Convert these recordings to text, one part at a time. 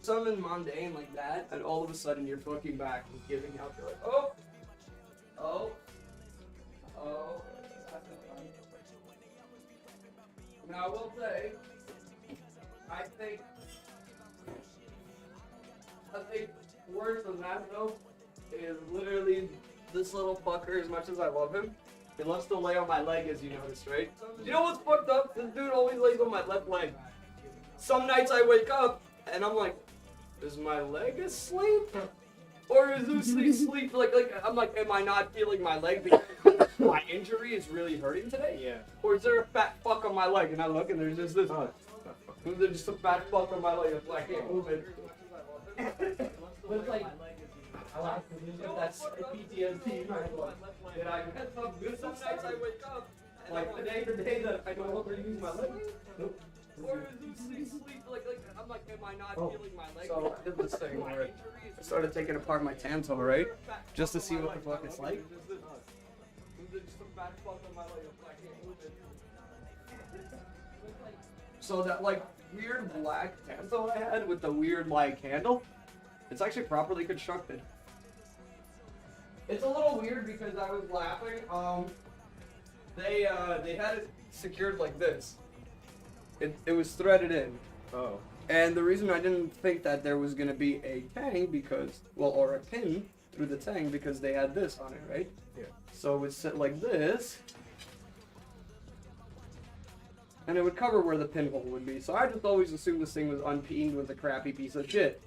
something mundane like that, and all of a sudden you're fucking back and giving out. You're like, oh. Now I will say, I think worse than that though is literally this little fucker. As much as I love him, he loves to lay on my leg, as you noticed, right? You know what's fucked up? This dude always lays on my left leg. Some nights I wake up and I'm like, is my leg asleep? Or is Oosie asleep? Like I'm like, am I not feeling my leg because my injury is really hurting today? Yeah. Or is there a fat fuck on my leg? And I look and there's just this. There's just a fat fuck on my leg. It's like, I can't move it. But it's like, I like to lose it. That's PTSD. And I get some good some nights I wake up. And like the day that I no longer use my leg. Nope. Or is Oosie asleep? Like I'm like, am I not feeling my leg? So I did this thing where I started taking apart my tanto, right? Just to see what the fuck it's like. So that like weird black tanto I had with the weird like handle, it's actually properly constructed. It's a little weird because I was laughing. They had it secured like this. It was threaded in. Oh. And the reason I didn't think that there was gonna be a tang because, well, or a pin through the tang because they had this on it, right? Yeah. So it would sit like this. And it would cover where the pinhole would be. So I just always assumed this thing was unpeened with a crappy piece of shit.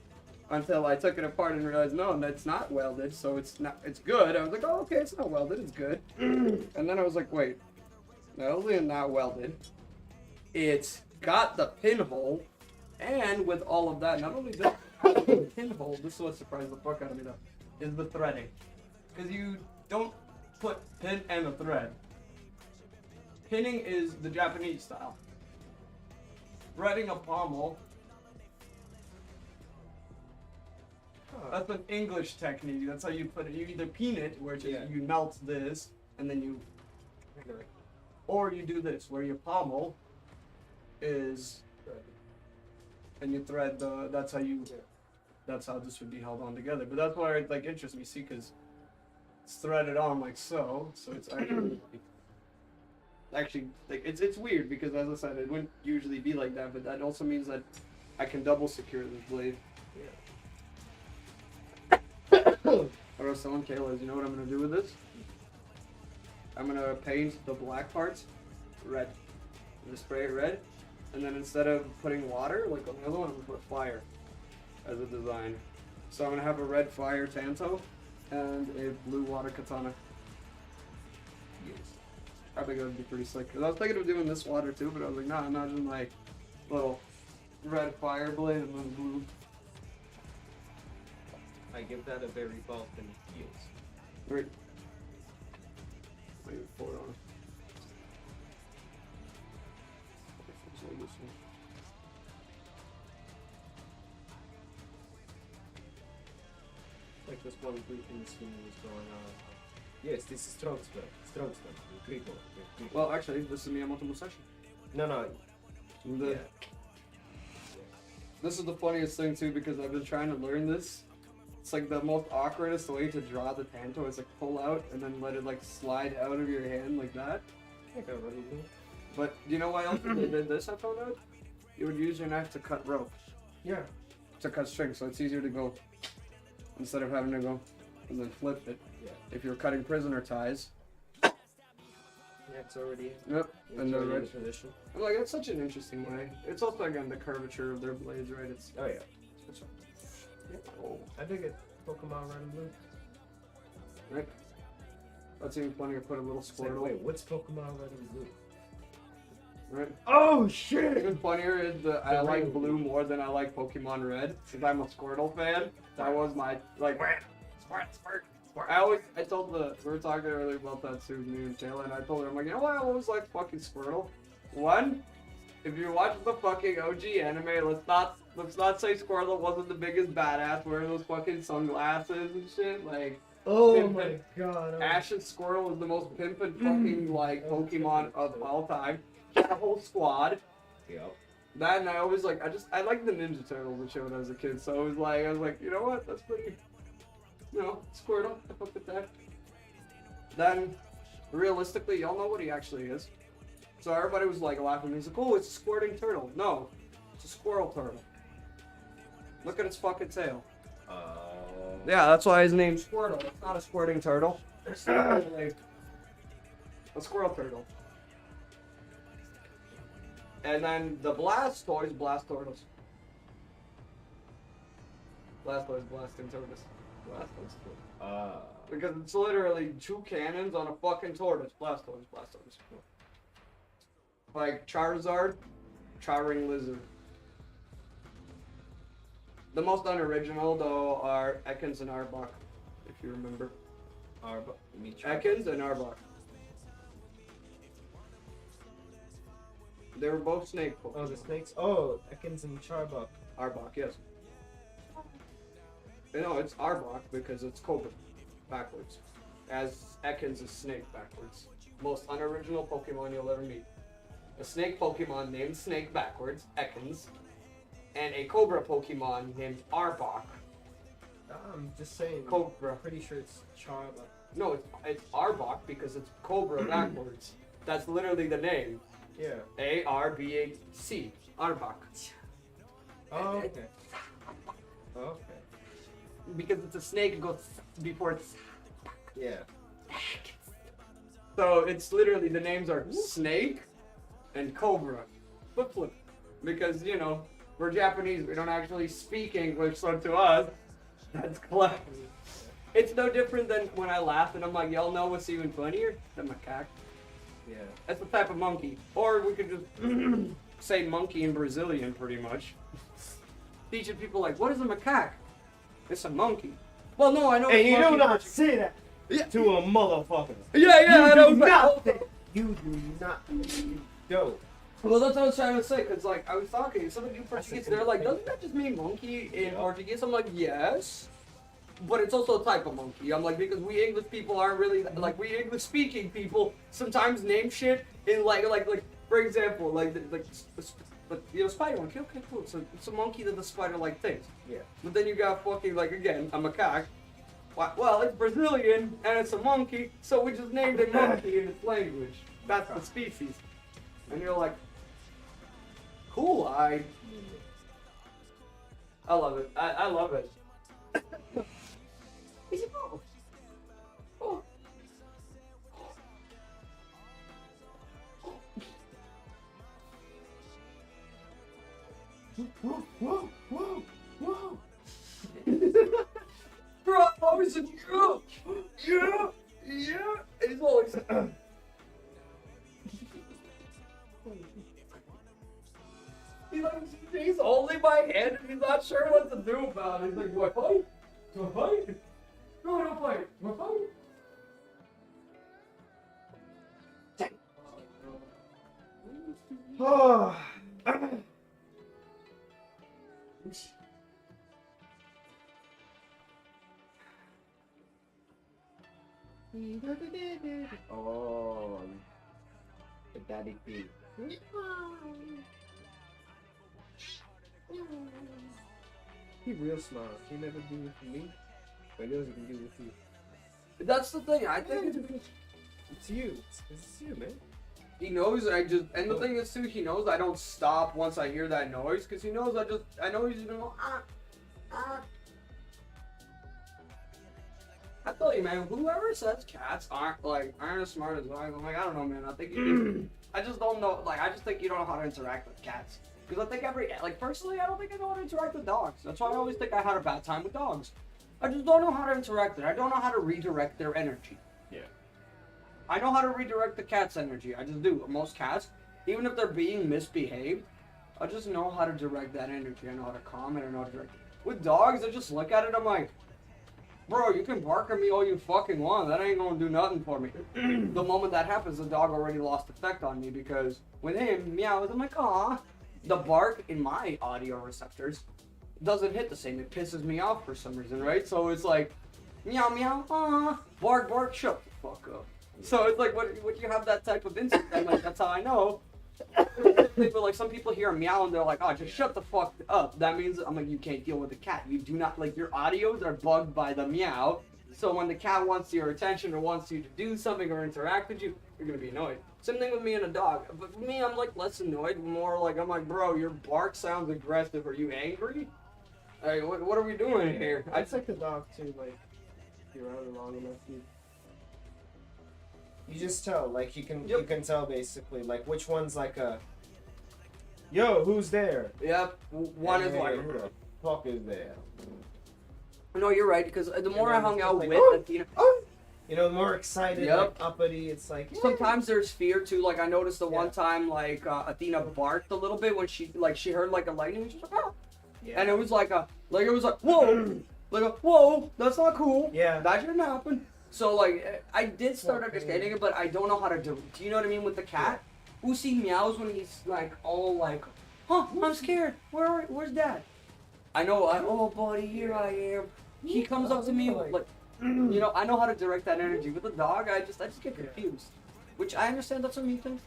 Until I took it apart and realized, no, that's not welded, so it's good. I was like, oh, okay, it's not welded, it's good. And then I was like, wait, not only is it not welded, it's got the pinhole, and with all of that, not only does it have the pinhole, this is what surprised the fuck out of me though, is the threading. Because you don't put pin and a thread. Pinning is the Japanese style. Threading a pommel, that's an English technique. That's how you put it. You either peen it, where you melt this, and then you, or you do this, where your pommel is, and you thread the. That's how this would be held on together. But that's why it like interests me, see, because it's threaded on like so. So it's actually like it's weird because as I said, it wouldn't usually be like that. But that also means that I can double secure this blade. What I was telling Kayla is, you know what I'm going to do with this? I'm going to paint the black parts red. I'm going to spray it red. And then instead of putting water, like on the other one, I'm going to put fire as a design. So I'm going to have a red fire tanto and a blue water katana. Yes. I think that would be pretty slick. Because I was thinking of doing this water too, but I was like, nah, imagine like little red fire blade and then blue. I give that a very Balkan feels. Right. Wait, pour it on. Like this one briefing scene was going on. Yes, this is strong stuff. Triple. Well, actually, this is Miyamoto Musashi. No. This is the funniest thing too because I've been trying to learn this. It's like the most awkwardest way to draw the tanto is like pull out and then let it like slide out of your hand like that. I can already do. But you know why else they did this? I found out you would use your knife to cut rope. Yeah. To cut string, so it's easier to go instead of having to go and then flip it. Yeah. If you're cutting prisoner ties. Yeah, it's already. Yep. And they're ready. Tradition. I'm like, that's such an interesting way. It's also again the curvature of their blades, right? It's Oh yeah. it's Oh, I dig it. Pokemon Red and Blue. right. That's even funnier. Put a little It's like, Squirtle. wait, what's Pokemon Red and Blue? Right. Oh shit! Even funnier is that I like blue more than I like Pokemon Red because I'm a Squirtle fan. That was my like. I told we were talking earlier about that too, me and Taylor, and I told her, I'm like, you know what, I always like fucking Squirtle. One, if you watch the fucking OG anime, let's not say Squirtle wasn't the biggest badass wearing those fucking sunglasses and shit. Like, oh my god! Ash's Squirtle is the most pimpin' fucking like Pokemon of all time. Got a whole squad. Yep. That and I always like, I liked the Ninja Turtles and shit when I was a kid, so I was like, you know what, that's pretty, Squirtle, I fuck with that. Then, realistically, y'all know what he actually is. So everybody was like laughing, he's like, oh, it's a squirting turtle. No, it's a squirrel turtle. Look at its fucking tail. Yeah, that's why his name's Squirtle. It's not a squirting turtle. It's like a squirrel turtle. And then the Blastoise, Blastoise. Blastoise, blasting tortoise. Blastoise. Because it's literally two cannons on a fucking tortoise. Blastoise, Blastoise. Like Charizard, Charring Lizard. The most unoriginal, though, are Ekans and Arbok, if you remember. Arbok? You mean Ekans and Arbok. They were both snake Pokemon. Oh, the snakes? Oh, Ekans and Charbok. Arbok, yes. No, it's Arbok because it's Cobra backwards. As Ekans is snake backwards. Most unoriginal Pokemon you'll ever meet. A snake Pokemon named Snake backwards, Ekans. And a Cobra Pokemon named Arbok. I'm just saying. Cobra. I'm pretty sure it's Charbok. No, it's Arbok because it's Cobra backwards. That's literally the name. Yeah. A-R-B-A-C. Arbok. Oh, okay. Okay. Because it's a snake, it goes before it's... Yeah. So it's literally, the names are Snake and Cobra. Flip. Because, we're Japanese, we don't actually speak English, so to us, that's clever. It's no different than when I laugh and I'm like, y'all know what's even funnier? The macaque. Yeah. That's the type of monkey. Or we could just say monkey in Brazilian, pretty much. Teaching people like, what is a macaque? It's a monkey. Well, no, I know. And it's you monkey, do not but say that to a motherfucker. Yeah, I know. You do not. You do not. You don't. Well, that's what I was trying to say, because, I was talking to some of you Portuguese, they're like, doesn't that just mean monkey in Portuguese? I'm like, yes, but it's also a type of monkey. I'm like, because we English people aren't really, we English-speaking people sometimes name shit in, for example, spider monkey, okay, cool, so it's a monkey that the spider-like things. Yeah. But then you got fucking, again, a macaque. Well, it's Brazilian, and it's a monkey, so we just named it monkey in its language. That's the species. And you're like, cool, I love it. I love it. Oh. Whoa. Bro, I was in yeah. And he's always he's holding my hand and he's not sure what to do about it. He's like, do I fight? Do I fight? No, I don't fight. Do I fight? Oh. Oh. The daddy pig. He real smart. He never do it for me. But he knows he can do it with you. That's the thing. I think It's you. It's you, man. he knows and the thing is too, he knows I don't stop once I hear that noise, because he knows I know he's just gonna go, I tell you, man, whoever says cats aren't as smart as dogs, I'm like, I don't know, man. I think I just don't know. I just think you don't know how to interact with cats. Because I think personally, I don't think I know how to interact with dogs. That's why I always think I had a bad time with dogs. I just don't know how to interact with it. I don't know how to redirect their energy. Yeah. I know how to redirect the cat's energy. I just do. Most cats, even if they're being misbehaved, I just know how to direct that energy. I know how to calm it. I know how to direct it. With dogs, I just look at it, I'm like, bro, you can bark at me all you fucking want. That ain't gonna do nothing for me. The moment that happens, the dog already lost effect on me, because with him, meows, I'm like, aw. The bark in my audio receptors doesn't hit the same. It pisses me off for some reason, right? So it's like, meow, meow, aw. Bark, bark, shut the fuck up. So it's like, when you have that type of instinct, I'm like, that's how I know. the thing, but like some people hear a meow and they're like, oh, just shut the fuck up. That means I'm like, you can't deal with a cat. You do not like your audios are bugged by the meow. So when the cat wants your attention or wants you to do something or interact with you, you're gonna be annoyed. Same thing with me and a dog. But for me, I'm like less annoyed, more like I'm like, bro, your bark sounds aggressive. Are you angry? Like, what are we doing here? It's like the dog too. Like if you're around it long enough, you just tell. Like you can tell basically like which one's like a yo, who's there? Yep. One is Hey, like, who the fuck is there? no, you're right, because the more I then hung it's out like, with oh, Athena, You know, the more excited, Yep. like uppity. It's like sometimes there's fear too. Like I noticed the one Yeah. time, like Athena barked a little bit when she heard like a lightning, and she was like, oh. yeah. And it was like whoa, like a whoa, that's not cool. Yeah. That shouldn't happen. So like I did start Okay. understanding it, but I don't know how to do it. Do you know what I mean with the cat? Oosie meows when he's like all like, huh, I'm scared. Where's Dad? I know. Oh buddy, here I am. He comes up to me like, you know, I know how to direct that energy. With the dog, I just get confused. Which I understand that's what me too,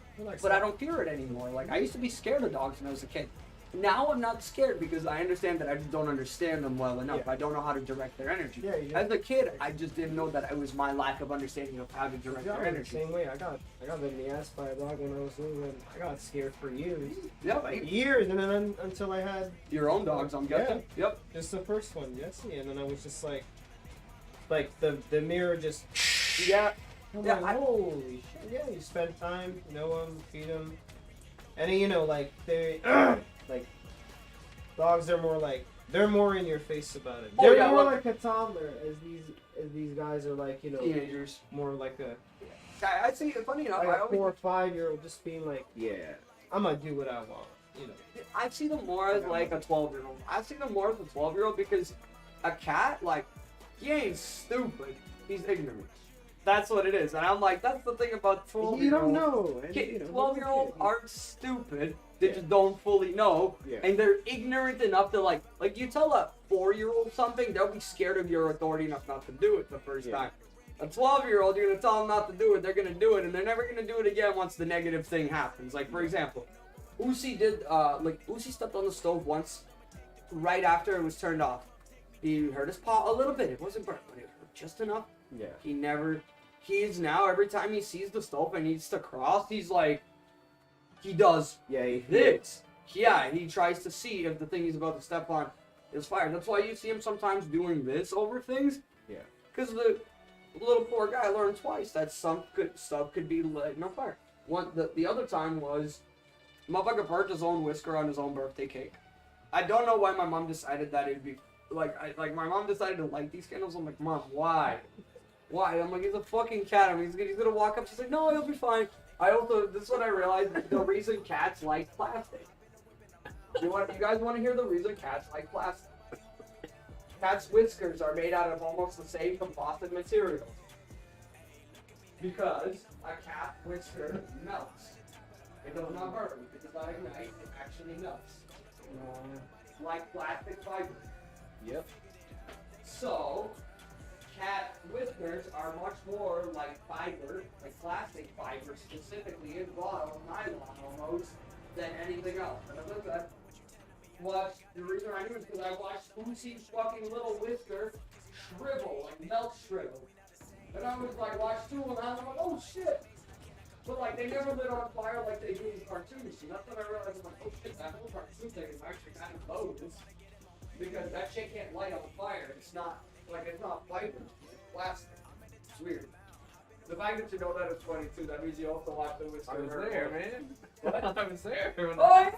but I don't fear it anymore. Like I used to be scared of dogs when I was a kid. Now I'm not scared because I understand that I just don't understand them well enough. Yeah. I don't know how to direct their energy. Yeah, you As a kid, I just didn't know that it was my lack of understanding of how to direct Yeah, their I'm the energy. same way. I got bit in the ass by a dog when I was little, and I got scared for years. Yep. Like years, and then until I had Your own dogs, I'm guessing. Yep. just the first one, Jesse, and then I was just like the mirror just. Yeah. I'm Yeah, like, holy shit! Yeah, you spend time, know them, feed them, and then, you know, like they like dogs are more like they're more in your face about it. Oh, They're yeah, more well- like a toddler, as these guys are like, you know, Teenagers. more like a I see. Funny enough, like I a always 4 or 5-year-old just being like, yeah, I'm gonna do what I want, you know. I see them more as like a 12-year-old. I see them more as a 12-year-old because a cat, like, he ain't stupid. He's ignorant. That's what it is. And I'm like, that's the thing about 12-year-olds. You don't know. And, you know, 12-year-olds yeah. aren't stupid. They Yeah. just don't fully know. Yeah. And they're ignorant enough to, like you tell a 4-year-old something, they'll be scared of your authority enough not to do it the first Yeah. time. A 12-year-old, you're going to tell them not to do it, they're going to do it, and they're never going to do it again once the negative thing happens. Like, for example, Oosie Oosie stepped on the stove once, right after it was turned off. He hurt his paw a little bit. It wasn't burnt, but it hurt just enough. Yeah. He's now, every time he sees the stove and needs to cross, he's like, he does Yeah. this. Yeah, he tries to see if the thing he's about to step on is fire. That's why you see him sometimes doing this over things. Yeah. Because the little poor guy learned twice that stuff could be lighting on fire. The other time was, motherfucker burnt his own whisker on his own birthday cake. I don't know why my mom decided that it'd be, like my mom decided to light these candles. I'm like, Mom, why? Why? I'm like, he's a fucking cat. I mean, he's gonna walk up. She's like, no, he'll be fine. This is what I realized. The reason cats like plastic. You guys want to hear the reason cats like plastic? Cats' whiskers are made out of almost the same composite material. Because a cat whisker melts. It does not burn. It does not ignite. It actually melts. Like plastic fiber. Yep. So, cat whiskers are much more like fiber, like plastic fiber specifically, involved, nylon almost, than anything else. And I looked at the reason I knew is because I watched Oosie's fucking little whisker shrivel, like melt shrivel. And I was like, watch 2 of them, and I was like, oh shit! But like, they never lit on fire like they do in cartoons. So that's when I realized, I'm like, oh shit, that whole cartoon thing is actually kind of bogus. Because that shit can't light on fire. It's not fiber. It's plastic. It's weird. The fact that you know that is funny too. That means you also watch the whisker. I was Hurt there, more. man. What? I was there. Oh yeah!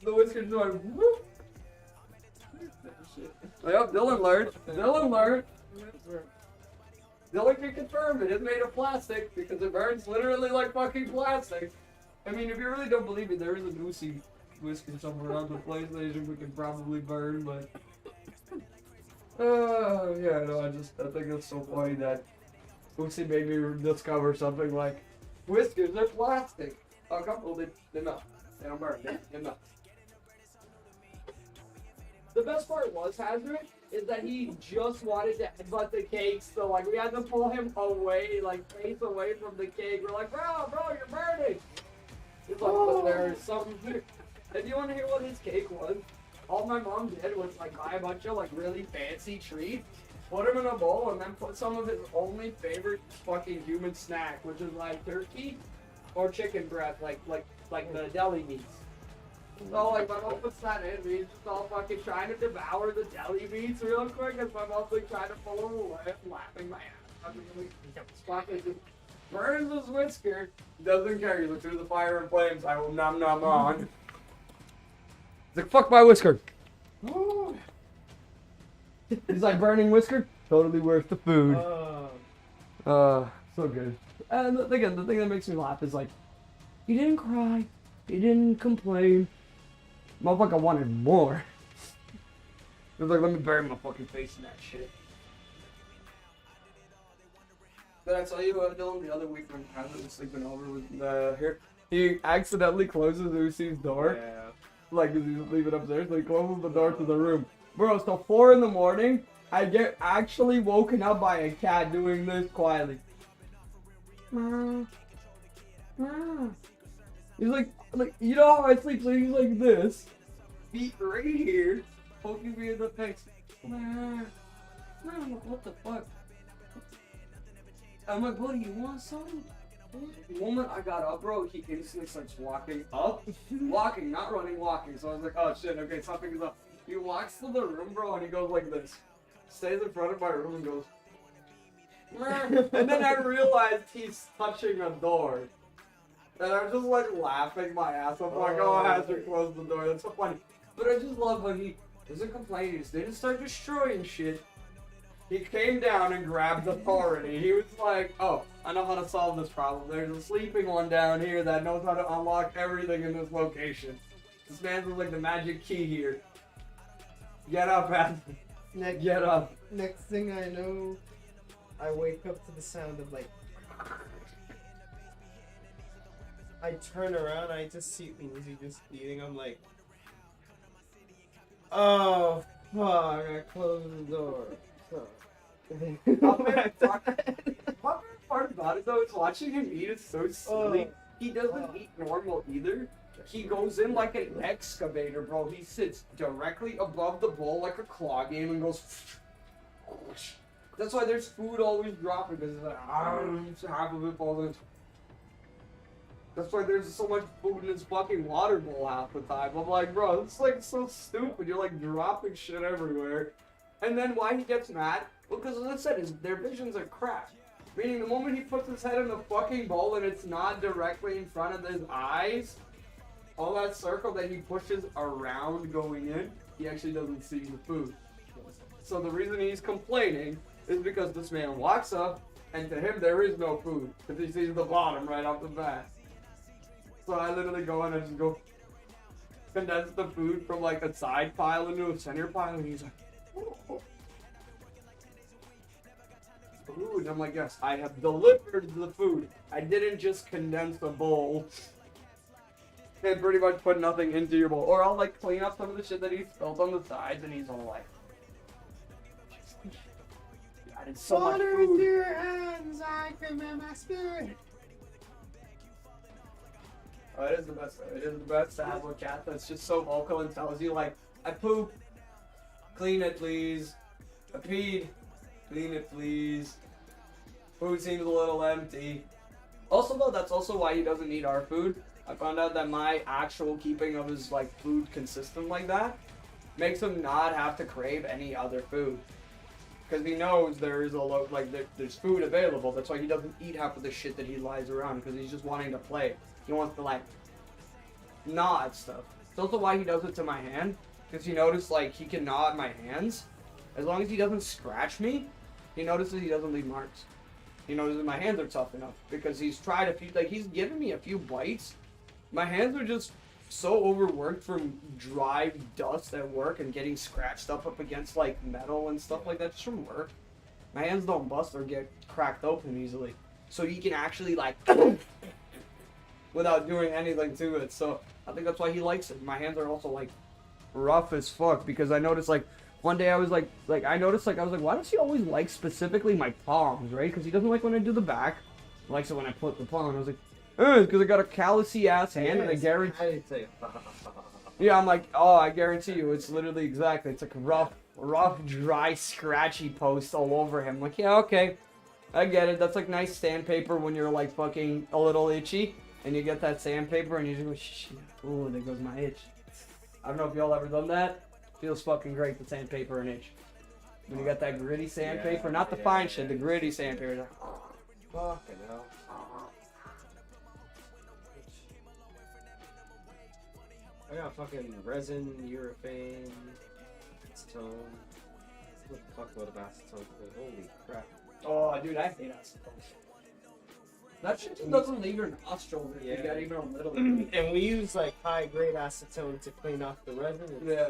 The whisker's going whoop. Yep, Dylan learned. Dylan can confirm it. It's made of plastic because it burns literally like fucking plastic. I mean, if you really don't believe me, there is an Oosie whisker somewhere on the PlayStation we can probably burn, but... yeah, no, I think it's so funny that Oosie made me discover something like, whiskers, they're plastic. A couple, they melt. They don't burn, they melt. the best part was, Hazard, is that he just wanted to headbutt the cake, so like we had to pull him away, like face away from the cake. We're like, bro, you're burning. He's like, but there's something here. If you want to hear what his cake was, all my mom did was like buy a bunch of like really fancy treats, put them in a bowl, and then put some of his only favorite fucking human snack, which is like turkey or chicken breast, like the deli meats. So like my mom puts that in, and he's just all fucking trying to devour the deli meats real quick, and my mom's like trying to pull him away, I'm laughing my ass off. Fucking just burns his whisker, doesn't care. He looks through the fire and flames. I will nom on. He's like, fuck my whisker. He's like, burning whisker, totally worth the food. So good. And again, the thing that makes me laugh is like, he didn't cry, he didn't complain. Motherfucker wanted more. He was like, let me bury my fucking face in that shit. Did I tell you about Dylan the other week when Tyler was sleeping over with here? He accidentally closes Oosie's door. Yeah. Like, he's leaving upstairs, so he closes the door to the room. Bro, so 4 in the morning, I get actually woken up by a cat doing this quietly. He's like, you know how I sleep, so he's like this. Feet right here, poking me in the face. What the fuck? I'm like, buddy, you want something? The moment I got up, bro, he instantly starts walking up. Walking, not running, walking. So I was like, oh shit, okay, something is up. He walks to the room, bro, and he goes like this. Stays in front of my room and goes. And then I realized he's touching a door. And I'm just like laughing my ass off, like, oh, Hazard closed the door. That's so funny. But I just love how he doesn't complain. He just didn't start destroying shit. He came down and grabbed authority. He was like, oh, I know how to solve this problem. There's a sleeping one down here that knows how to unlock everything in this location. This man's like the magic key here. Get up, Hazard. Get up. Next thing I know, I wake up to the sound of like. I turn around, I just see Oosie just eating. I'm like, oh fuck! I closed the door. My part about it though is watching him eat is so silly. He doesn't eat normal either. He goes in like an excavator, bro. He sits directly above the bowl like a claw game and goes. That's why there's food always dropping because it's like half of it falls in. That's why there's so much food in this fucking water bowl half the time. I'm like, bro, it's like so stupid. You're like dropping shit everywhere. And then why he gets mad? Well, because as I said, their visions are crap. Meaning the moment he puts his head in the fucking bowl and it's not directly in front of his eyes, all that circle that he pushes around going in, he actually doesn't see the food. So the reason he's complaining is because this man walks up and to him there is no food because he sees the bottom right off the bat. So I literally go in and just go condense the food from like a side pile into a center pile and he's like, oh. Food. I'm like, yes, I have delivered the food. I didn't just condense the bowl and pretty much put nothing into your bowl. Or I'll like clean up some of the shit that he spilled on the sides and he's all like, I did so much Water food. with your hands, I command my spirit. Oh, it is the best though. It is the best to have a cat that's just so vocal and tells you like, I poop, clean it please. I peed, clean it please. Food seems a little empty. Also though, that's also why he doesn't eat our food. I found out that my actual keeping of his like food consistent like that makes him not have to crave any other food. Because he knows there is there's food available. That's why he doesn't eat half of the shit that he lies around because he's just wanting to play. He wants to like gnaw at stuff. It's also why he does it to my hand. Because you notice like he can gnaw at my hands. As long as he doesn't scratch me, he notices he doesn't leave marks. He notices my hands are tough enough. Because he's tried a few, like he's given me a few bites. My hands are just so overworked from dry dust at work and getting scratched up against like metal and stuff like that just from work. My hands don't bust or get cracked open easily. So he can actually like without doing anything to it. So I think that's why he likes it. My hands are also like rough as fuck because I noticed like one day I was like I noticed like I was like, why does he always like specifically my palms, right? Because he doesn't like when I do the back, he likes it when I put the palm. I was like, because I got a callousy ass hand, and I guarantee. I didn't say. Yeah, I'm like, oh, I guarantee you, it's literally exactly. It's like rough, dry, scratchy post all over him. Like, yeah, okay, I get it. That's like nice sandpaper when you're like fucking a little itchy, and you get that sandpaper, and you just go, shit, ooh, there goes my itch. I don't know if y'all ever done that. Feels fucking great, the sandpaper and itch. When you got that gritty sandpaper, not the fine shit, the gritty sandpaper. Like, Fucking hell. I got fucking resin, urethane, acetone. What the fuck would have acetone for? Holy crap. oh, dude, I hate acetone. That shit just doesn't leave your nostrils if you got even a little. And we use like high grade acetone to clean off the resin. Yeah.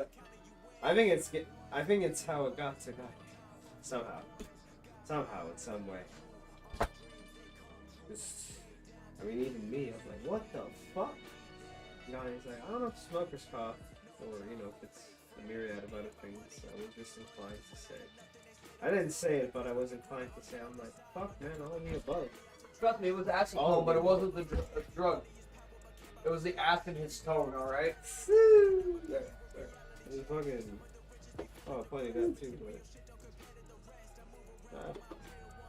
I think it's how it got to God. Somehow, in some way. I mean, even me, I was like, what the fuck? You know, he's like, I don't know if it's smoker's cough or, you know, if it's a myriad of other things. I was just inclined to say. I didn't say it, but I was inclined to say. I'm like, fuck, man, all of the above. Trust me, it was acetone, but it wasn't the drug. It was the acid histone, alright? There. It was fucking. Oh, plenty of that too, but.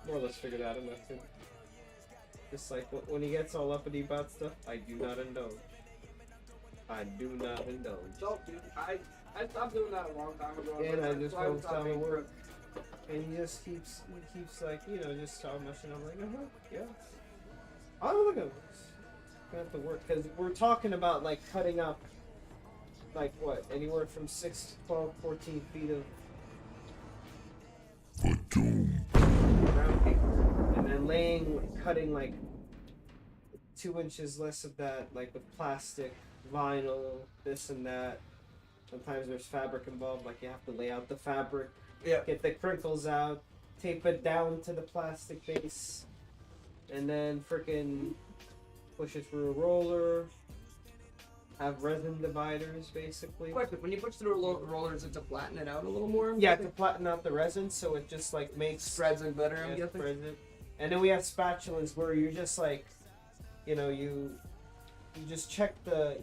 More or less figured out enough to. Just like when he gets all uppity about stuff, I do not indulge. So, dude, I stopped doing that a long time ago. And I just won't stop tell being him tripped. And he keeps like, you know, just talking about shit. I'm like, yeah. Oh, look at this. Gonna have to work, because we're talking about like cutting up, like what, anywhere from 6 to 12, 14 feet of brown paper, and then cutting like 2 inches less of that, like with plastic, vinyl, this and that. Sometimes there's fabric involved, like you have to lay out the fabric, get the crinkles out, tape it down to the plastic base, and then frickin' push it through a roller. Have resin dividers, basically. Question, when you push through rollers, to flatten it out a little more? Yeah, to flatten out the resin, so it just like makes Spreads it better, I'm guessing? spreads it. And then we have spatulas where you're just like, you know, you just check the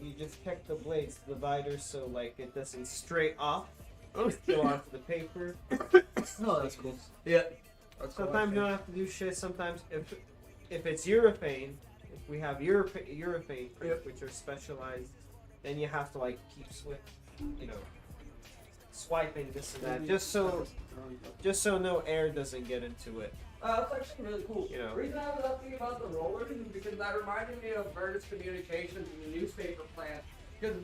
blades, the dividers, so like it doesn't stray off, go onto the paper. Oh, that's cool. Yeah. Sometimes you don't have to do shit. Sometimes if it's urethane, if we have urethane, which are specialized, then you have to like keep swiping this and that, just so no air doesn't get into it. That's actually really cool. You know. The reason I was asking about the rollers is because that reminded me of Burtis Communications and the newspaper plant. Because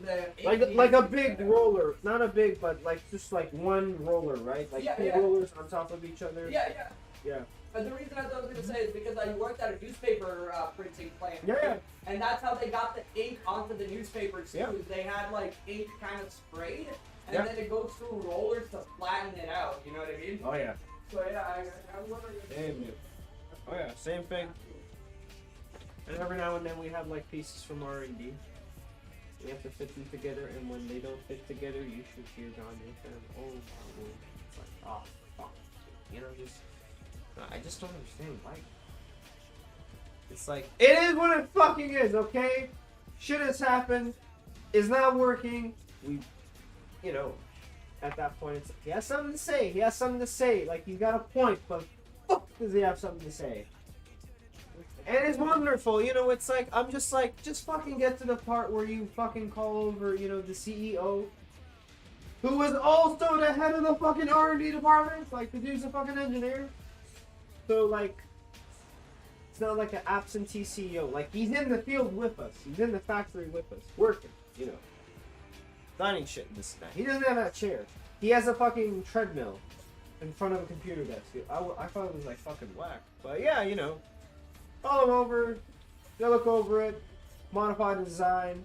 Like a big roller, not a big, but like just like one roller, right? Like two rollers on top of each other. Yeah. But the reason I was going to say is because I worked at a newspaper printing plant. Yeah. And that's how they got the ink onto the newspapers too. Yeah. They had like ink kind of sprayed, and Yeah. then it goes through rollers to flatten it out. You know what I mean? Oh yeah. So yeah, I was wondering. Oh yeah, same thing. And every now and then we have like pieces from R&D. We have to fit them together, and when they don't fit together, you should hear John Nathan. Oh my lord! It's like, oh fuck, you know, I just don't understand why. It's like it is what it fucking is, okay? Shit has happened. It's not working. We, you know, at that point, it's like, he has something to say. He has something to say. Like he's got a point, but fuck, does he have something to say? And it's wonderful, you know, it's like, I'm just like, just fucking get to the part where you fucking call over, you know, the CEO, who was also the head of the fucking R&D department, like, the dude's a fucking engineer. So, like, it's not like an absentee CEO, like, he's in the field with us, he's in the factory with us, working, you know, designing shit and this and that. He doesn't have that chair. He has a fucking treadmill in front of a computer desk. I thought it was, like, fucking whack. But, yeah, you know. Call them over, they look over it, modify the design,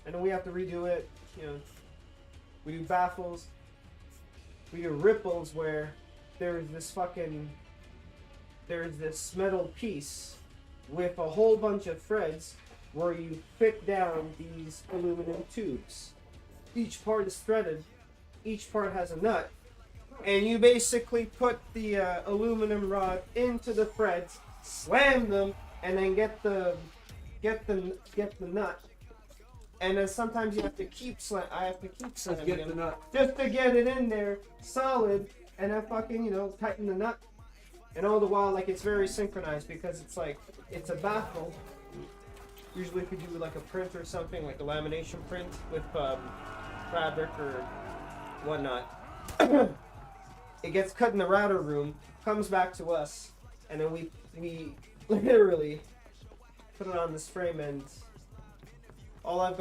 and then we have to redo it. You know, we do baffles, we do ripples where there's this metal piece with a whole bunch of threads where you fit down these aluminum tubes. each part is threaded, each part has a nut, and you basically put the aluminum rod into the threads, slam them, and then get the nut. And then sometimes you have to keep I have to keep slamming Get the them nut. just to get it in there solid, and then fucking tighten the nut. And all the while, like, it's very synchronized because it's like it's a baffle. Usually, if you do like a print or something, like a lamination print with fabric or whatnot, it gets cut in the router room, comes back to us, and then we literally put it on this frame. And all I've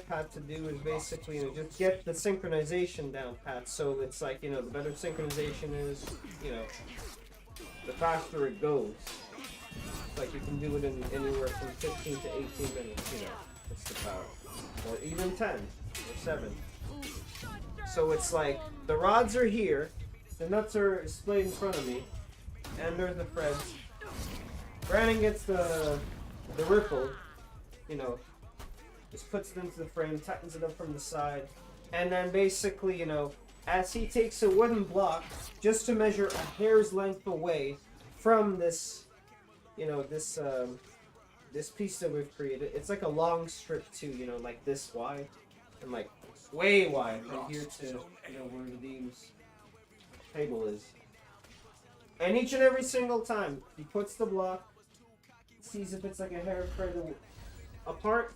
had to do is basically just get the synchronization down pat. So it's like the better synchronization is, the faster it goes. Like you can do it in anywhere from 15 to 18 minutes, just about, or even 10 or 7. So it's like the rods are here, the nuts are displayed in front of me, and there's the threads. Brandon gets the ripple, just puts it into the frame, tightens it up from the side, and then basically, as he takes a wooden block just to measure a hair's length away from this, this piece that we've created. It's like a long strip too, like this wide, and like way wide from here to where the Dean's table is. And each and every single time he puts the block, sees if it's like a hair thread apart,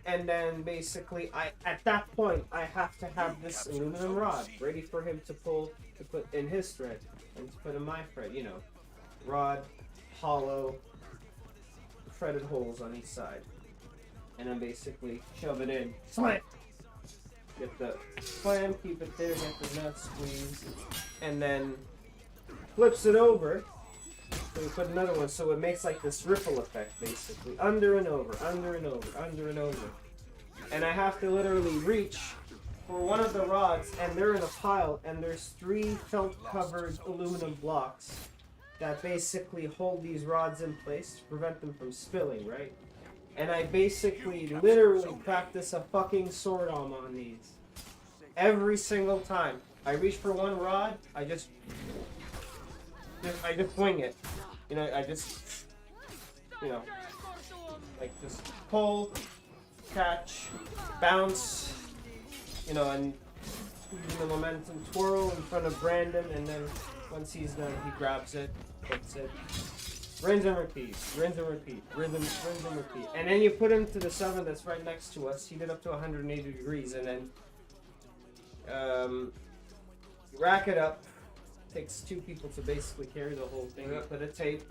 and then basically at that point I have to have this aluminum rod ready for him to pull to put in his thread and to put in my thread. Rod, hollow, threaded holes on each side, and then basically shove it in, slam, get the slam, keep it there, get the nut squeeze, and then flips it over. So we put another one, so it makes like this ripple effect, basically, under and over, under and over, under and over. And I have to literally reach for one of the rods, and they're in a pile, and there's 3 felt-covered aluminum blocks that basically hold these rods in place to prevent them from spilling, right? And I basically literally practice a fucking sword arm on these. Every single time. I reach for one rod, I just wing it. I just, like just pull, catch, bounce, and use the momentum, twirl in front of Brandon, and then once he's done, he grabs it, puts it, rinse and repeat, rinse and repeat, rinse and repeat. And then you put him to the oven that's right next to us. Heat it up to 180 degrees, and then rack it up. Takes 2 people to basically carry the whole thing. Put a tape,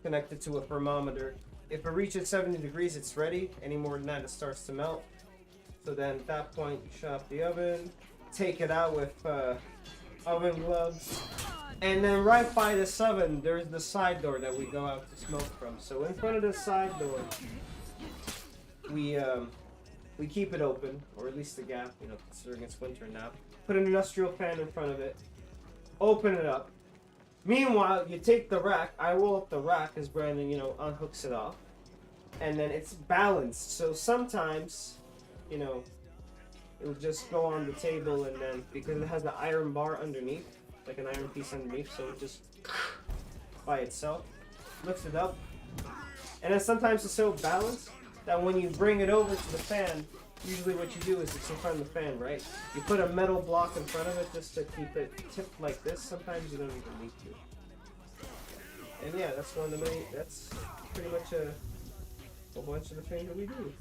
connect it to a thermometer. If it reaches 70 degrees, it's ready. Any more than that, it starts to melt. So then at that point, you shut off the oven, take it out with oven gloves, and then right by this oven, there's the side door that we go out to smoke from. So in front of the side door, we keep it open, or at least the gap, considering it's winter now. Put an industrial fan in front of it. Open it up. Meanwhile, you take the rack. I roll up the rack as Brandon, unhooks it off. And then it's balanced. So sometimes, it'll just go on the table, and then, because it has the iron bar underneath, like an iron piece underneath, so it just, by itself, lifts it up. And then sometimes it's so balanced that when you bring it over to the fan, usually what you do is it's in front of the fan, right? You put a metal block in front of it just to keep it tipped like this. Sometimes you don't even need to. And yeah, that's that's pretty much a whole bunch of the things that we do.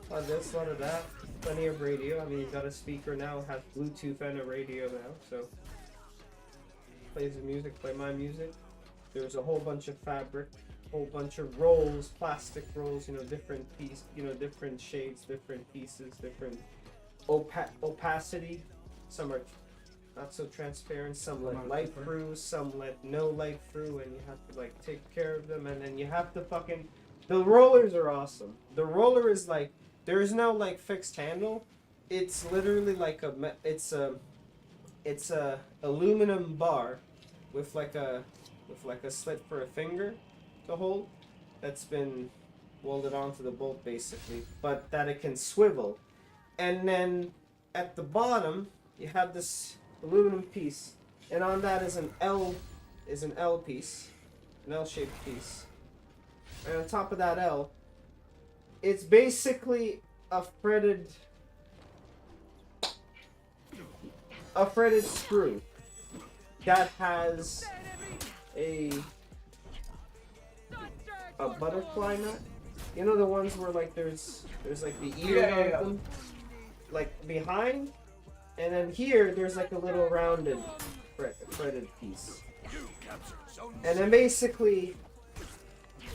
A lot of this, a lot of that. Plenty of radio. I mean, you've got a speaker now, has Bluetooth and a radio now, so plays the music, play my music. There's a whole bunch of fabric. Whole bunch of rolls, plastic rolls, different different shades, different pieces, different opacity. Some are not so transparent, some let light through, some let no light through, and you have to like take care of them. And then you have to the rollers are awesome. The roller is like, there's no like fixed handle. It's literally like it's a aluminum bar with like a slit for a finger to hold, that's been welded onto the bolt basically, but that it can swivel. And then at the bottom, you have this aluminum piece, and on that is an L piece, an L-shaped piece. And on top of that L, it's basically a threaded screw that has a butterfly nut. You know the ones where like there's like the ear of them, like behind, and then here there's like a little rounded threaded piece. And then basically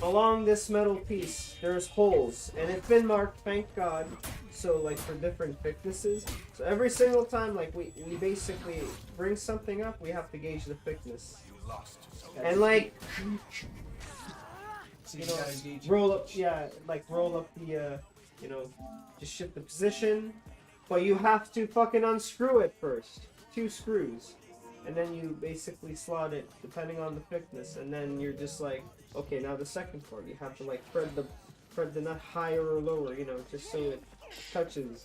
along this metal piece there's holes, and it's been marked, thank God, so like for different thicknesses. So every single time like we basically bring something up, we have to gauge the thickness. And like roll up the just shift the position, but you have to fucking unscrew it first, 2 screws, and then you basically slot it depending on the thickness, and then you're just like, okay, now the second part, you have to like thread the nut higher or lower, just so it touches.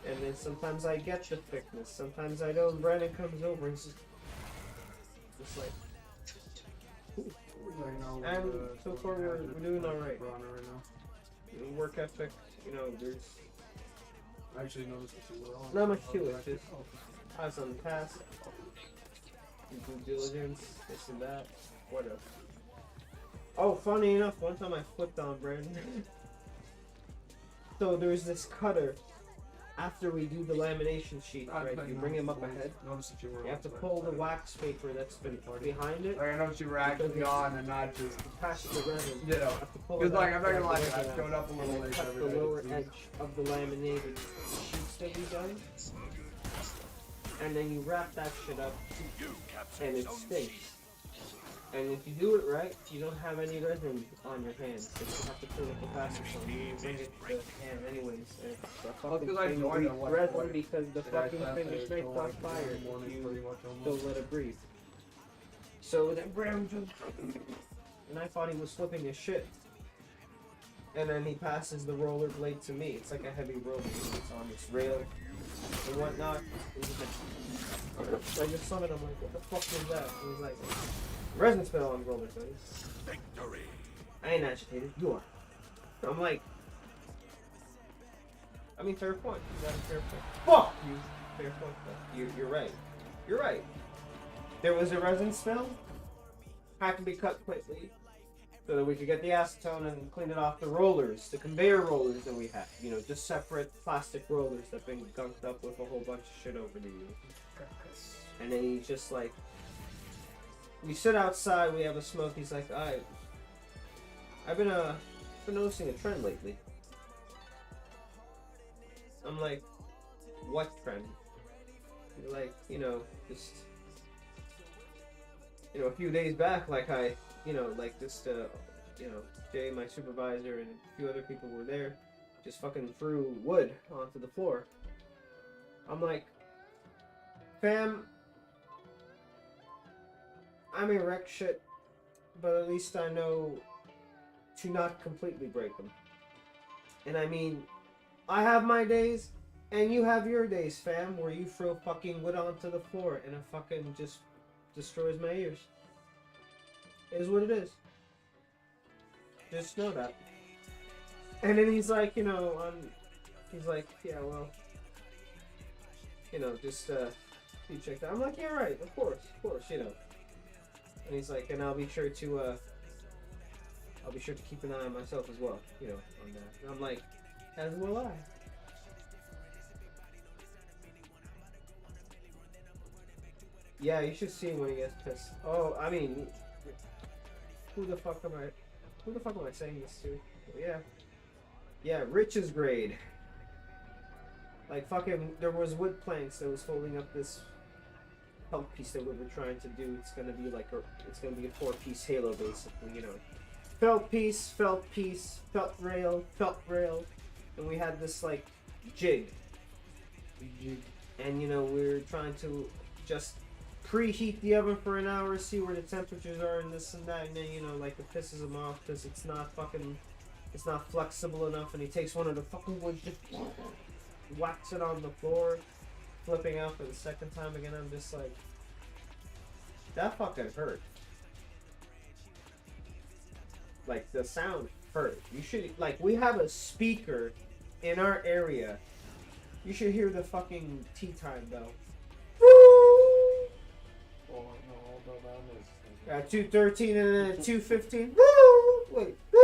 And then sometimes I get the thickness, sometimes I don't. Brandon comes over and just like, and so far we're doing alright. Work ethic, there's I actually noticed that you were on. not much to it, just eyes on the task, due diligence, this and that, whatever. Oh, funny enough, one time I flipped on Brandon. So there's this cutter. After we do the lamination sheet, right, you bring him up ahead. You have to pull the wax paper that's been behind it. I noticed you were actually on and not just Past the resin. Yeah. You have to pull Because it like out, I'm not gonna lie, break it I out, showed up a little and late. cut the lower edge of the laminated sheets that we done. And then you wrap that shit up, and it stinks. And if you do it right, you don't have any resin on your hands. So you have to fill up the plastic on you bring it to the hand anyways. And the fucking because I thing joined breathes at what resin point? because the Did I fucking clap thing that is it's straight still on like fire in the morning, if pretty you much almost? don't let it breathe. So then Bram just... And I thought he was flipping his shit. And then he passes the roller blade to me. It's like a heavy roller. It's on this rail and whatnot. And he's like, so I just saw it. I'm like, what the fuck is that? And he's like, resin spill on roller blade. Victory. I ain't agitated. You are. I'm like, I mean, fair point. You got a fair point. Fuck you. Fair point. You're right. You're right. There was a resin spill. Had to be cut quickly so that we could get the acetone and clean it off the rollers, the conveyor rollers that we have. Just separate plastic rollers that have been gunked up with a whole bunch of shit over the years. And then he's just like, we sit outside, we have a smoke. He's like, I've been noticing a trend lately. I'm like, what trend? He's like, just, a few days back, like Jay, my supervisor, and a few other people were there, just fucking threw wood onto the floor. I'm like, fam, I may wreck shit, but at least I know to not completely break them. And I mean, I have my days, and you have your days, fam, where you throw fucking wood onto the floor and it fucking just destroys my ears. It is what it is. Just know that. And then he's like, he's like, yeah, well, just, you check that. I'm like, yeah, right, of course, And he's like, and I'll be sure to keep an eye on myself as well, on that. And I'm like, as will I. Yeah, you should see him when he gets pissed. Oh, I mean, who the fuck am I saying this to? Yeah, Rich's grade. Like fucking, there was wood planks that was holding up this felt piece that we were trying to do. It's gonna be like it's gonna be a 4-piece halo basically, Felt piece, felt rail, and we had this like jig. And we were trying to just preheat the oven for an hour, see where the temperatures are and this and that, and then like it pisses them off because it's not fucking it's not flexible enough, and he takes one of the fucking wood, just whacks it on the floor, flipping out for the second time again. I'm just like, that fucking hurt. Like, the sound hurt. You should, like, we have a speaker in our area. You should hear the fucking tea time bell. Oh, no, hold on, At 2:13 and then at 2:15. Woo! Wait. Woo!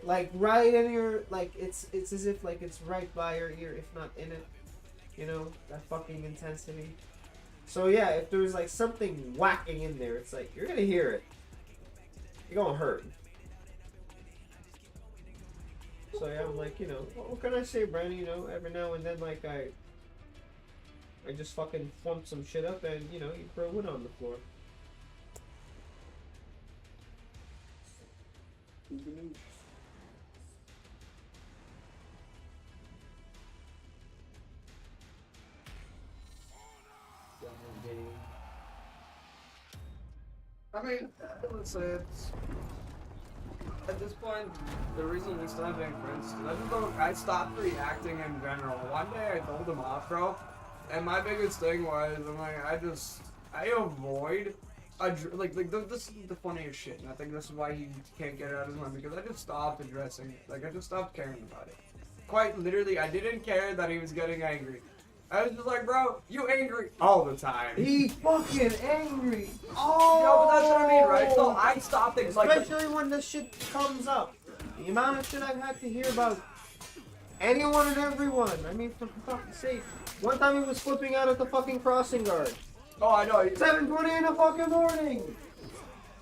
Like right in your, like it's as if like it's right by your ear, if not in it. You know, that fucking intensity. So yeah, if there's like something whacking in there, it's like you're gonna hear it. You're gonna hurt. So yeah, I'm like, you know, what can I say, Brandon? You know, every now and then, like I just fucking thump some shit up and, you know, you throw wood on the floor. I mean, let's say it's at this point, the reason we stopped being friends is I stopped reacting in general. One day I told him off, bro, and my biggest thing was I'm like I avoid this is the funniest shit, and I think this is why he can't get it out of his mind, because I just stopped addressing it. Like I just stopped caring about it. Quite literally, I didn't care that he was getting angry. I was just like, bro, you angry all the time. He fucking angry. Oh, yo, but that's what I mean, right? So I stopped things like, especially when this shit comes up. The amount of shit I've had to hear about anyone and everyone. I mean, for fucking sake. One time he was flipping out at the fucking crossing guard. oh, I know. 7:20 in the fucking morning.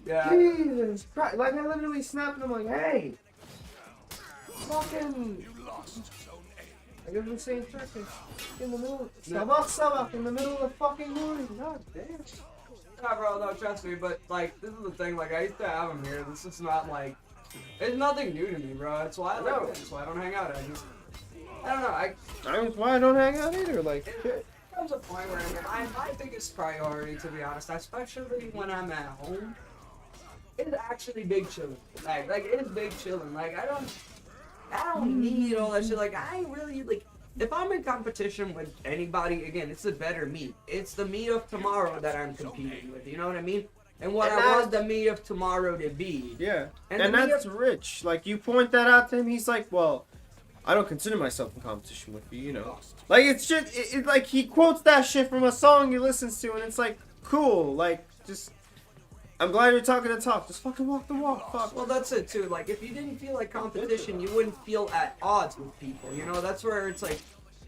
Yeah. Jesus Christ. Like, I literally snapped and I'm like, hey. Fucking. I give him the same Turkish. In the middle. Sabah in the middle of the fucking morning. God damn. Nah, bro, no, trust me, but, like, this is the thing, like, I used to have him here. This is not, like, it's nothing new to me, bro. That's why I like it. That's why I don't hang out. I don't know, That's why I don't hang out either. Like, shit. Comes a point where my biggest priority, to be honest, especially when I'm at home, is actually big chilling. Like it is big chilling. Like I don't need all that shit. Like I ain't really like. If I'm in competition with anybody, again, it's the better me. It's the me of tomorrow that I'm competing with. You know what I mean? And what I want the me of tomorrow to be. Yeah. And that's rich. Like you point that out to him, he's like, well, I don't consider myself in competition with you, you know. Like it's shit. It like he quotes that shit from a song he listens to, and it's like cool. Like just, I'm glad you're talking the talk. Just fucking walk the walk. Fuck. Well, that's it too. Like if you didn't feel like competition, you wouldn't feel at odds with people. You know, that's where it's like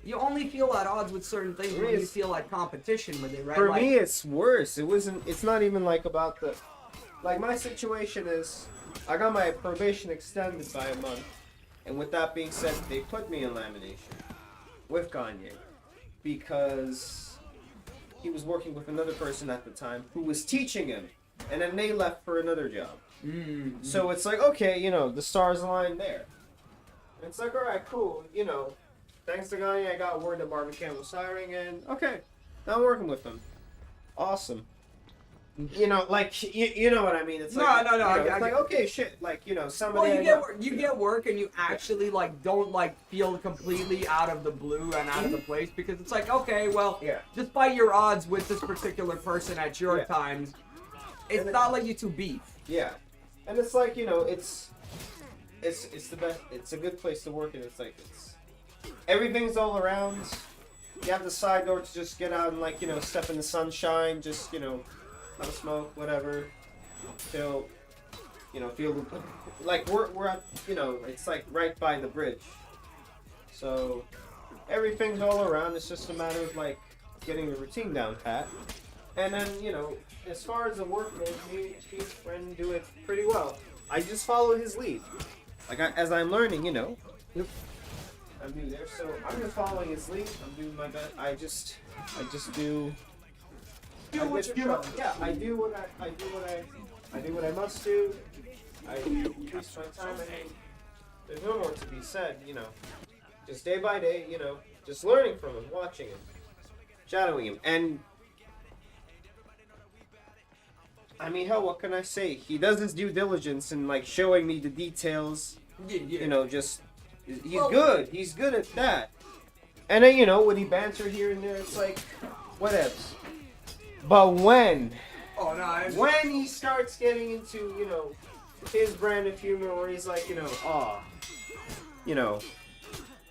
you only feel at odds with certain things when you feel like competition with it, right? For like, me, it's worse. It wasn't. It's not even like about the. Like my situation is, I got my probation extended by a month. And with that being said, they put me in lamination with Gagne because he was working with another person at the time who was teaching him, and then they left for another job. Mm-hmm. So it's like, okay, you know, the stars aligned there. And it's like, all right, cool, you know, thanks to Gagne, I got word that Barbican was hiring, and okay, now I'm working with him. Awesome. You know, like you know what I mean. It's like no. You know, I it's like okay, shit. Like you know, somebody. Well, you get work, and you actually like don't like feel completely out of the blue and out of the place because it's like okay, well, despite your odds with this particular person at your times, it's not like you two beef. Yeah, and it's like you know, it's the best. It's a good place to work, and it's like everything's all around. You have the side door to just get out and like you know, step in the sunshine. Just you know. Have a smoke, whatever. Feel like we're at, you know, it's like right by the bridge. So everything's all around. It's just a matter of like getting the routine down pat. And then you know, as far as the work goes, me and friend do it pretty well. I just follow his lead. Like as I'm learning, you know. I'm new there, so I'm just following his lead. I'm doing my best. I just do. I do what I must do. I increase my time. I mean, there's no more to be said, you know. Just day by day, you know, just learning from him, watching him, shadowing him, and I mean, hell, what can I say? He does his due diligence in like showing me the details. Yeah. You know, just he's Well- good. He's good at that. And then, you know, when he banter here and there, it's like, whatevs. But when Oh no. when he starts getting into, you know, his brand of humor, where he's like, you know, you know,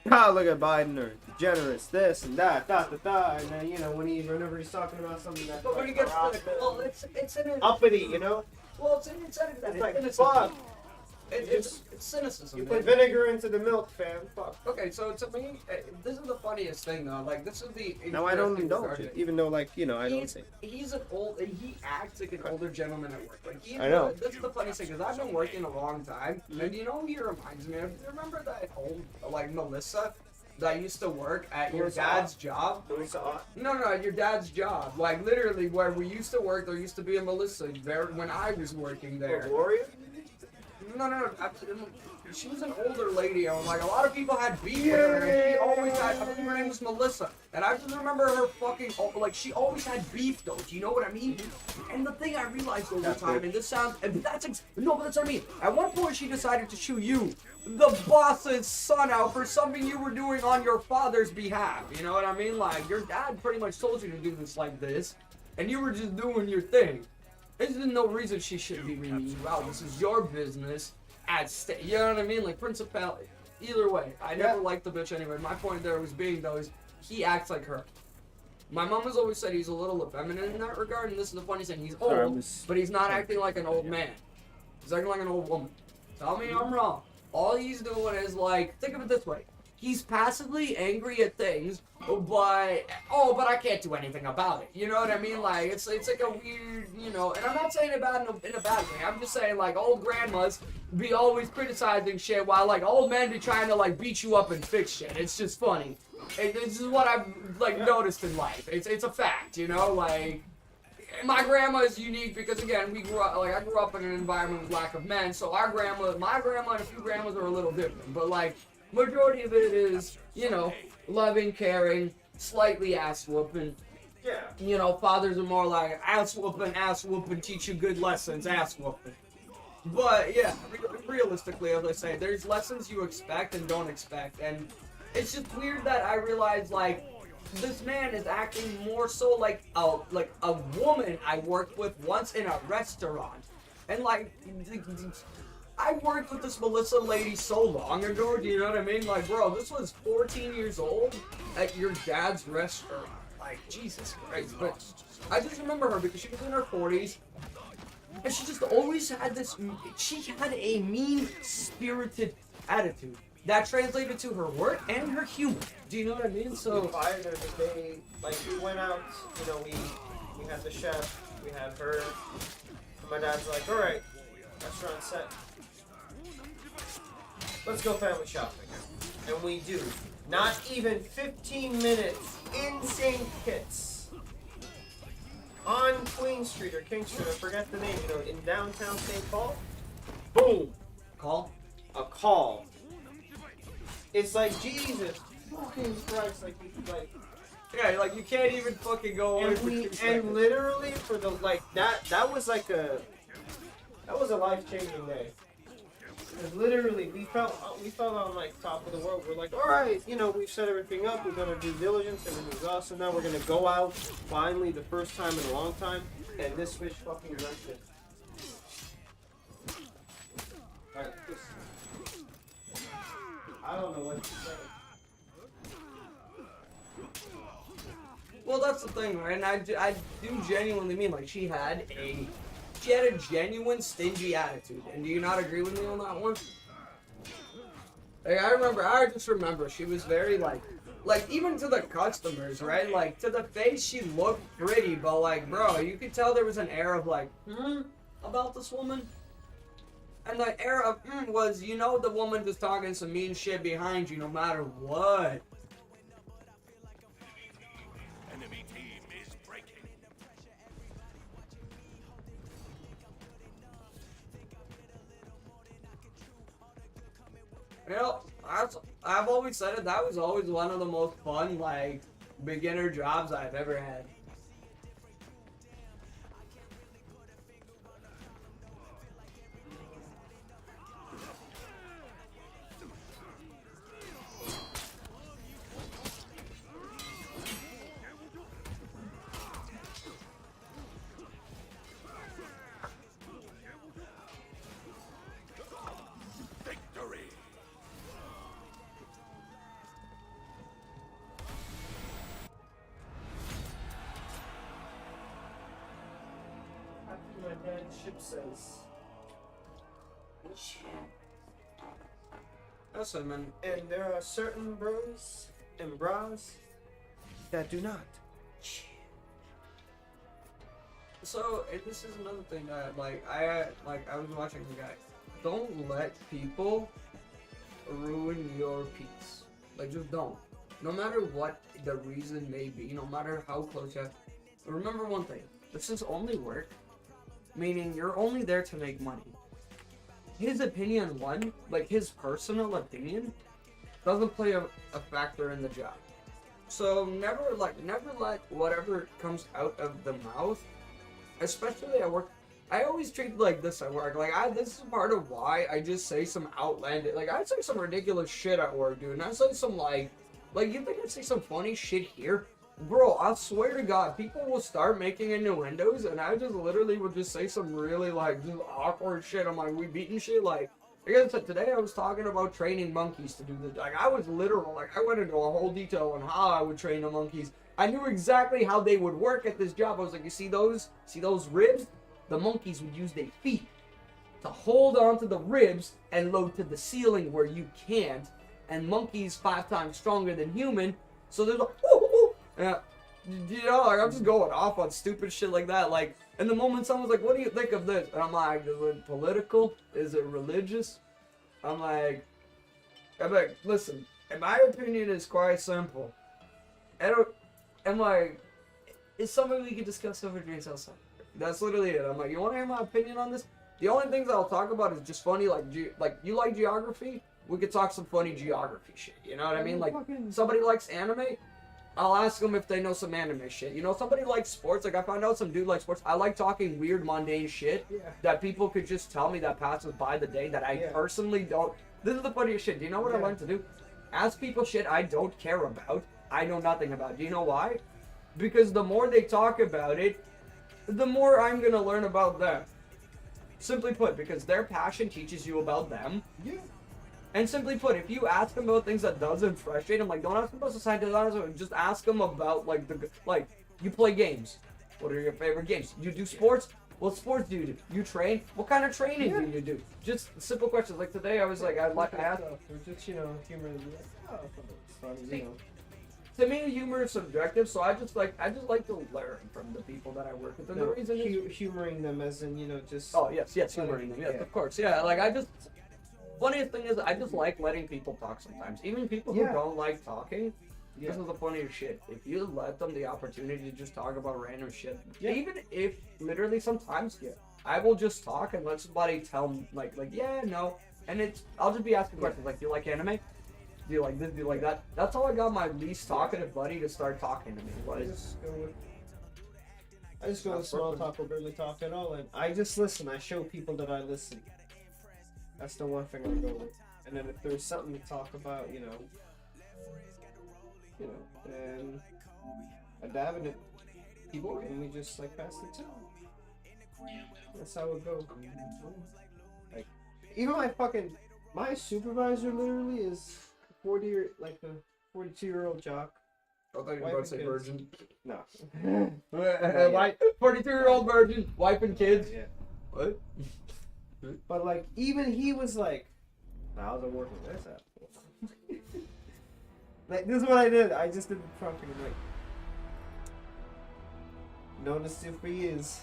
look at Biden or generous, this and that, and then, you know, whenever he's talking about something that's But when he like, gets to the, well, it's in it. uppity, you know, Well, it's like, cynicism. fuck, It's cynicism. you man. put vinegar into the milk, fam, fuck. Okay, so to me, this is the funniest thing though. Like, this is the. Now I don't interesting indulge part of it, even though, like, you know, I don't He's, say. he's an old. He acts like an older gentleman at work. Like I know. This is the funniest thing because I've been working a long time, and you know who he reminds me of? You remember that old like Melissa that used to work at your Melissa? dad's job? No, your dad's job. Like literally, where we used to work, there used to be a Melissa there when I was working there. Gloria? No. She was an older lady, and like a lot of people had beef with her. And she always had. I think her name was Melissa, and I just remember her fucking like she always had beef though. Do you know what I mean? And the thing I realized over time, and this sounds, and but that's what I mean. At one point, she decided to chew you, the boss's son, out for something you were doing on your father's behalf. You know what I mean? Like your dad pretty much told you to do this like this, and you were just doing your thing. There's no reason she should be reading you out. This is your business. You know what I mean? Like principality. Either way, I never liked the bitch anyway. My point there was being though is he acts like her. My mom has always said he's a little effeminate in that regard, and this is the funny thing. He's old, but he's not acting like an old man. He's acting like an old woman. Tell me I'm wrong. All he's doing is like, think of it this way. He's passively angry at things, but I can't do anything about it. You know what I mean? Like it's like a weird, you know. And I'm not saying it in a bad way. I'm just saying like old grandmas be always criticizing shit while like old men be trying to like beat you up and fix shit. It's just funny. This is what I've like noticed in life. It's a fact, you know. Like my grandma is unique because again I grew up in an environment with lack of men. So my grandma and a few grandmas are a little different, but like. Majority of it is, you know, loving, caring, slightly ass whooping. Yeah. You know, fathers are more like ass whooping, teach you good lessons, ass whooping. But yeah, realistically, as I say, there's lessons you expect and don't expect, and it's just weird that I realize like this man is acting more so like a woman I worked with once in a restaurant, and like. I worked with this Melissa lady so long ago, do you know what I mean? Like, bro, this was 14 years old at your dad's restaurant. Like, Jesus Christ. But I just remember her because she was in her 40s. And she just always had this, she had a mean-spirited attitude. That translated to her work and her humor. Do you know what I mean? So, We fired her the day, like, we went out, you know, we had the chef, we had her. And my dad's like, alright, restaurant set. Let's go family shopping. And we do. Not even 15 minutes in St. Kitts. On Queen Street or King Street, I forget the name, you know, in downtown St. Paul. Boom! call? A call. It's like, Jesus fucking Christ, Yeah, like you can't even fucking go away for 2 seconds. and literally for the, like, that was like that was a life-changing day. Because literally, we felt on like top of the world. We're like, all right, you know, we've set everything up. We've done our due diligence, and it was awesome. Now we're gonna go out finally, the first time in a long time, and this bitch fucking wrecked it. Alright, I don't know what to say. Well, that's the thing, right? And I do genuinely mean, like, she had a genuine stingy attitude. And do you not agree with me on that one? Like, I just remember she was very, like, even to the customers, right? Like, to the face, she looked pretty, but, like, bro, you could tell there was an air of, like, about this woman. And the air of, was, you know, the woman just talking some mean shit behind you no matter what. You know, I've always said it, that was always one of the most fun, like, beginner jobs I've ever had. ship says. Listen, man. And there are certain bros and bras that do not. So, and this is another thing that, I was watching the guy. Don't let people ruin your peace. Like, just don't. No matter what the reason may be, no matter how close you are. Remember one thing. This is only work. Meaning, you're only there to make money. His opinion, his personal opinion, doesn't play a factor in the job. So, never let whatever comes out of the mouth, especially at work. I always treat like this at work. This is part of why I just say some outlandish. I say some ridiculous shit at work, dude. And I say some you think I say some funny shit here, bro? I swear to God, people will start making innuendos, and I just literally would just say some really just awkward shit. I'm like, we beating shit like I said today. I was talking about training monkeys to do this. I was literal. I went into a whole detail on how I would train the monkeys. I knew exactly how they would work at this job. I was like, you see those ribs? The monkeys would use their feet to hold onto the ribs and load to the ceiling where you can't. And monkeys 5 times stronger than human, so there's I'm just going off on stupid shit like that. And the moment someone's like, what do you think of this? And I'm like, is it political? Is it religious? I'm like, listen, in my opinion is quite simple. I'm like, it's something we could discuss over drinks outside. That's literally it. I'm like, you want to hear my opinion on this? The only things I'll talk about is just funny, you like geography? We could talk some funny geography shit, you know what I mean? Somebody likes anime, I'll ask them if they know some anime shit. Somebody likes sports, I found out some dude likes sports. I like talking weird, mundane shit that people could just tell me that passes by the day that I personally don't. This is the funniest shit. Do you know what I like to do? Ask people shit I don't care about, I know nothing about. Do you know why? Because the more they talk about it, the more I'm going to learn about them. Simply put, because their passion teaches you about them. Yeah. And simply put, if you ask them about things that doesn't frustrate them, don't ask them about society, just ask them about, you play games. What are your favorite games? You do sports? What sports do you do? You train? What kind of training do you do? Just simple questions. Like today, I was I asked. Just, humor. Oh, it's funny, To me, humor is subjective, so I just like to learn from the people that I work with. And the reason is humoring them, as in just. Oh yes, humoring them. Yes, of course. Yeah, funniest thing is I just like letting people talk sometimes. Even people who don't like talking. This is the funniest shit. If you let them the opportunity to just talk about random shit, even if literally sometimes, I will just talk and let somebody tell me no, and I'll just be asking questions do you like anime? Do you like this? Do you like that? That's how I got my least talkative buddy to start talking to me. I just go with small talk or barely talk at all, and I just listen. I show people that I listen. That's the one thing I go with. And then if there's something to talk about, and I dab in it, and we just pass the time. That's how it goes. Even my supervisor literally is 40 or a 42-year-old jock. I thought you were about to say virgin. No. 42-year-old virgin, wife and kids. Yeah. What? But even he was how's it working? That's that. This is what I did. I just did the fucking notice if he is.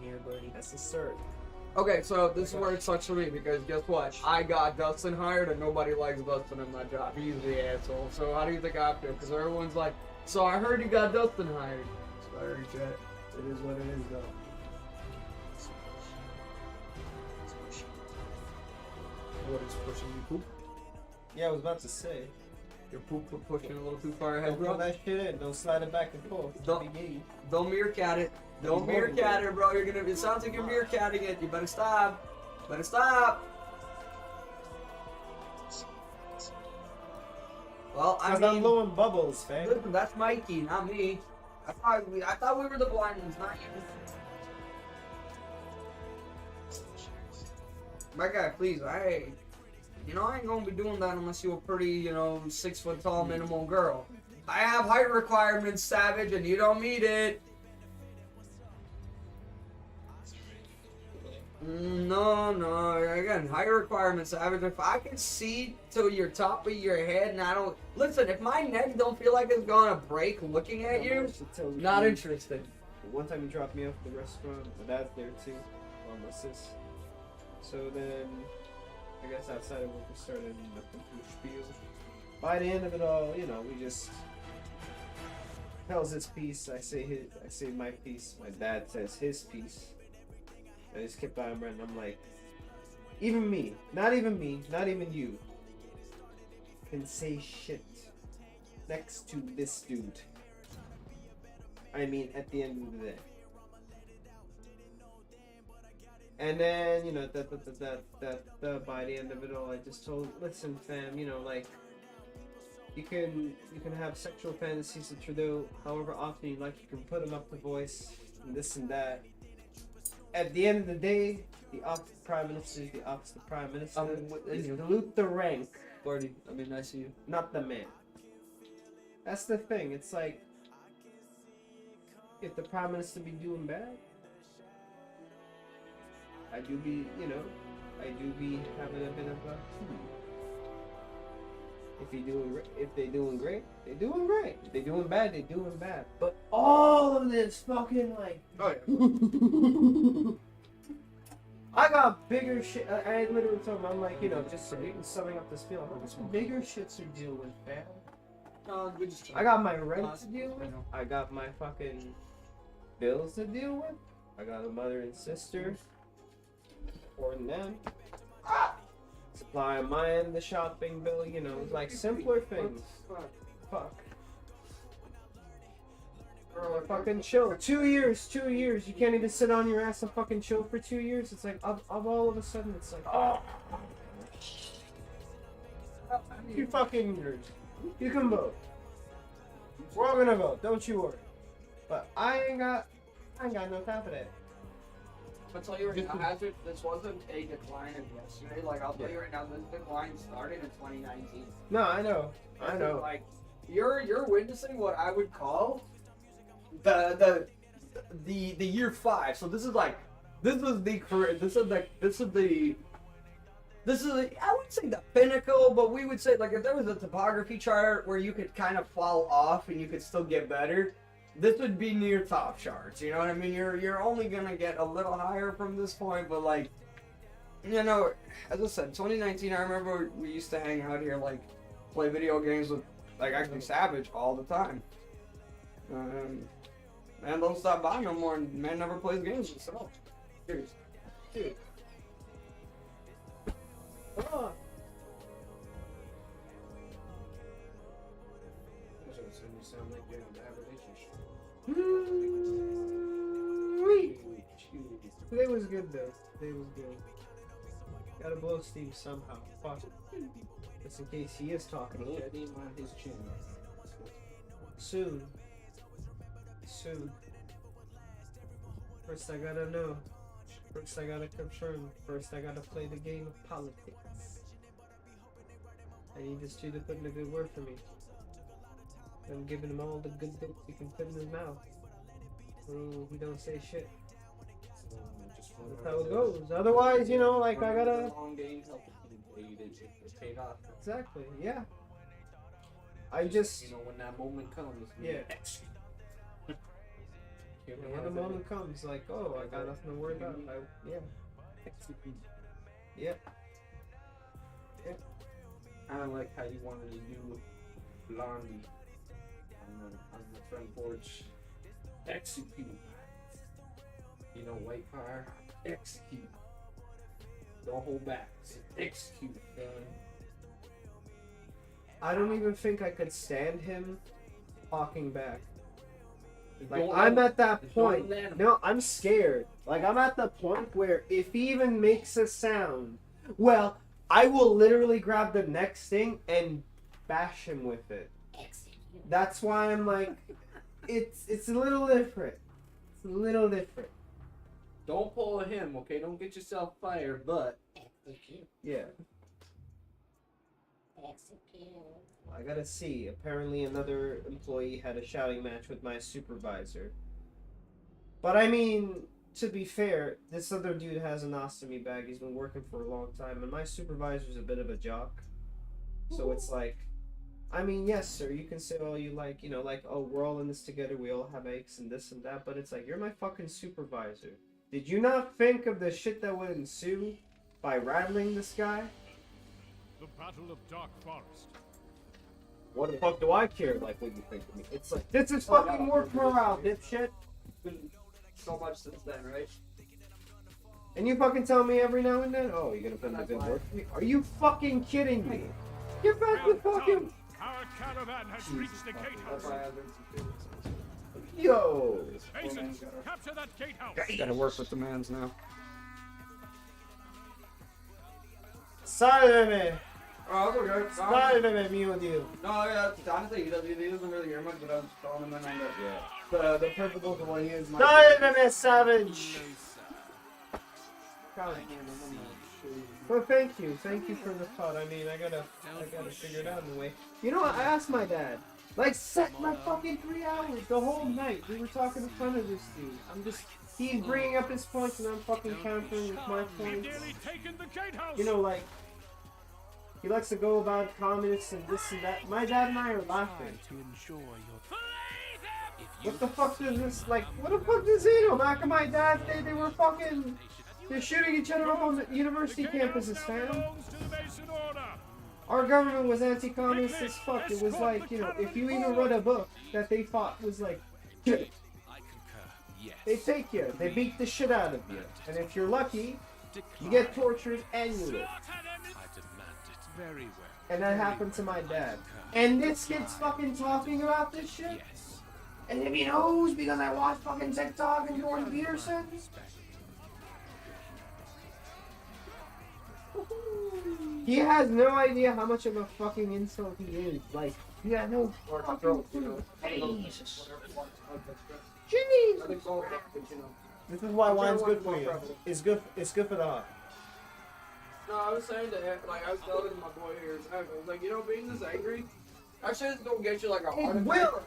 Here, buddy. That's the cert. Okay, so this is where it sucks for me because guess what? I got Dustin hired and nobody likes Dustin in my job. He's the asshole. So how do you think I feel? Because everyone's like, so I heard you got Dustin hired. Sorry, chat. It is what it is, though. What is pushing you, poop? Yeah, I was about to say. Your poop pushing a little too far ahead, Don't bro. pull that shit in. Don't slide it back and forth. Don't meerkat it. Don't meerkat it, bro. It sounds like you're meerkatting it. You better stop. Better stop. Well, I mean, I'm blowing bubbles, fam. Listen, that's Mikey, not me. I thought we were the blind ones, not you. My guy, please, I ain't gonna be doing that unless you're a pretty, 6 foot tall minimum girl. I have height requirements, Savage, and you don't meet it. No. Again, higher requirements, Savage. If I can see to your top of your head and I don't... Listen, if my neck don't feel like it's gonna break looking at you, not interested. One time he dropped me off at the restaurant. My dad's there too. Well, my sis. So then, I guess outside of work we started nothing to spiel. By the end of it all, you know, we just tells his piece. I say my piece. My dad says his piece. I just kept on running. I'm like, even me, not even you, can say shit next to this dude. I mean, at the end of the day. And then, you know, by the end of it all, I just told, listen, fam, you know, like, you can have sexual fantasies that Trudeau however often you like. You can put them up to voice and this and that. At the end of the day, the office of Prime Minister is the office of Prime Minister. Dilute the rank. Gordy, I mean, I see you. Not the man. That's the thing. It's like, if the Prime Minister be doing bad, I do be having a bit of a If they doing great, they doing great. If they doing bad, they doing bad. But all of this fucking like, Oh yeah. I got bigger shit. I literally told him, I'm like, you know, just summing up this feel. I'm like, some bigger shit to deal with, fam. I got my rent to deal with. I got my fucking bills to deal with. I got a mother and sister. Supporting them. Supply my end, the shopping bill, you know, like simpler things. Fuck. Bro, fucking chill. 2 years. You can't even sit on your ass and fucking chill for 2 years. It's like, of all of a sudden, it's like, oh. You fucking nerds. You can vote. We're all gonna vote, don't you worry. But I ain't got no time for that. I'll tell you right now, this wasn't a decline of yesterday. Like, I'll tell you right now, this decline started in 2019. No, I know. Like, you're witnessing what I would call the year 5. So this is I wouldn't say the pinnacle, but we would say, like, if there was a topography chart where you could kind of fall off and you could still get better, this would be near top charts. You know what I mean? You're only gonna get a little higher from this point, but like, you know, as I said, 2019. I remember we used to hang out here, like, play video games with, like, actually Savage all the time. Man don't stop by no more, and man never plays games himself. Cheers. Dude. Oh. Sound like you're in a bad relationship. Today was good though. Today was good. Gotta blow Steve somehow. Fuck. Just in case he is talking a little. Jetty on his chin. Soon. First I gotta know. First I gotta confirm. First I gotta play the game of politics. I need this dude to put in a good word for me. I'm giving him all the good bits he can put in his mouth. Ooh, he don't say shit. That's how it goes. Otherwise, you know, like, I gotta... Long game paid off. Exactly, yeah. I just... You know, when that moment comes. Yeah. When the moment comes, like, oh, I got nothing to worry about. Yeah. Yep. I don't like how you wanted to do Blondie on the front porch. Execute. You know, white car. Execute. Don't hold back. Execute, man. I don't even think I could stand him talking back. Like, Don't I'm let at that him. point. Don't let him. No, I'm scared. Like, I'm at the point where if he even makes a sound, well, I will literally grab the next thing and bash him with it. That's why I'm like, it's a little different. It's a little different. Don't pull him, okay? Don't get yourself fired, but Yeah. I gotta see. Apparently another employee had a shouting match with my supervisor. But I mean, to be fair, this other dude has an ostomy bag. He's been working for a long time, and my supervisor's a bit of a jock. So it's like, I mean, yes, sir, you can say all you like, you know, like, oh, we're all in this together, we all have aches and this and that, but it's like, you're my fucking supervisor. Did you not think of the shit that would ensue by rattling this guy? The Battle of Dark Forest. What the fuck do I care, like, what you think of me? It's like, this is fucking work morale, dipshit. Been so much since then, right? And you fucking tell me every now and then, oh, you're gonna put in a good work for me? Are you fucking kidding me? Get back Well with fucking... done. Our caravan has reached the That's gatehouse. why I have some Yo! Masons, capture that gatehouse. Gotta work with the mans now. Sálveme! Oh, that's okay. Sálveme, mio Dio. No, yeah, honestly, he doesn't really hear much, but I was calling him in on the principles of what he is. Sálveme, savage! Well, thank you for the thought. I mean, I gotta figure it out in a way. You know what? I asked my dad. Like, set my fucking 3 hours, the whole night. We were talking in front of this dude. He's bringing up his points and I'm fucking countering with my We've points. nearly taken the gatehouse. You know, like, he likes to go about communists and this and that. My dad and I are laughing. What the fuck does this, like, what the fuck does he know? Back in my dad's day, they were fucking, they're shooting each other up on the university campuses, fam. Our government was anti-communist as fuck. It was like, you know, if you even read a book that they thought was like, they take you, they beat the shit out of you. And if you're lucky, you get tortured and you live. And that happened to my dad. And this kid's fucking talking about this shit? And if he knows because I watch fucking TikTok and Jordan Peterson? He has no idea how much of a fucking insult he is. Like, he has no fucking clue. Jesus. Jeez. This is why wine's good for you. It's good for the heart. No, I was saying to him, like, I was telling my boy here, I was like, you know, being this angry, I should don't get you like a heart attack. will.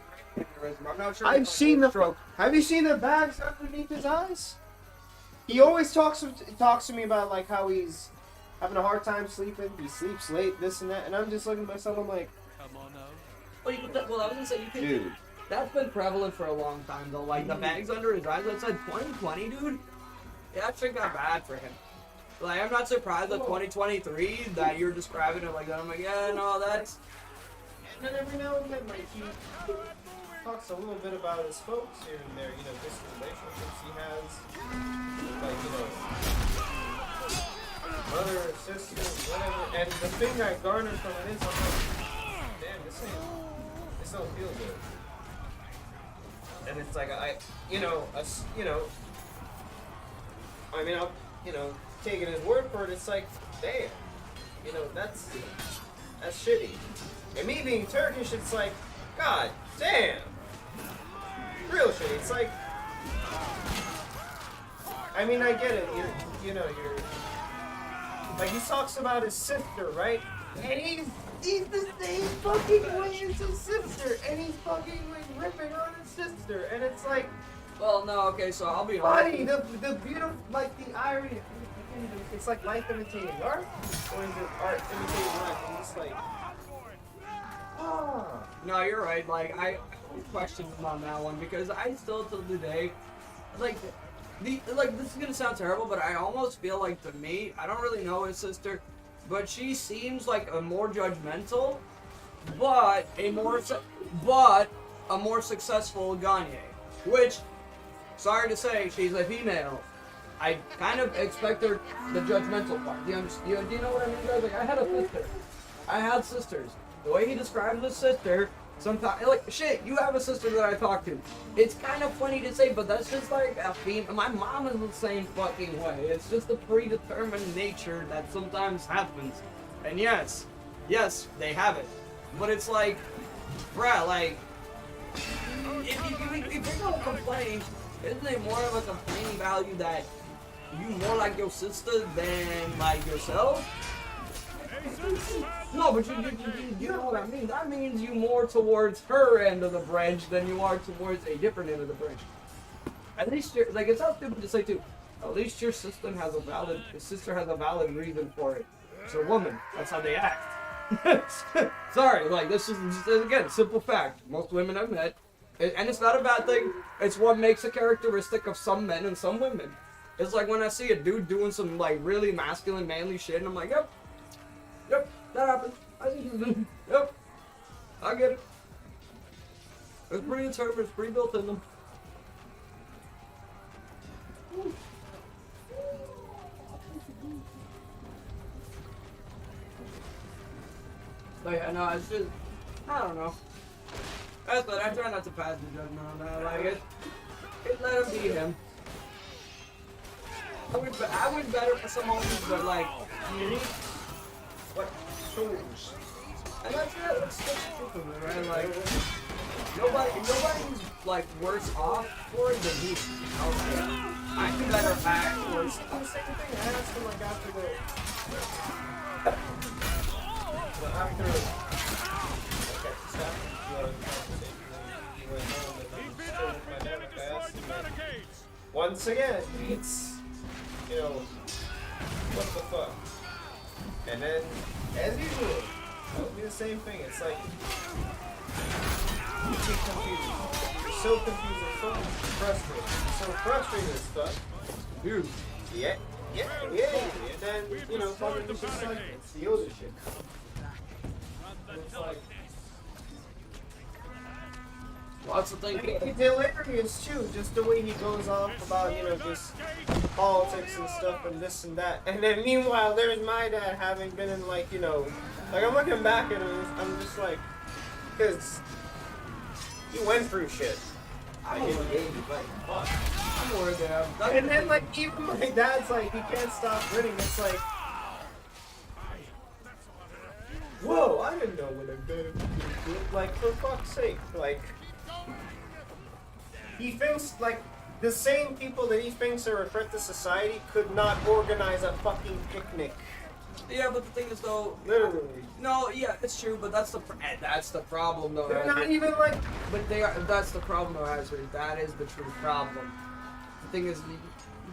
I'm not sure. I've seen the stroke. Have you seen the bags underneath his eyes? He always talks to me about like how he's having a hard time sleeping. He sleeps late, this and that, and I'm just looking at myself. I'm like, Well, I was gonna say you can. dude. That's been prevalent for a long time though. Like the bags under his eyes. That said 2020, dude. That shit got bad for him. Like I'm not surprised that 2023 that you're describing it like that. I'm like, yeah, no, that's. And then every now and then, like, he talks a little bit about his folks here and there, you know, just relationships he has. Like, you know, brother, sister, whatever. And the thing I garnered from it is, I'm like, damn, this don't feel good. And it's like, I mean, I'll, you know, taking his word for it, it's like, damn, you know, that's shitty. And me being Turkish, it's like, god damn, real shitty. It's like, I mean, I get it. You're like he talks about his sister, right? And he's the same fucking way as his sister, and he's fucking like ripping on his sister, and it's like, Well, no, okay, so I'll be honest. buddy, the beautiful, like the irony. It's like life imitating art, or is it art imitating life? And it's like, No, you're right. Like I question him on that one because I still till today, like this is gonna sound terrible, but I almost feel like to me, I don't really know his sister, but she seems like a more judgmental, but a more successful Gagne, which, sorry to say, she's a female. I kind of expect her the judgmental part. Do you know what I mean, guys? Like I had a sister. I had sisters. The way he describes his sister, sometimes like shit. You have a sister that I talk to. It's kind of funny to say, but that's just like a female. My mom is the same fucking way. It's just a predetermined nature that sometimes happens. And yes, they have it. But it's like, bruh, like if you're gonna complain, isn't it more of a complaining value that you more like your sister than like yourself? No, but you know what I mean. That means you more towards her end of the branch than you are towards a different end of the branch. At least you're, like, it's not stupid to say too. At least your sister has a valid reason for it. It's a woman. That's how they act. Sorry, like this is again simple fact. Most women I've met, and it's not a bad thing. It's what makes a characteristic of some men and some women. It's like when I see a dude doing some like really masculine, manly shit, and I'm like, yep, that happens. I see you. Yep, I get it. It's pretty interpreted. It's pretty built in them. But yeah, no, it's just, I don't know. That's what I try not to pass the judgment on that. Like, it let him be him. I would better for some homies, but like, unique. What? And that's it. That's the truth of it, right? Like, nobody's like worse off for it than he. Okay. I can better act for it. The same thing. I asked him like after the. Well, after. Okay, stop. He went home and I'm still with my dad. I asked him, like, once again, it's, you know, what the fuck? And then, as usual, it'll be the same thing. It's like, you get confused. You're so confused and so frustrated. You're so frustrated as fuck. Dude. Yeah. And then, you know, fucking just like, it's the Oosie shit. It's like, Well, that's the thing. he's hilarious too, just the way he goes off about, you know, just politics and stuff and this and that. And then meanwhile, there's my dad having been in, like, you know, like, I'm looking back at him, I'm just like, because he went through shit. I'm aware of that. And then, like, even my dad's like, he can't stop grinning. It's like, whoa, I didn't know what I'm doing. Like, for fuck's sake, like, he thinks, like, the same people that he thinks are a threat to society could not organize a fucking picnic. Yeah, but the thing is though, Literally. no, yeah, it's true, but that's the problem though. They're Hazard. not even like, But that's the problem though, Hazard. That is the true problem. The thing is,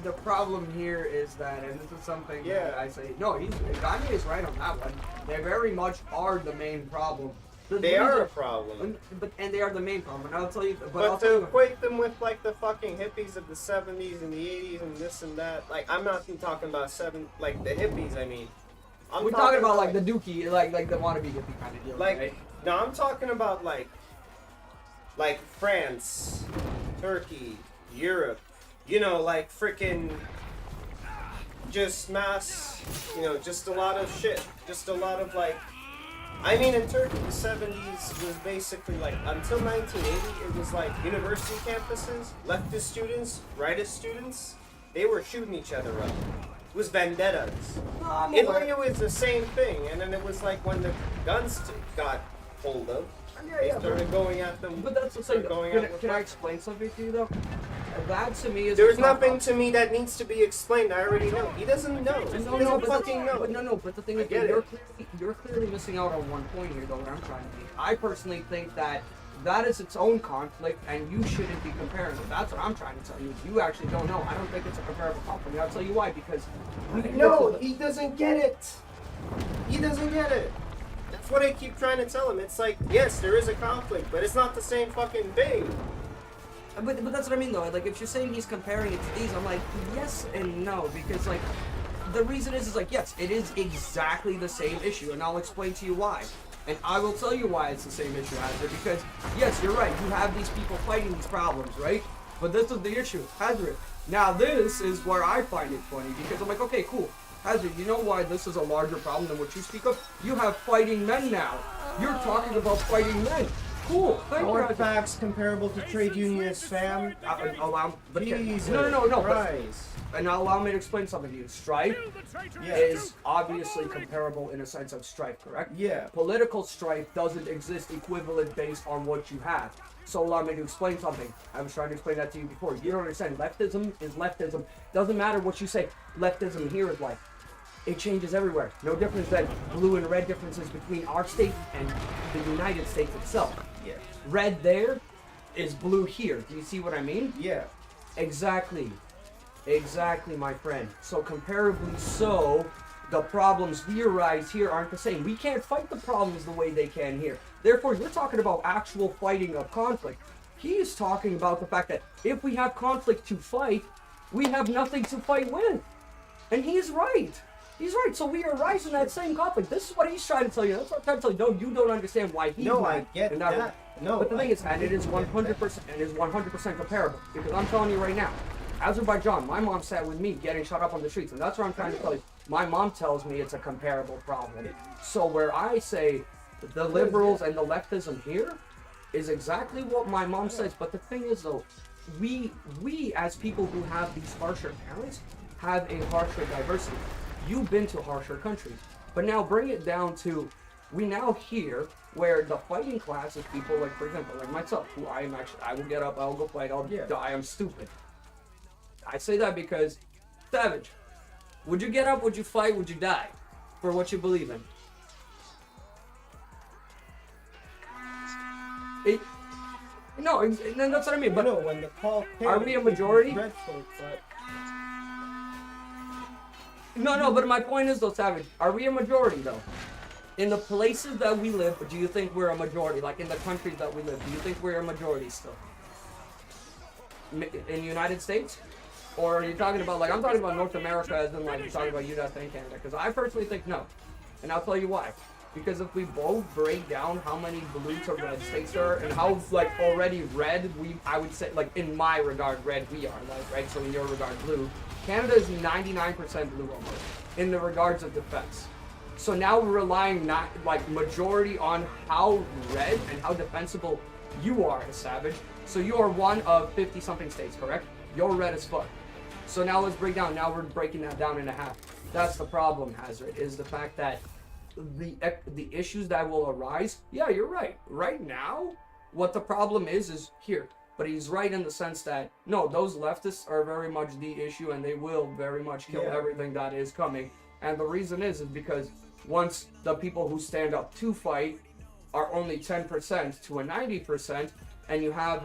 the problem here is that, and this is something that I say, no, Gandhi is right on that one. They very much are the main problem. they are a problem. And they are the main problem. And I'll tell you, But I'll to tell you, equate them with, like, the fucking hippies of the 70s and the 80s and this and that, like, I'm not even talking about like, the hippies, I mean. we're talking about like the dookie, like the wannabe hippie kind of deal, like, right? no, I'm talking about like France, Turkey, Europe, you know, like freaking just mass, you know, just a lot of shit, just a lot of like, I mean, in Turkey, the 70s was basically like, until 1980, it was like university campuses, leftist students, rightist students, they were shooting each other up. It was vendettas. No, I'm Italy was the same thing, and then it was like when the guns got hold of, they started going at them. But that's the thing. going Can, at them. can I explain something to you though? That to me is. There's nothing to me that needs to be explained. I already know. He doesn't know. He doesn't fucking know. But the thing is, you're clearly missing out on one point here, though. What I'm trying to be. I personally think that is its own conflict, and you shouldn't be comparing it. That's what I'm trying to tell you. You actually don't know. I don't think it's a comparable conflict. I'll tell you why. Because no, he doesn't get it. He doesn't get it. That's what I keep trying to tell him. It's like, yes, there is a conflict, but it's not the same fucking thing. But that's what I mean though. Like if you're saying he's comparing it to these, I'm like yes and no, because like the reason is like yes, it is exactly the same issue, and I'll explain to you why. And I will tell you why it's the same issue, Hazard, because yes, you're right. You have these people fighting these problems, right? But this is the issue, Hazard. Now this is where I find it funny because I'm like, okay, cool. Hazard, you know why this is a larger problem than what you speak of? You have fighting men now. You're talking about fighting men. Cool. Thank you. Facts comparable to trade unionists, fam. Jesus No. Christ. And now allow me to explain something to you. Strife is obviously comparable in a sense of strife, correct? Yeah. Political strife doesn't exist equivalent based on what you have. So allow me to explain something. I was trying to explain that to you before. You don't understand. Leftism is leftism. Doesn't matter what you say. Leftism here is like. It changes everywhere. No difference than blue and red differences between our state and the United States itself. Yeah. Red there is blue here. Do you see what I mean? Yeah. Exactly. Exactly, my friend. So comparably so, the problems we arise here aren't the same. We can't fight the problems the way they can here. Therefore, you're talking about actual fighting of conflict. He is talking about the fact that if we have conflict to fight, we have nothing to fight with. And he's right. He's right. So we arise in that same conflict. This is what he's trying to tell you. That's what I'm trying to tell you. No, you don't understand why he's No, right. I get and that. No, but the thing I is, and it is 100%, and it is 100% comparable. Because I'm telling you right now, Azerbaijan, my mom sat with me getting shot up on the streets, and that's what I'm trying to tell you. My mom tells me it's a comparable problem. So where I say the liberals and the leftism here is exactly what my mom says. But the thing is, though, we as people who have these harsher parents have a harsher diversity. You've been to harsher countries, but now bring it down to we now hear where the fighting class is people like, for example, like myself, who I will get up, I'll go fight, I'll die, I'm stupid. I say that because, Savage, would you get up, would you fight, would you die for what you believe in? No, that's what I mean. But no, when the call came, are we a majority? Dreadful, but... No, but my point is though, Savage, are we a majority though? In the places that we live, do you think we're a majority? Like in the countries that we live, do you think we're a majority still? In the United States? Or are you talking about, like, I'm talking about North America as in, like, you're talking about USA and Canada? Because I personally think no. And I'll tell you why. Because if we both break down how many blue to red states there are, and how, like, already red, I would say, like, in my regard, red we are, like, right? So in your regard, blue. Canada is 99% blue almost, in the regards of defense. So now we're relying not, like, majority on how red and how defensible you are as Savage. So you are one of 50-something states, correct? You're red as fuck. So now let's break down. Now we're breaking that down into half. That's the problem, Hazard, is the fact that the issues that will arise. Yeah, you're right. Right now, what the problem is here. But he's right in the sense that no, those leftists are very much the issue, and they will very much kill everything that is coming. And the reason is because once the people who stand up to fight are only 10% to a 90%, and you have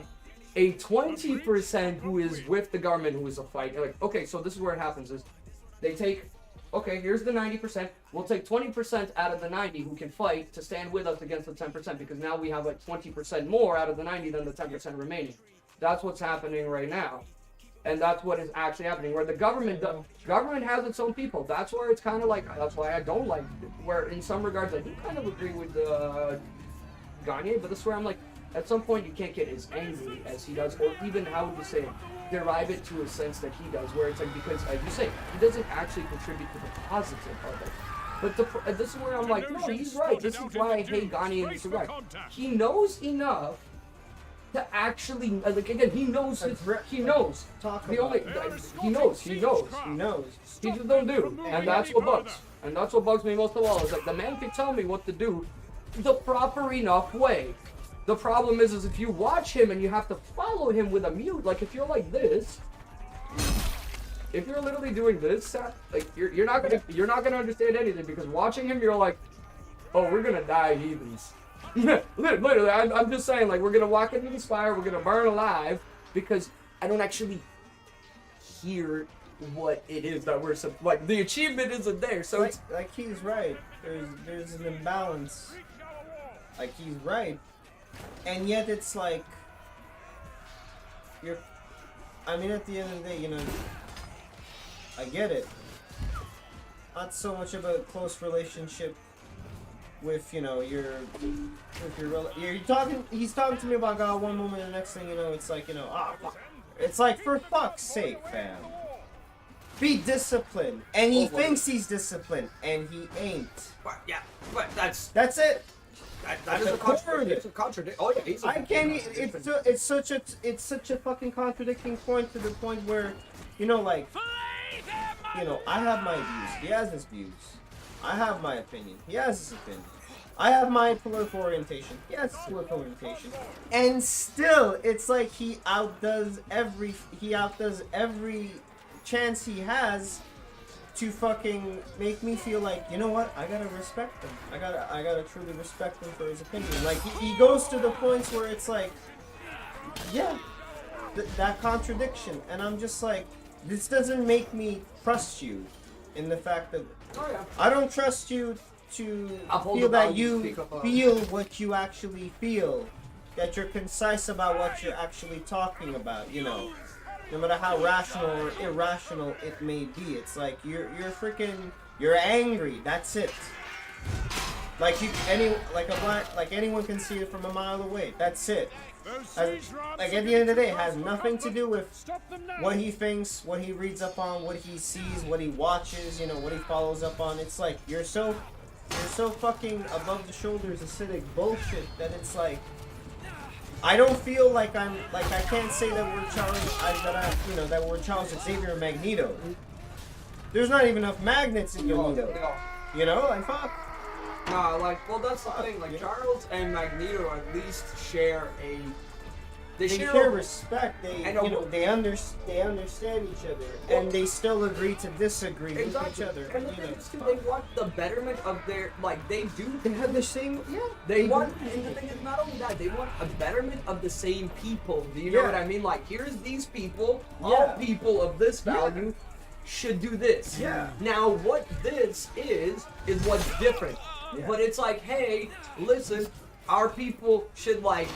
a 20% who is with the government who is a fight. Like, okay, so this is where it happens is they take, okay, here's the 90%. We'll take 20% out of the 90 who can fight to stand with us against the 10% because now we have like 20% more out of the 90 than the 10% remaining. That's what's happening right now. And that's what is actually happening. Where the government has its own people. That's where it's kind of like, that's why I don't like, where in some regards I do kind of agree with Gagne, but this is where I'm like, at some point, you can't get as angry as he does, or even, how would you say, derive it to a sense that he does, where it's like, because, as you say, he doesn't actually contribute to the positive of it. But this is where I'm like, no, he's right. This is why I hate Ghani and Suraj. He knows enough to actually, like, again, he knows. He knows. He knows. He just don't do. And that's what bugs. And that's what bugs me most of all, is like, the man can tell me what to do the proper enough way. The problem is if you watch him and you have to follow him with a mute, like if you're like this, if you're literally doing this, like you're not gonna understand anything, because watching him you're like, oh, we're gonna die heathens. Literally, I'm just saying, like, we're gonna walk into this fire, we're gonna burn alive, because I don't actually hear what it is that we're like. The achievement isn't there, so it's like he's right. There's an imbalance. Like, he's right. And yet it's like, I mean, at the end of the day, you know, I get it. Not so much of a close relationship with, you know, he's talking to me about God one moment, and the next thing you know, it's like, you know, fuck. It's like, for fuck's sake, fam. Be disciplined. And he thinks he's disciplined, and he ain't. But that's it. That is a contradiction. It's a contradiction. Oh yeah, I can't. It's such a fucking contradicting point, to the point where, you know, like, you know, I have my views. He has his views. I have my opinion. He has his opinion. I have my political orientation. He has his political orientation. And still, it's like he outdoes every chance he has to fucking make me feel like, you know what, I gotta respect him. I gotta truly respect him for his opinion. Like, he goes to the points where it's like, yeah, that contradiction, and I'm just like, this doesn't make me trust you in the fact that Oh yeah. I don't trust you to Uphold feel the that values you speak about. feel what you actually feel, that you're concise about what you're actually talking about, you know. No matter how rational or irrational it may be, it's like you're angry. That's it. Like anyone can see it from a mile away. That's it. Like at the end of the day, it has nothing to do with what he thinks, what he reads up on, what he sees, what he watches, you know, what he follows up on. It's like you're so fucking above the shoulders acidic bullshit that it's like I don't feel like I can't say that we're Charles Xavier and Magneto. There's not even enough magnets in Magneto. You know, like fuck. Nah, like, well, that's the thing. Like, Charles and Magneto at least share a. They share respect. They understand each other, Well, and they still agree to disagree with each other. And the you thing know. is, too, they want the betterment of their. Like, they do. They have the same. Yeah. They want, and the thing is, not only that, they want a betterment of the same people. Do you know what I mean? Like, here's these people, all people of this value should do this. Yeah. Now, what this is what's different. Yeah. But it's like, hey, listen, our people should, like,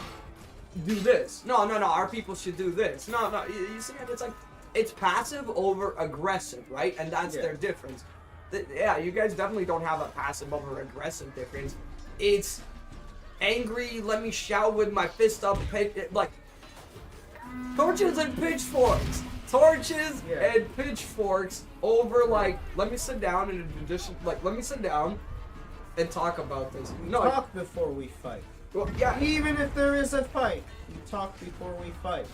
do this. No, our people should do this. No, you see, it's like, it's passive over aggressive, right? And that's their difference. Yeah, you guys definitely don't have a passive over aggressive difference. It's angry, let me shout with my fist up, like, torches and pitchforks. Torches and pitchforks over, like, let me sit down and talk about this. No, Talk before we fight. well, yeah, Even if there is a fight, you talk before we fight.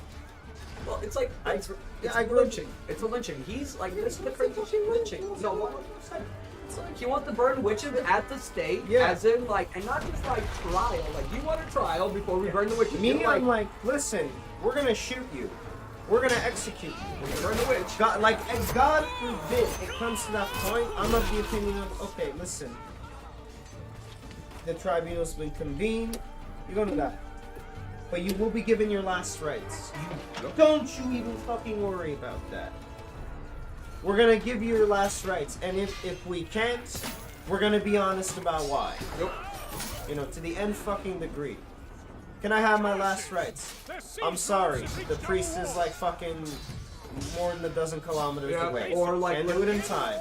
well, it's like, it's I grew- lynching. It's a lynching. He's like, this is the crazy lynching. No, 100%. It's like, you want to burn witches at the stake, as in, like, and not just like trial. Like, you want a trial before we burn the witches. Me, You're I'm like, listen, we're gonna shoot you. We're gonna execute you. burn the witch. God, like, and God forbid it comes to that point, I'm of the opinion of, okay, listen. The tribunal's been convened. You're gonna die. But you will be given your last rights. Don't you even fucking worry about that. We're gonna give you your last rights. And if we can't, we're gonna be honest about why. Nope. You know, to the end fucking degree. Can I have my last rights? I'm sorry. The priest is like fucking more than a dozen kilometers away. Or like, and do it in time.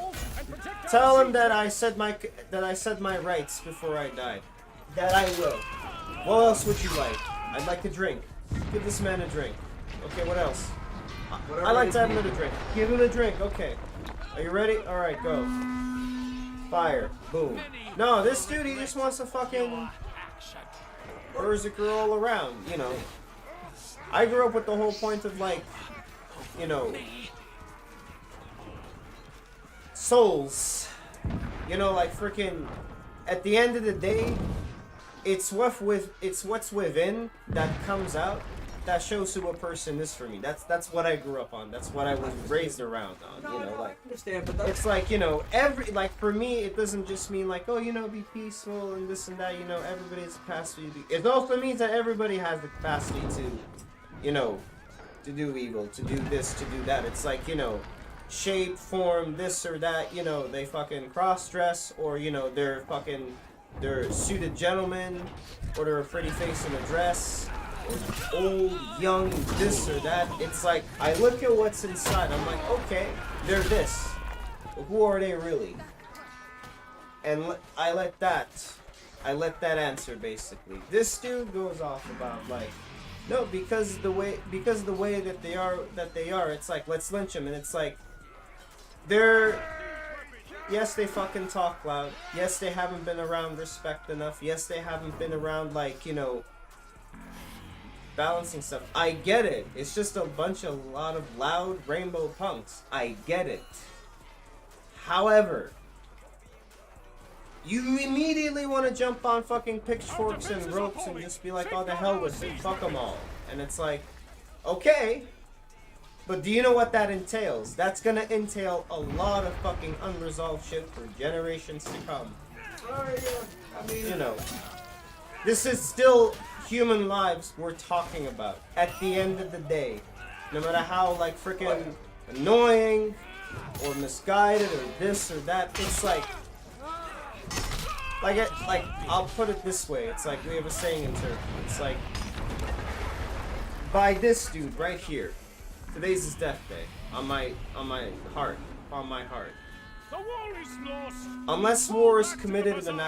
Tell him that I said my rights before I died. That I will. What else would you like? I'd like to drink. Give this man a drink. Okay, what else? I'd like to have another drink. Give him a drink. Okay. Are you ready? All right, go. Fire. Boom. No, this dude, he just wants to fucking berserker all around. You know. I grew up with the whole point of like, you know, souls. You know, like freaking. At the end of the day, it's what's within that comes out that shows who a person is for me. That's what I grew up on. That's what I was raised around on. You know, like I understand, but that's it's like, you know, for me, it doesn't just mean like, oh, you know, be peaceful and this and that. You know, everybody has the capacity to be. It also means that everybody has the capacity to, you know, to do evil, to do this, to do that. It's like, you know, shape, form, this or that. You know, they fucking cross-dress, or you know, they're suited gentlemen, or they're a pretty face in a dress, or old, young, this or that. It's like, I look at what's inside, I'm like, okay, they're this. But who are they really? And I let that answer, basically. This dude goes off about, like, no, because the way that they are, it's like, let's lynch them, and it's like, yes, they fucking talk loud. Yes, they haven't been around respect enough. Yes, they haven't been around, like, you know, balancing stuff. I get it. It's just a lot of loud rainbow punks. I get it. However, you immediately want to jump on fucking pitchforks and ropes and just be like, oh, the hell with it. Fuck them all. And it's like, okay. But do you know what that entails? That's gonna entail a lot of fucking unresolved shit for generations to come. I mean, You know, this is still human lives we're talking about. At the end of the day, no matter how like freaking annoying or misguided or this or that, it's like I'll put it this way. It's like we have a saying in Turkey. It's like, by this dude right here. Today's his death day. On my heart. On my heart. The war is lost. Unless war is committed in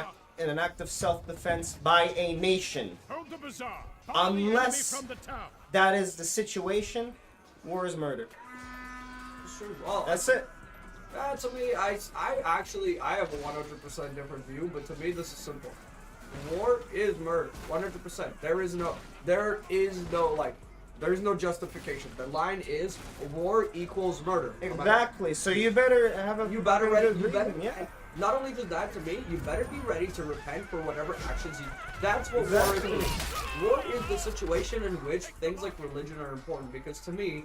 an act of self-defense by a nation. Hold the bazaar. Bar the enemy Unless from the town. that is the situation, war is murder. Well, That's it. to me, I have a 100% different view, but to me, this is simple. War is murder, 100%. There is no justification. The line is war equals murder. Exactly. So you better have a. You better ready. good You better. reason, yeah. Not only just that, to me, you better be ready to repent for whatever actions you. That's what Exactly. war is. War is the situation in which things like religion are important. Because to me,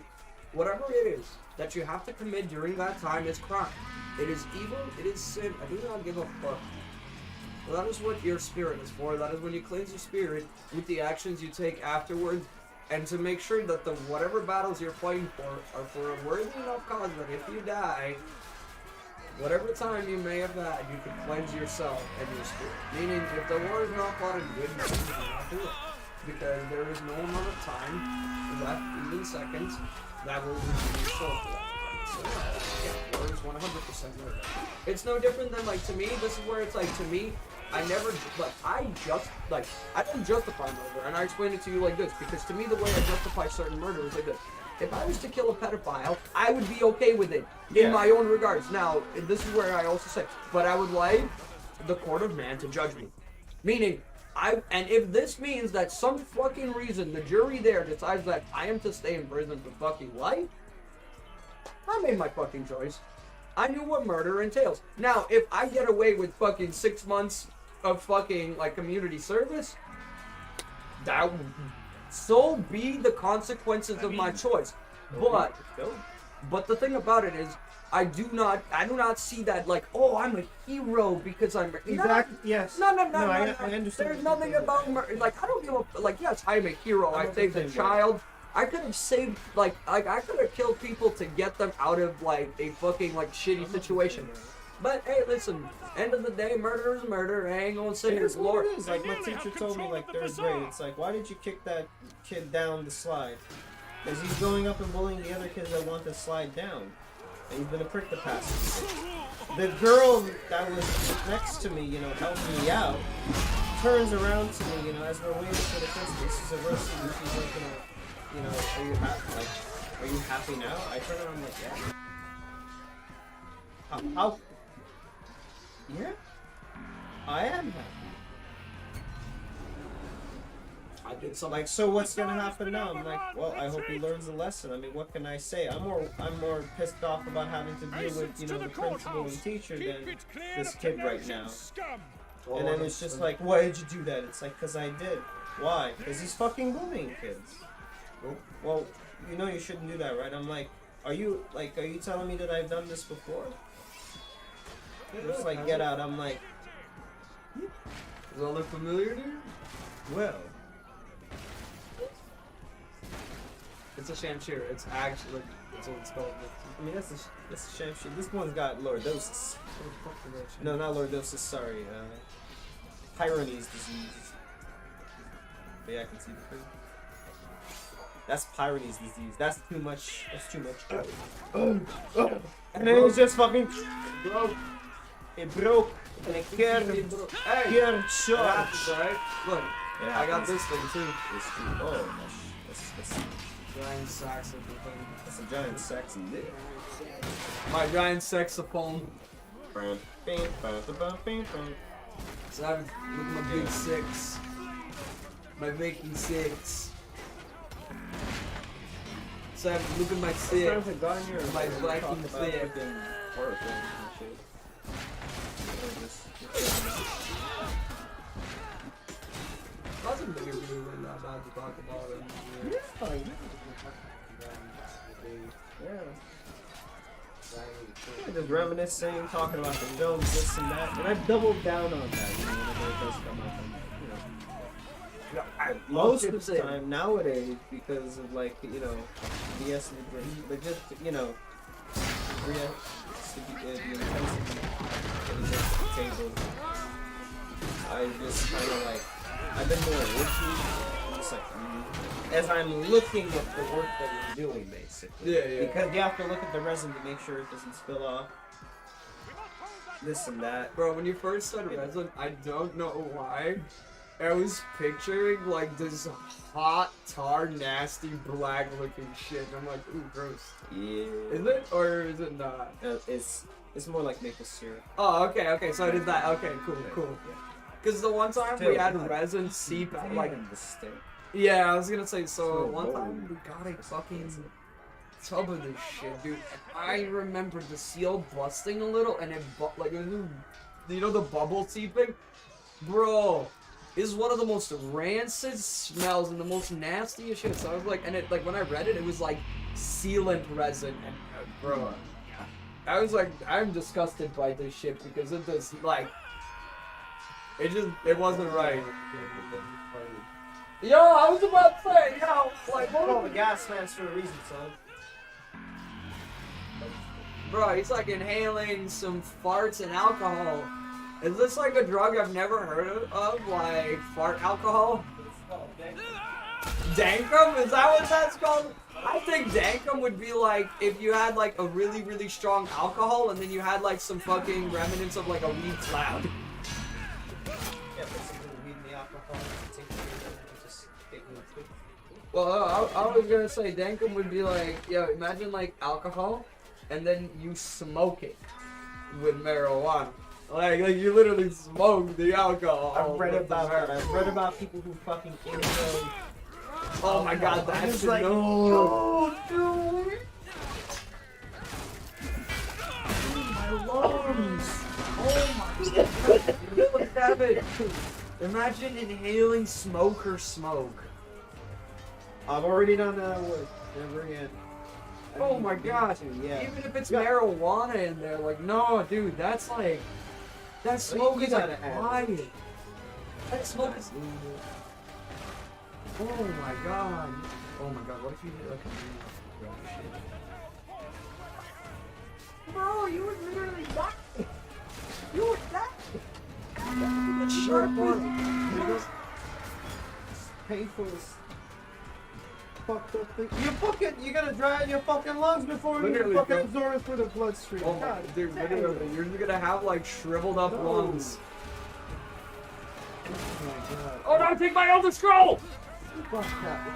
whatever it is that you have to commit during that time is crime. It is evil. It is sin. I do not give a fuck. Well, that is what your spirit is for. That is when you cleanse your spirit with the actions you take afterwards, and to make sure that the whatever battles you're fighting for are for a worthy enough cause that if you die, whatever time you may have had, you can cleanse yourself and your spirit. Meaning, if the war is not fought in good names, do not do it. Because there is no amount of time left, even seconds, that will redeem your soul for that. So, yeah, war is 100% murder. It's no different than, like, to me, this is where it's like, to me, I don't justify murder, and I explain it to you like this, because to me the way I justify certain murder is like this. If I was to kill a pedophile, I would be okay with it, in my own regards. Now, this is where I also say, but I would like the court of man to judge me. Meaning, and if this means that some fucking reason the jury there decides that I am to stay in prison for fucking life, I made my fucking choice. I knew what murder entails. Now, if I get away with fucking 6 months of fucking, like, community service, that so be the consequences of my choice. But the thing about it is, I do not see that like, oh, I'm a hero because I'm Exactly. Yes. No. I understand. There's nothing about like, I don't give a like. Yes, I'm a hero. I saved a child. I could have saved I could have killed people to get them out of like a fucking like shitty situation. But hey, listen. End of the day, murder is murder. I ain't gonna sit here. It's what Lord. it is. Like my teacher told me, like third grade. It's like, why did you kick that kid down the slide? Because he's going up and bullying the other kids that want to slide down. And he's been a prick the past few days. The girl that was next to me, you know, helping me out, turns around to me, you know, as we're waiting for the principal. She's a roast, and she's like, you know, are you happy? Like, are you happy now? I turn around, I'm like, yeah. How? Yeah, I am happy. I did something. Like, so what's gonna happen now? I'm like, well, I hope he learns a lesson. I mean, what can I say? I'm more pissed off about having to deal with, you know, the principal and teacher than this kid right now. And then it's just like, why did you do that? It's like, 'cause I did. Why? 'Cause he's fucking bullying kids. Well, you know you shouldn't do that, right? I'm like, are you telling me that I've done this before? Just like, get out. I'm like, Does that look familiar to you? well. It's a shamshir. It's actually that's what it's called. I mean, that's a sham shit. This one's got lordosis. No, not lordosis, sorry. Peyronie's disease. But yeah, I can see the thing. That's Peyronie's disease. That's too much. That's too much. And then it was just fucking broke. It broke. And it curved. Curved short. Right? Look, Yeah, I got this thing too. It's true. Oh, that's Giant saxophone. a giant sexy dick. My giant saxophone. So I'm with my big six. My Vicky 6. So I'm look at my six. My Viking 6. Wasn't really that bad to talk about it. Just reminiscing, talking about the films, this and that, and I've doubled down on that, you know, whenever it does come up. And, you know. No, I Most of the time nowadays, because of like the essence of but just the intensity getting at the table. I just kind of like I've been more worky. Just like as I'm looking at the work that we're doing, basically. Yeah. Because you have to look at the resin to make sure it doesn't spill off. This and that. Bro, when you first said resin, I don't know why. I was picturing like this hot, tar, nasty, black looking shit. I'm like, ooh, gross. Yeah. Is it or is it not? It's more like maple syrup. Oh, okay. So I did that. Okay, cool. Because the one time we had resin seep out, like, the stick. yeah, I was gonna say. So one time we got a fucking tub of this shit, dude. And I remember the seal busting a little, and it like it was, the bubble seeping, bro. Is one of the most rancid smells and the most nastiest shit. So I was like, and it like when I read it, it was like sealant resin, and bro, I was like, I'm disgusted by this shit because it does like, it wasn't right. Yo, I was about to say, like, Call the gas mask for a reason, son. bro, he's like inhaling some farts and alcohol. Is this like a drug I've never heard of, like fart alcohol? Dankum? Is that what that's called? I think Dankum would be like if you had like a really, really strong alcohol and then you had like some fucking remnants of like a weed cloud. Yeah, but some of the weed and the alcohol, just take it. Well, I was gonna say Dankum would be like, yo, imagine like alcohol and then you smoke it with marijuana. Like you literally smoke the alcohol. I've read with the about that. marijuana. I've read about people who fucking inhale. Oh my god, that's It's like, no. dude. My lungs. Oh my god. Look at it. Imagine inhaling smoke. I've already done that once. Never again. Oh my god. Yeah. Even if it's marijuana in there, like, no, dude, that's like, that smoke is gotta like add. quiet. That smoke is. Oh my god. Oh my god, what if you did like a bro, you would literally die. You would die. The sharp one. Painful as fucked up thing. You're gonna dry out your fucking lungs before you Literally, fucking bro. absorb it through the bloodstream. Oh my, God dude, damn. literally, you're just gonna have like shriveled up No. lungs. Oh my god. Oh no, take my Elder Scroll! Fuck that.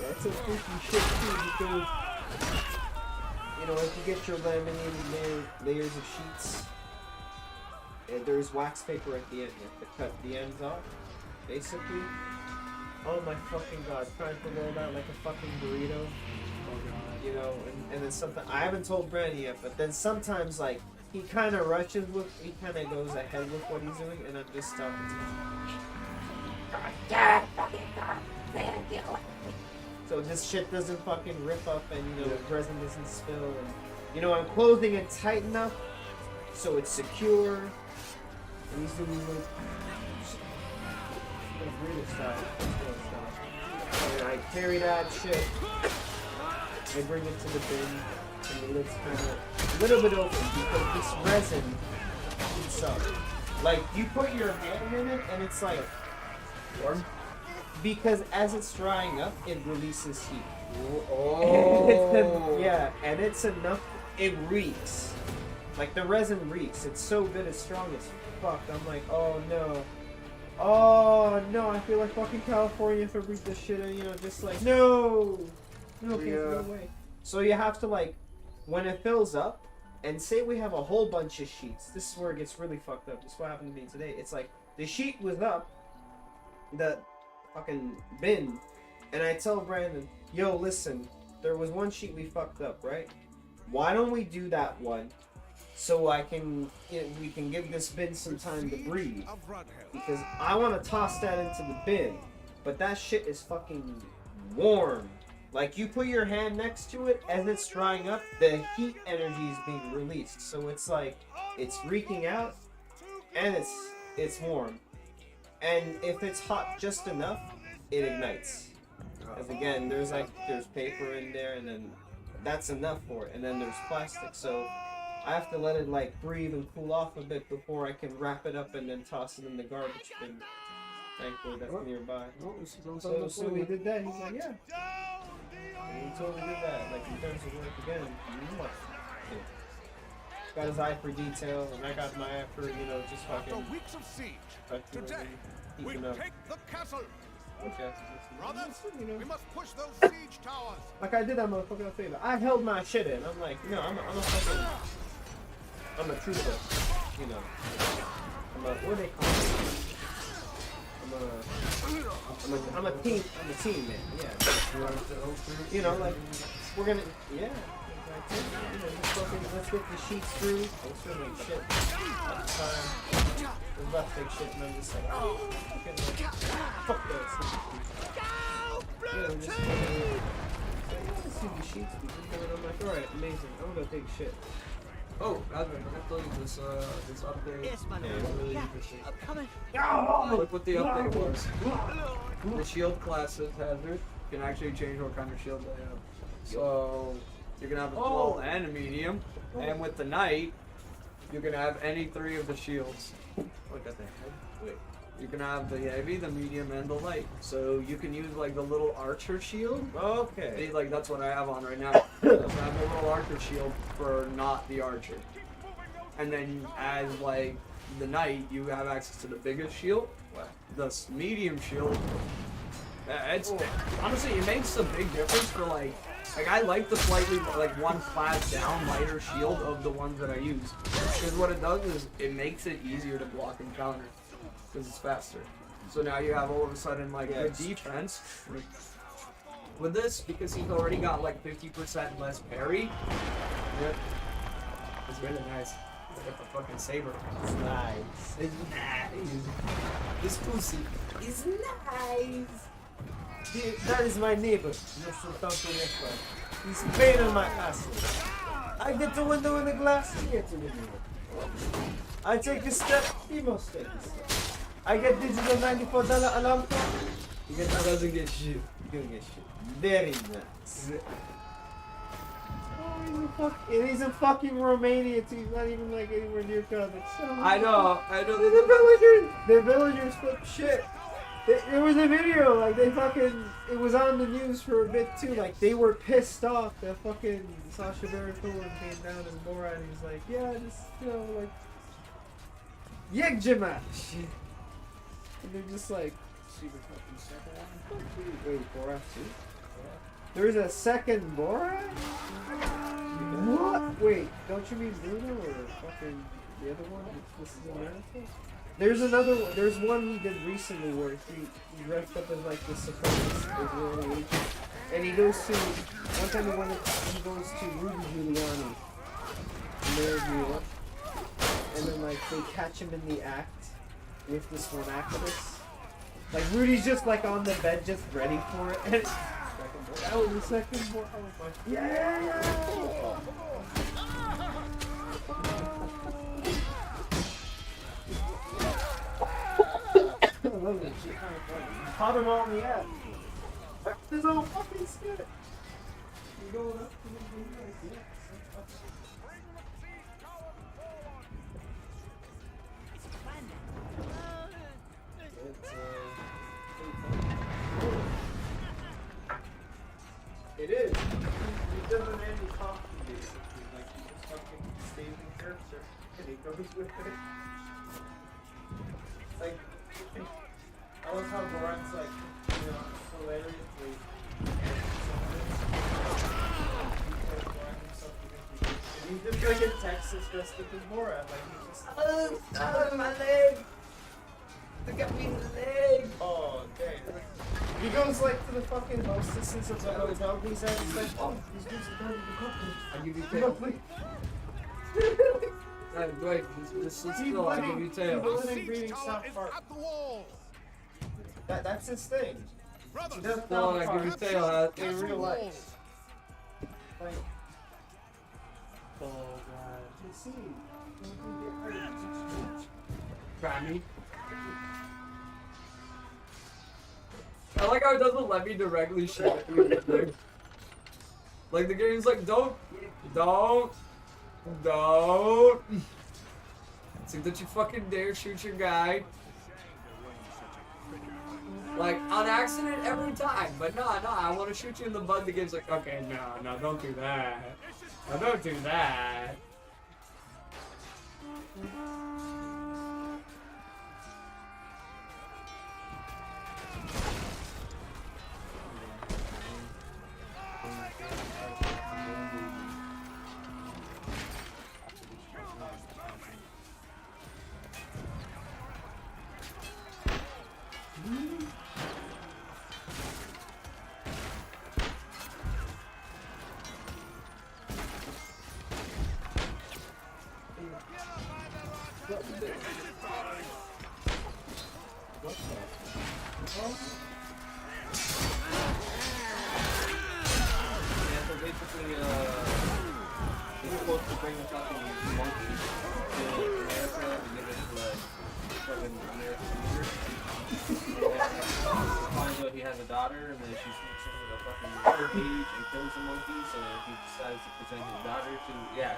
That's a freaky shit too because if you get your laminated layers of sheets, and there's wax paper at the end. You have to cut the ends off, basically. Oh my fucking god, trying to roll that like a fucking burrito. Oh god. And then sometimes I haven't told Brandon yet, but then sometimes like he kind of goes ahead with what he's doing, and I'm just stopping. So this shit doesn't fucking rip up, and resin doesn't spill, and I'm closing it tight enough so it's secure. And he's doing like burrito style. And I carry that shit. I bring it to the bin, and the lid's kind of a little bit open because this resin heats up. Like you put your hand in it, and it's like warm. Because as it's drying up, it releases heat. Oh. Yeah, and it's enough. It reeks. Like the resin reeks. It's so good. It's strong as fuck. I'm like, oh no. Oh no, I feel like fucking California if I breathe this shit. Just like no, can't go away. So you have to like, when it fills up, and say we have a whole bunch of sheets. This is where it gets really fucked up. This is what happened to me today. It's like the sheet was up, the fucking bin, and I tell Brandon, yo, listen, there was one sheet we fucked up, right? Why don't we do that one? So we can give this bin some time to breathe. Because I want to toss that into the bin. But that shit is fucking warm. Like, you put your hand next to it, as it's drying up, the heat energy is being released. So it's like, it's reeking out, and it's warm. and if it's hot just enough, it ignites. Because again, there's paper in there, and then that's enough for it, and then there's plastic. So I have to let it like breathe and cool off a bit before I can wrap it up and then toss it in the garbage bin. Thankfully, that's nearby. Oh, this is on So we did that. He's like, yeah. And he totally did that. Like in terms of work again, yeah. Got his eye for detail, and I got my eye for just After fucking. weeks of siege, fucking today we keeping up. take the castle. Okay. Brothers, You know. we must push those siege towers. Like I did that motherfucker a favor. I held my shit in. I'm like, no, I'm a fucking, I'm a trooper. You know. What do they call it? I'm a team man. Yeah. You know, like we're gonna, yeah. Let's get the sheets through. I was feeling shit at the time. I was about to take shit, and I'm just like, oh, fucking, fuck that. You know, just let's see the sheets. And I'm like, all right, amazing. I'm gonna take shit. Oh, Advent, I told you this update. Yes, my Yeah, lord. really Yeah, interesting. I'm coming. Look what the update was. The shield classes hazard can actually change what kind of shield they have. So you can have a small and a medium, and with the knight, you can have any three of the shields. Look at that. Wait. You can have the heavy, the medium, and the light. So you can use like the little archer shield. Okay. Like that's what I have on right now. So I have a little archer shield for not the archer. And then as like the knight, you have access to the biggest shield, the medium shield. It's honestly it makes a big difference for like I like the slightly like one class down lighter shield of the ones that I use because what it does is it makes it easier to block and counter because it's faster. So now you have all of a sudden like good defense. With this, because he's already got like 50% less parry. Yep. It's really nice. Look at the fucking saber. It's nice. It's nice. This pussy is nice. That is my neighbor. He's paying my ass. I get the window in the glass. He gets the window. I take a step. He must take a step. I get digital $94 alarm clock. He doesn't get shit. You don't get shit. Very nice. And he's in fucking Romania too. He's not even like anywhere near Kazakhstan. I know. The villagers flip shit. There was a video, like it was on the news for a bit too. Like they were pissed off that fucking Sasha Baron Cohen came down as Borat. And he's like, yeah, just like Yegjimat. And they're just like, wait, Borat too? There's a second Borat? What? Wait, don't you mean Bruno or fucking the other one? This is America? There's another one. There's one he did recently where he dressed up as like the supposed Israeli agent. And he goes to, one time he goes to Rudy Giuliani, Mayor of New York. And then like they catch him in the act with this one actress. Like Rudy's just like on the bed just ready for it. And that was the second one. I was like, yeah! I love that shit. Pop him on the ass. This whole fucking skit. You going up to the yeah. It is. He doesn't Andy Kaufman basically. Like he just fucking stays in character and he goes with it. Like I love how Borat's like, hilariously he's just like in Texas dressed up as Borat, like he's just my leg. Look at me in the leg. oh dang. He goes like to the fucking hostesses of the hotel. He's like, oh, these dudes are going to the company. I give you No, tail. please. Wait, this is still I give you tail. People The in siege reading tower South is Park. at the walls. That's his thing. Brothers, He does Still South I give you Park tail. in castle real walls. life. Like, oh god. You see, Try me. like how it doesn't let me directly shoot at you. Like the game's like, don't. See that you fucking dare shoot your guy. Like, on accident every time, but no, I want to shoot you in the butt. The game's like, okay, no, don't do that. No, don't do that. Yeah, so basically, they're supposed to bring a fucking monkey to America and give it like fucking American leader. Finds out he has a daughter, and then she sneaks into the fucking cage and kills the monkey. So he decides to present his daughter to yeah.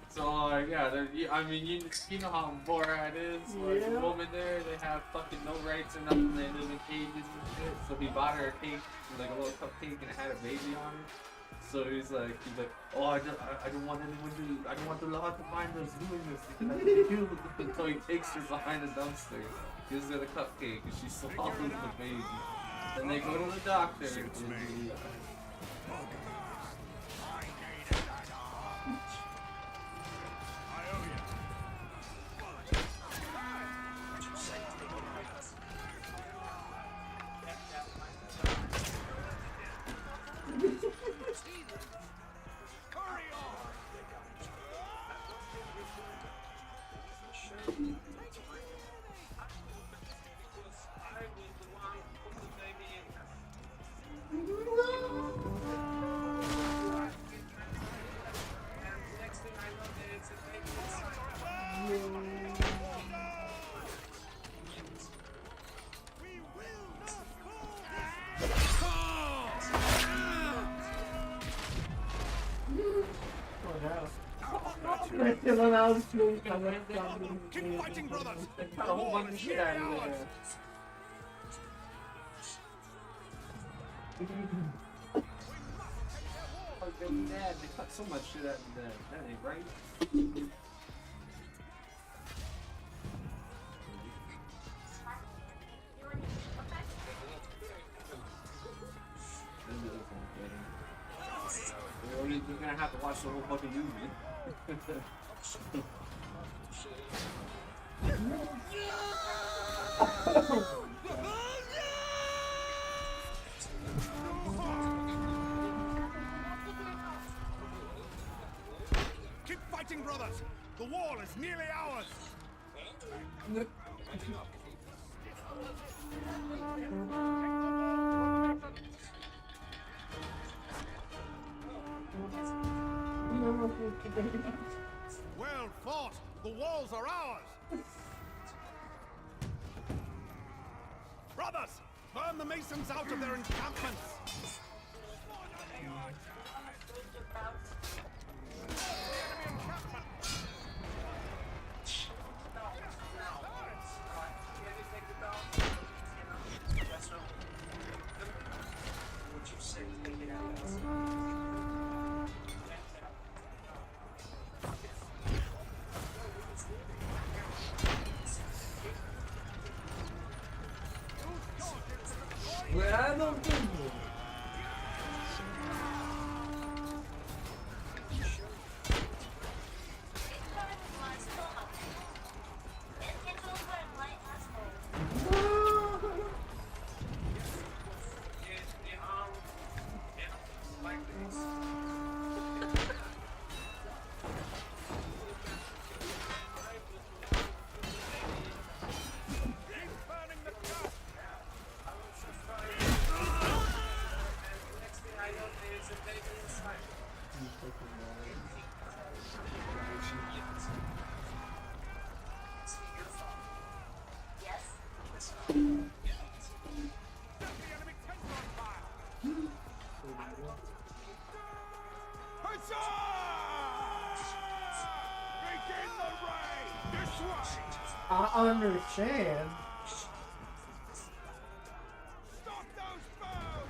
So yeah, I mean, you know how Borat is. Like the woman there, they have fucking no rights or nothing. They live in cages and shit. So he bought her a cake, like a little cupcake, and it had a baby on it. So he's like, oh, I don't want anyone to, I don't want the law to find us doing this. So he takes her behind a dumpster, gives her the cupcake, and she swallows the baby. Then they go to the doctor. And Keep fighting, brothers. got a whole bunch of shit out of there. Oh, they cut so much shit out of that. That ain't right. We're gonna have to watch the whole fucking movie. Keep fighting, brothers. The wall is nearly ours. Well fought. The walls are ours. Brothers, burn the masons out of their encampments. Well, I don't think Keep burning the Begin the raid! This way! I understand. Stop those bows!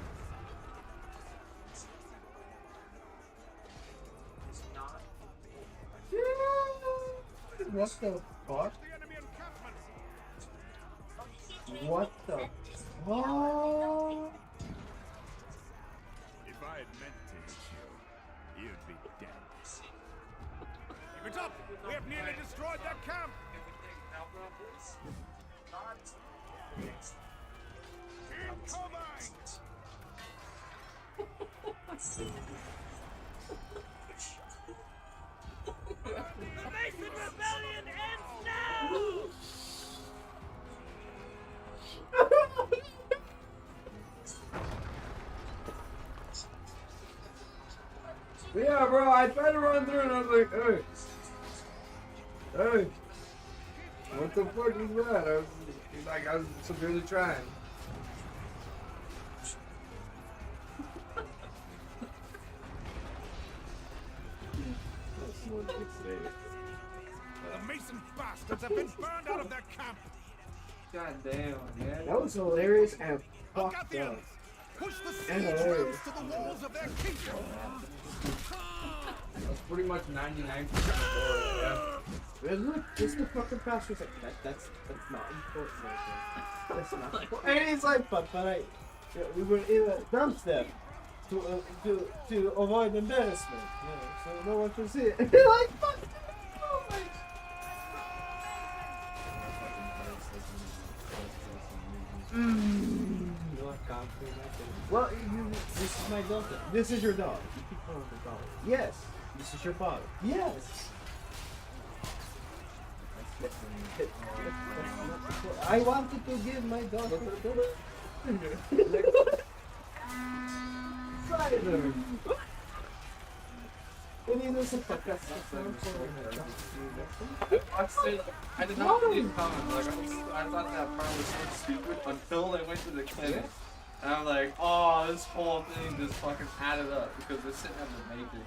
What the fuck? The enemy encampment! What the fuck? If I had meant to hit you, you'd be dead. Keep it up! We have nearly destroyed that camp! Incoming! The Mason Rebellion ends now! Yeah, bro, I tried to run through and I was like, hey. Hey. What the fuck is that? I was severely trying. The Mason bastards have been burned out of their camp! God damn, man. That was hilarious and Look fucked at the up. others! Push the And siege hilarious. rams to the walls of their kingdom! That's pretty much 99% of it, yeah. Look, it's the fucking pastor's like, that's not important. That's not important. And he's like, but we were in a dumpster to avoid embarrassment, so no one can see it. And they're like, fuck. Oh my. Well, this is my daughter. This is your dog. You keep calling the dog. Yes. This is your father. Yes. I wanted to give my daughter cider. I did not see it coming. Like, I thought that part was so stupid until they went to the clinic. And I'm like, oh, this whole thing just fucking added up because they're sitting at the bakery.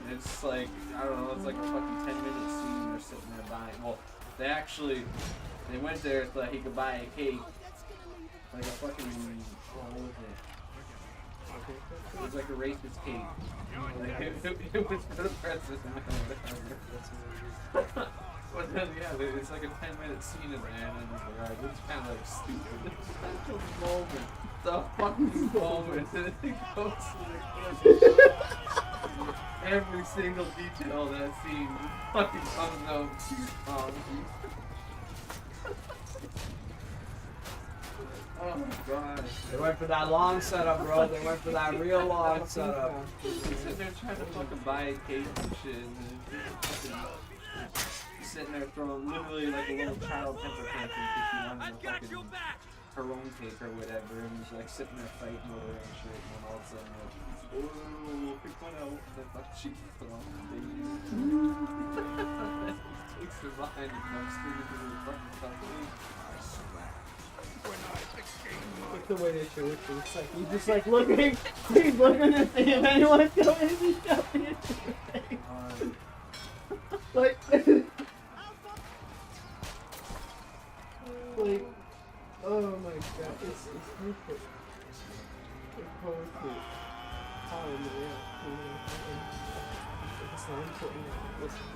And it's like, I don't know, it's like a fucking 10-minute scene. They're sitting there buying. Well, they went there so that he could buy a cake. Like a fucking, what was it? It was like a racist cake. Like, it was for the president. But then, yeah, it's like a 10-minute scene in there, and then it's like, alright, this is kind of like stupid. It's such a moment. The fucking moment. And then it goes to the clip. Every single detail of that scene fucking comes out. Oh my god. They went for that long setup, bro. They went for that real long setup. He's sitting there trying to fucking buy a cake and shit, and then fucking sitting there throwing literally like a little child temper tantrum because she wanted a fucking her own cake or whatever, and he's like sitting there fighting with her and shit, and then all of a sudden like, oh, pick one out, the fuck she put on the baby. Takes her behind and comes screaming to the fucking company. Look the way they show it. It's like he's just like looking. He's looking to see if anyone's going to be shoving it in the face. Like, like, oh my god, it's perfect. It's perfect.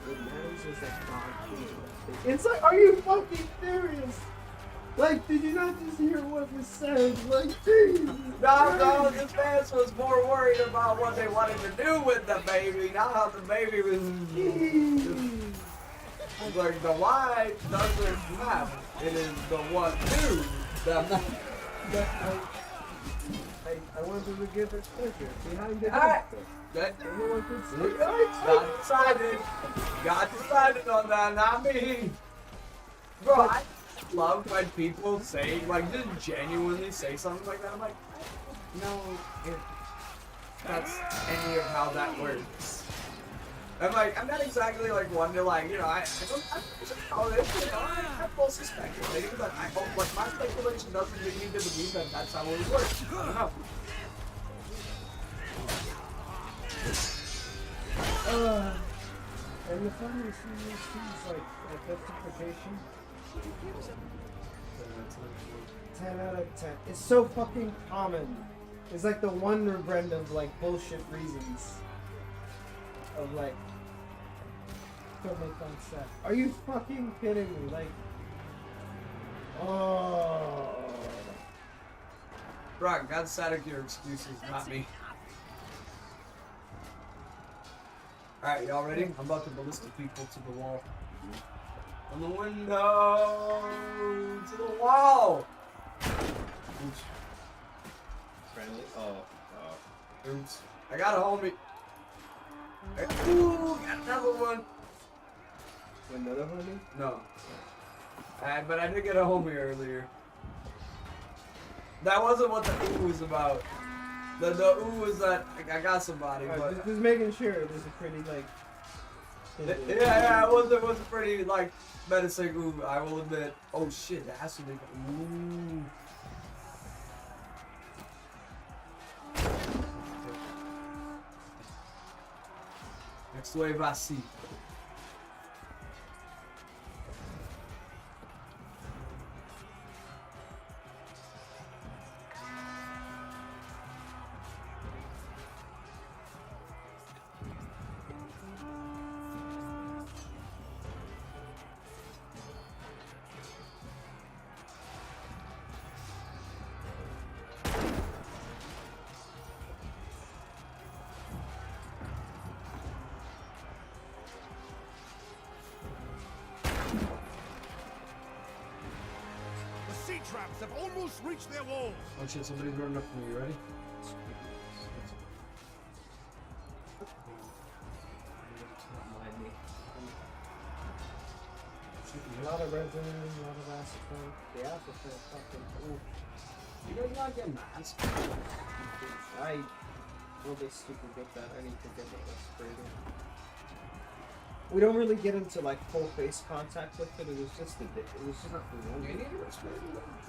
What matters is that God. It's like, are you fucking serious? Like, did you not just hear what was said? Like, Jesus. No, this man was more worried about what they wanted to do with the baby, not how the baby was. It's like the why doesn't matter. It is the what do that matters. I wanted to give it pleasure behind the Alright. doctor. That Everyone could see. got decided on that, not me. Bro, I love when people say, like, just genuinely say something like that. I'm like, no, if that's any of how that works. I'm not exactly like one to like, you know, I don't know this, you know, I have full speculating, but I hope like my speculation doesn't lead me to believe that that's how it works. I don't know. And the funny thing is, like justification. 10 out of 10. It's so fucking common. It's like the one random of like bullshit reasons. Of like, don't make fun stuff. Are you fucking kidding me? Like, oh. Brock, God's side of your excuses, not me. Alright, y'all ready? I'm about to ballistic people to the wall. On the window! To the wall! Oops. Friendly? Oh. Oops. I got a homie. Ooh, got another one. Another homie? No. But I did get a homie earlier. That wasn't what the ooh was about. The ooh was that I got somebody, but just making sure there's a pretty like. yeah, it was a pretty like menacing ooh. I will admit. Oh shit, that has to be ooh. Next wave I see. The sea traps have almost reached their walls. Oh shit, somebody's running up to me. You ready? A lot of resin, a lot of acetone. The acetone fucking. Ooh. You guys not get masks? I will be stupid with that. I need to get a sprayer. We don't really get into like full face contact with it. It was just a bit. It was just not for You one. need a respirator?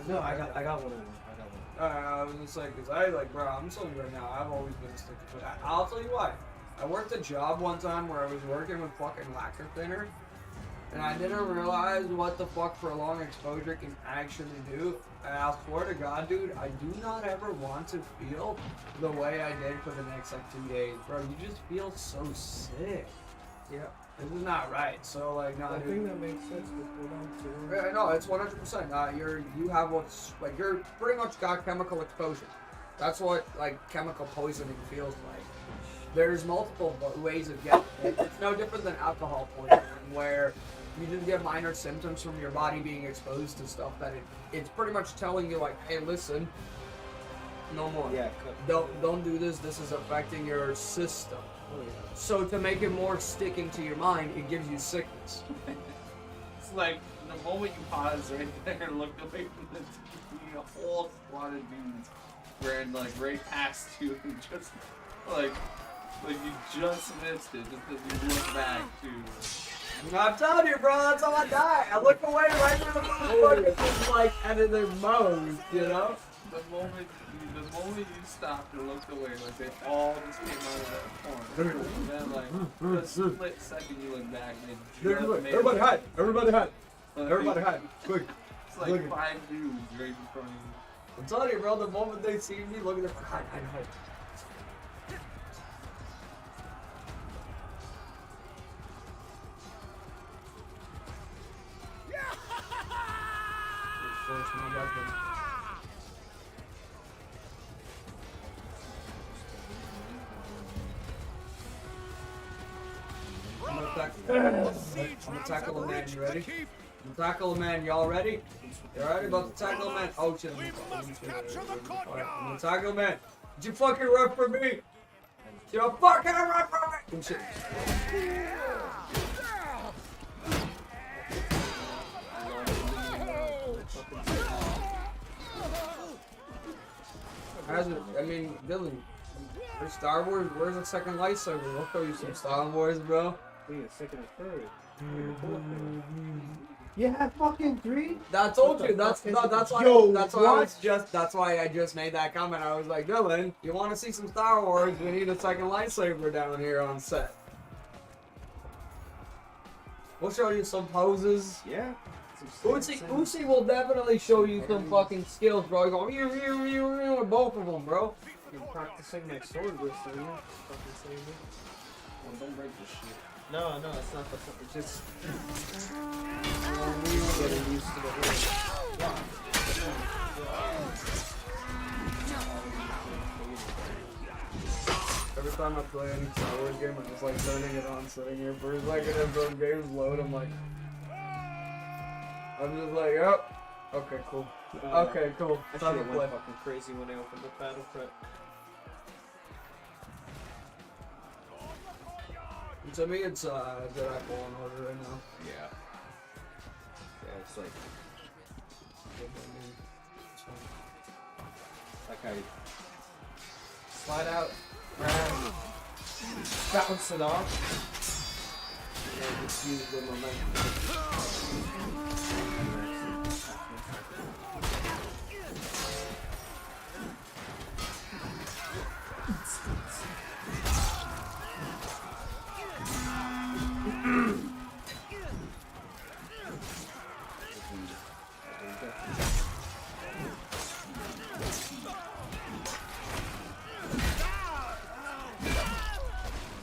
No, I got one of them. I got one. I was just like, cause I like, bro, I'm telling you right now, I've always been a sticker to it. I'll tell you why. I worked a job one time where I was working with fucking lacquer thinner, and I didn't realize what the fuck prolonged exposure can actually do. And I swear to God, dude, I do not ever want to feel the way I did for the next like 2 days, bro. You just feel so sick. Yeah. This is not right. So like, nah, I dude. think that makes sense with hold on to. Yeah, no, it's 100%. You have what's like you're pretty much got chemical exposure. That's what like chemical poisoning feels like. There's multiple ways of getting it. It's no different than alcohol poisoning, where you just get minor symptoms from your body being exposed to stuff that it's pretty much telling you like, hey, listen, no more. Yeah. Don't do this. This is affecting your system. Oh yeah. So to make it more sticking to your mind, it gives you sickness. It's like the moment you pause right there and looked away from the TV, a whole squad of dudes ran like right past you and just like you just missed it just because you look back to. I'm telling you, bro, that's how I die. I look away right where the motherfucker is like out of their mode, you know? The moment you stopped and looked away, like they all just came out of that corner. And then like a split second you look back and they just made Everybody it. hide! Everybody hide! Like, Everybody hide! Quick! It's like Look. 5 dudes right in front of you. I'm telling you, bro, the moment they see me, look at them. Hide, hide, hide. I'm gonna tackle a man, you ready? I'm gonna tackle a man, y'all ready? You ready? About to tackle a man. Oh shit. Alright, I'm gonna tackle a man. Did you fucking run for me? You fucking run for me! Oh shit. I mean, Dylan, For Star Wars, where's the second lightsaber? We'll show you some Star Wars, bro. We need a second and third. You have fucking 3? I told What you. the That's fuck is no, it? that's why. Yo, That's why I was what? just. That's why I just made that comment. I was like, Dylan, you want to see some Star Wars? We need a second lightsaber down here on set. We'll show you some poses. Yeah. Oosie will definitely show you some fucking skills, bro. You go with both of them, bro. I'm practicing my sword with so yeah. Fucking save me. Well, don't break this shit. No, it's not the fucking. It's just Getting used to the whole. Every time I play any Star Wars game, I just like turning it on, sitting here for a second, and those games load. I'm just like, yep. Okay, cool. Okay, cool. I Time to should've play. went fucking crazy when I opened the battle prep. To me, it's Jedi Fallen Order right now. Yeah. Yeah, it's like I slide out, grab, bounce it off, and just use the momentum.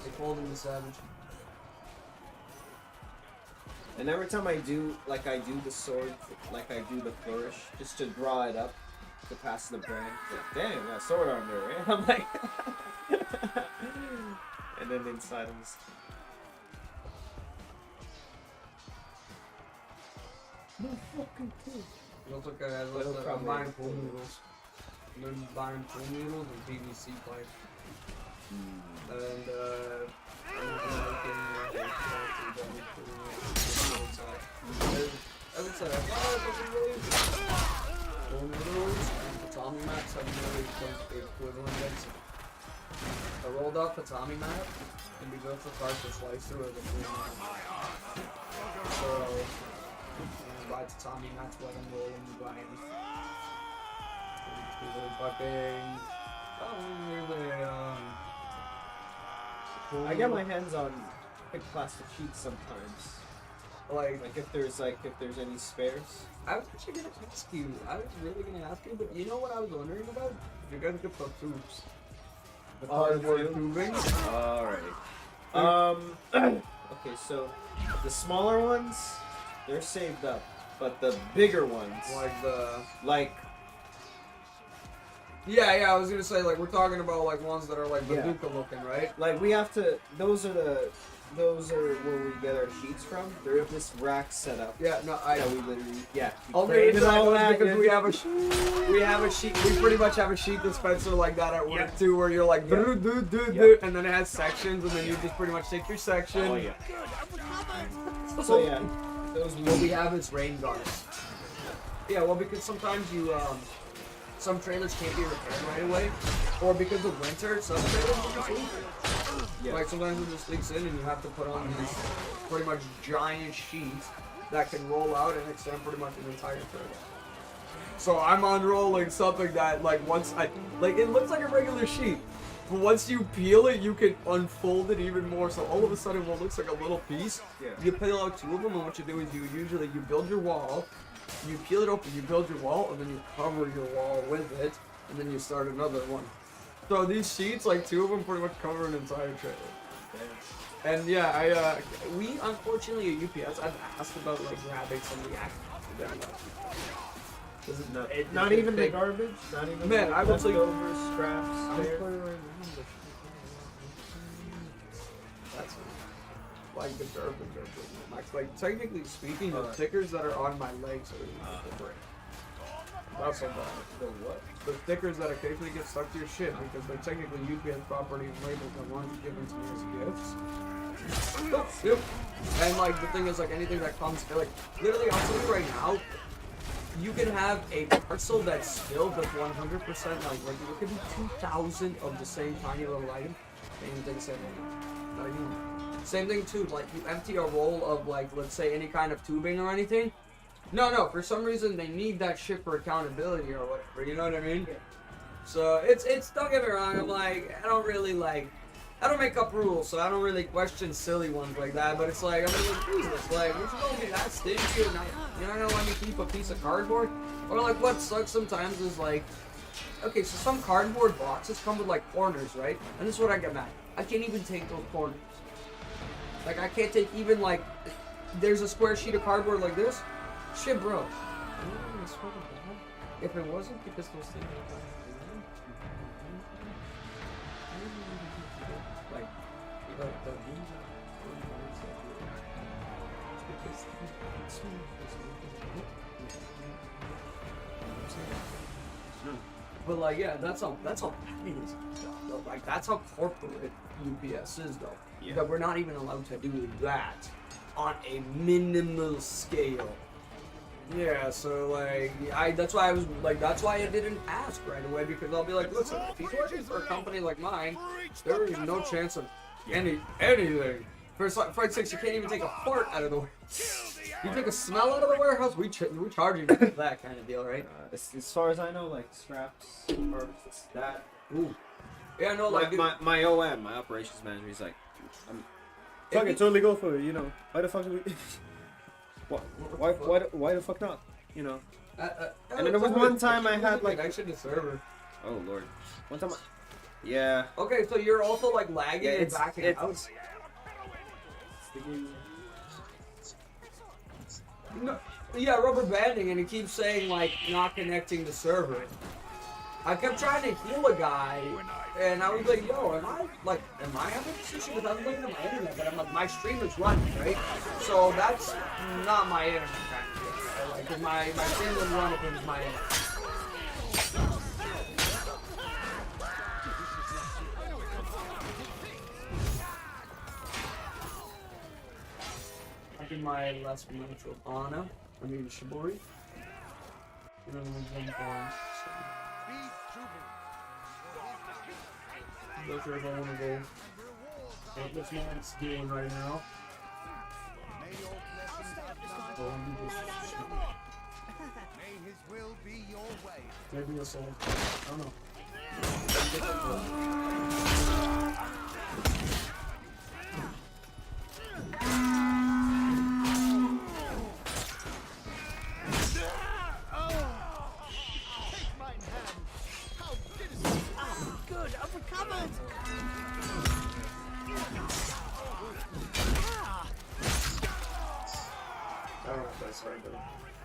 They called him the Savage. And every time I do the sword, like I do the flourish, just to draw it up to pass the brand. Like, damn, that sword arm there, right? I'm like, and then inside I'm just. No fucking clue. Look at that. Well, Look at probably buying is. pool noodles. And then buying pool noodles and PVC pipe. And I would say I fucking really pool noodles and tatami mats have nearly the equivalent mix. A rolled up tatami mat can be built to start the slicer or the pool mat. So buy tatami mats, let them roll and buy them. I get my hands on big plastic sheets sometimes. like Like if there's any spares. I was actually gonna ask you. I was really gonna ask you, but you know what I was wondering about? If you guys could put tubes. The cardboard tubing. Alright. Okay, so the smaller ones, they're saved up, but the bigger ones, like Yeah, I was gonna say like we're talking about like ones that are like Yeah. bazooka looking, right? we have to. Those are where we get our sheets from. They're this rack set up. Yeah, no, That we literally, you I'll crane do and all that, because yeah. we have a sheet. We pretty much have a sheet dispenser like that at work Yeah. too, where you're like Yeah. do, and then it has sections, and then you just pretty much take your section. Oh yeah. So yeah, those What we have is rain guards. Yeah, well, because sometimes you, some trailers can't be repaired right away, or because of winter, some trailers will just leak. Yeah. Like sometimes it just leaks in, and you have to put on these pretty much giant sheets that can roll out and extend pretty much an entire trailer. So I'm unrolling something that, like, it looks like a regular sheet, but once you peel it, you can unfold it even more. So all of a sudden, what looks like a little piece, Yeah. you peel out two of them, and what you do is you build your wall, you peel it open, you build your wall, and then you cover your wall with it, and then you start another one. So these sheets, like two of them, pretty much cover an entire trailer. And yeah, we unfortunately at UPS, I've asked about like grabbing some of the Not even the garbage. Not even Man, the I will tell you- leftovers, scraps. There. That's like the garbage are pretty much. Like technically speaking, the stickers that are on my legs are different. That's so bad. The what? The stickers that occasionally get stuck to your shit because they're technically UPS property and labeled and ones given to me as gifts. Yep. And like the thing is, like anything that comes, like literally, I'll tell you right now, you can have a parcel that's filled with 100% like it could be 2,000 of the same tiny little item. Same thing, same thing. Not even. Same thing too. Like you empty a roll of like let's say any kind of tubing or anything. No. For some reason they need that shit for accountability or whatever. You know what I mean? So it's don't get me wrong. I'm like I don't make up rules, so I don't really question silly ones like that. But it's like, I mean, like, Jesus, like, would you gonna be that stingy or not? You're not gonna let me keep a piece of cardboard? Or like, what sucks sometimes is like, okay, so some cardboard boxes come with like corners, right? And this is what I get mad. I can't even take those corners. Like, I can't take even like, there's a square sheet of cardboard like this. Shit, bro. If it wasn't because those things were like but like yeah, that's how bad it is. Like that's how corporate UPS is though. Yeah. That we're not even allowed to do that on a minimal scale. Yeah, so like that's why I didn't ask right away because I'll be like, listen, if he's working for a company like mine, there is no chance of anything. For Christ's sakes, you can't even take a fart out of the warehouse. You take a smell out of the warehouse, we charge you for that kind of deal, right? As far as I know, like scraps, or that. Ooh. Yeah, no, like my OM, my operations manager, he's like, Fuck it, totally go for it. You know, why the fuck do we? Why the fuck not? You know. And then there was one time I had like connection to server. Oh lord. One time. Yeah. Okay, so you're also like lagging and it's- backing it's- out. No, yeah, rubber banding, and it keeps saying like not connecting the server. I kept trying to heal a guy, and I was like, "Yo, am I having this issue?" Because I was looking at my internet, but I'm like, my stream is running, right? So that's not my internet kind of deal, right? Like, 'cause my stream was running if it was my internet. I did my last match with Anna. I mean Shibori. And then we'll jump on. I'm not sure if I want to go what this man's doing right now. May his will be your way. Maybe a soul. I don't know. Good, I've recovered. I don't know if that's right, but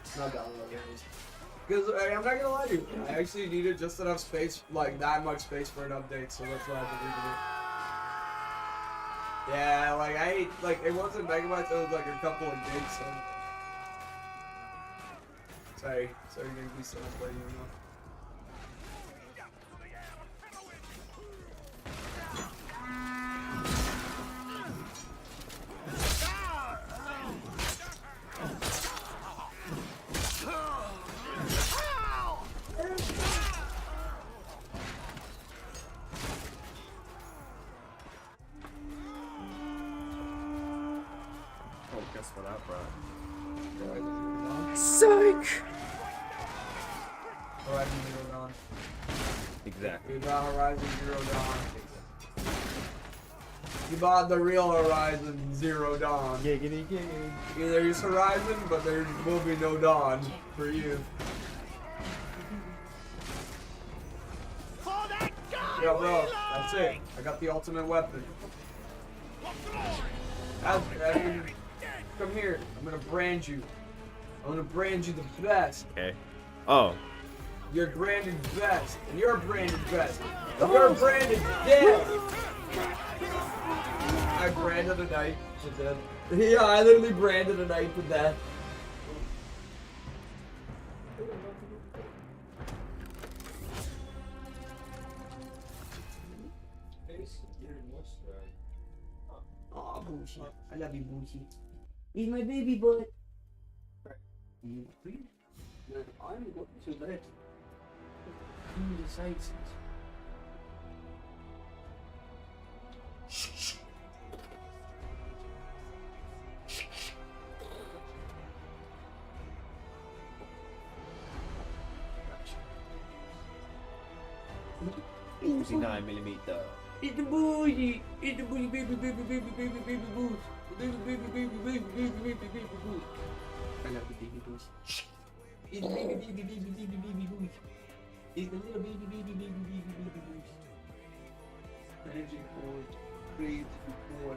it's not download games. Because I'm not gonna lie to you, I actually needed just enough space, like that much space for an update, so that's why I deleted it. Yeah, like it wasn't megabytes, it was like a couple of gigs, so. Sorry, you're gonna be so much later enough. oh, guess what I brought? Psych! Horizon Zero Dawn. Exactly. You got Horizon Zero Dawn. You bought the real Horizon Zero Dawn. Giggity gig. There's Horizon, but there will be no Dawn for you. For that guy Yo, we bro, love. that's it. I got the ultimate weapon. I mean, come here. I'm gonna brand you. I'm gonna brand you the best. Okay. Oh. You're branded best, and you're branded best. You're branded dead. I branded a knight to death. Yeah, I literally branded a knight to death. Aw, Boosie. I love you, Boosie. He's my baby boy. then I'm going to let you decide. Oosie 9mm. It's the boozy! It's the boozy, baby, baby, baby, baby, baby, booze. Baby, baby, baby, baby, baby, baby, baby, booze. I love the baby booze. It's the baby, baby, baby, baby, baby, booze. It's the little baby, baby, baby, baby, baby, booze. Crazy boy, crazy boy.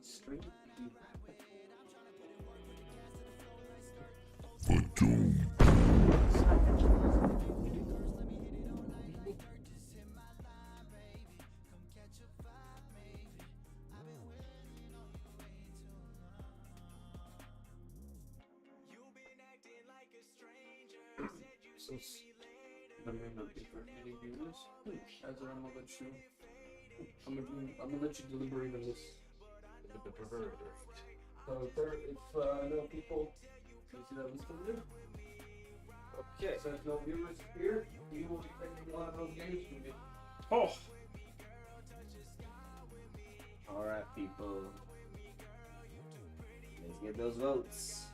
Straight. I'm gonna let you deliberate on this. So if no people, you see that list over there? Okay. So if no viewers here, you will be picking one of those games from me. Oh. Alright, people. Let's get those votes.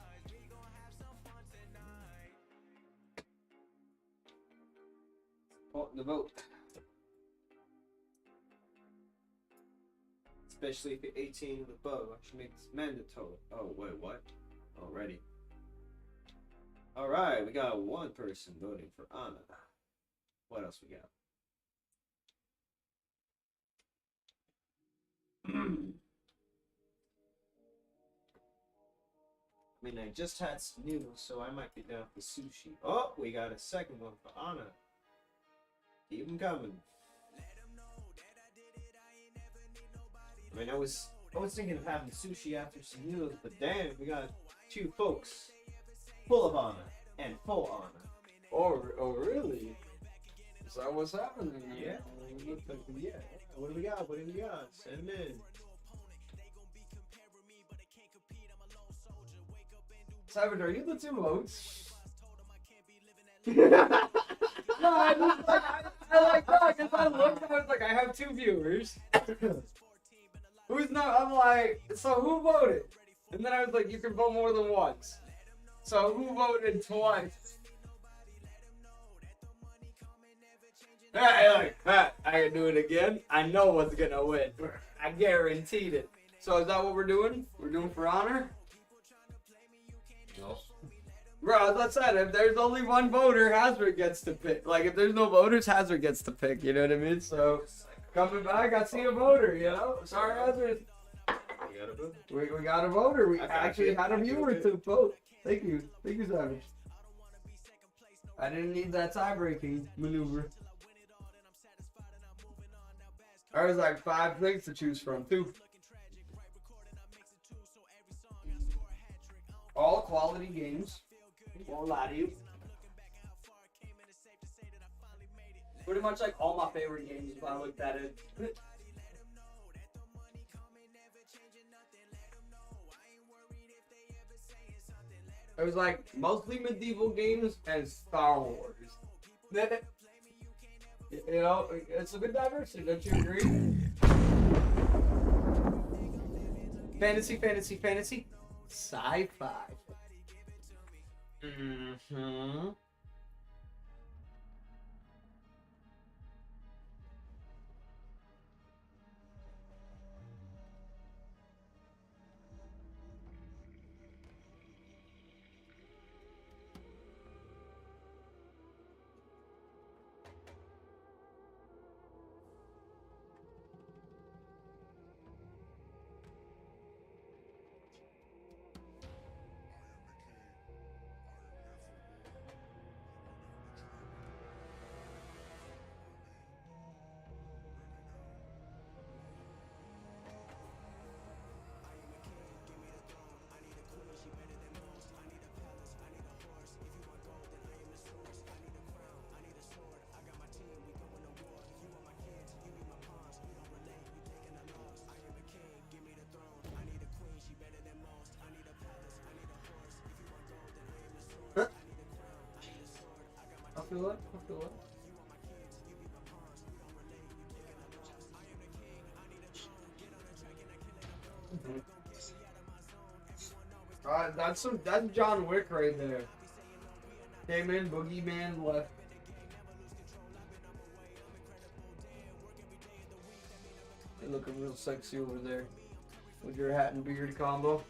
Oh, the vote. Especially if you're 18 and above, I should make this mandatory. Oh, wait, what? Already. Alright, we got one person voting for Anna. What else we got? I mean, I just had some news, so I might be down for sushi. Oh, we got a second one for Anna. Keep them coming. I mean, I was thinking of having sushi after some noodles, but damn, we got two folks full of honor and full honor. Oh, really? Is that what's happening? Yeah. Yeah. What do we got? What do we got? Send them in. Savage, are you the two votes? No, I just like that because I looked and I was like, I have 2 viewers. Who's not? I'm like, so who voted? And then I was like, you can vote more than once. So who voted twice? Hey, I can do it again. I know what's gonna win. I guaranteed it. So is that what we're doing? We're doing for honor? No. Bro, as I said, if there's only one voter, Hazard gets to pick. Like, if there's no voters, Hazard gets to pick, you know what I mean? So, coming back, I see a voter, you know? Sorry, Hazard. You got a vote? We got a voter. We I actually had a viewer do. to vote. Thank you. Thank you, Savage. I didn't need that tie-breaking maneuver. There was like 5 things to choose from, too. All quality games. Won't lie to you. Pretty much like all my favorite games if I looked at it. It was like mostly medieval games and Star Wars. You know, it's a good diversity, don't you agree? Fantasy, fantasy, fantasy. Sci-fi. Mm-hmm. I feel it. I feel it. That's John Wick right there. Came in, boogeyman left. You're looking real sexy over there with your hat and beard combo.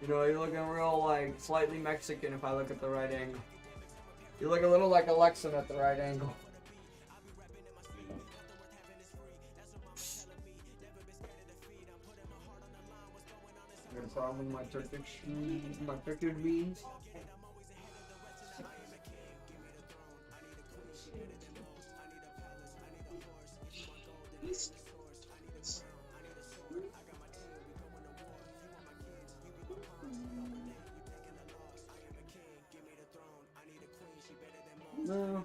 You know, you're looking real like slightly Mexican if I look at the right angle. You look a little like Alexa at the right angle. I got a problem with my Turkish beans. No.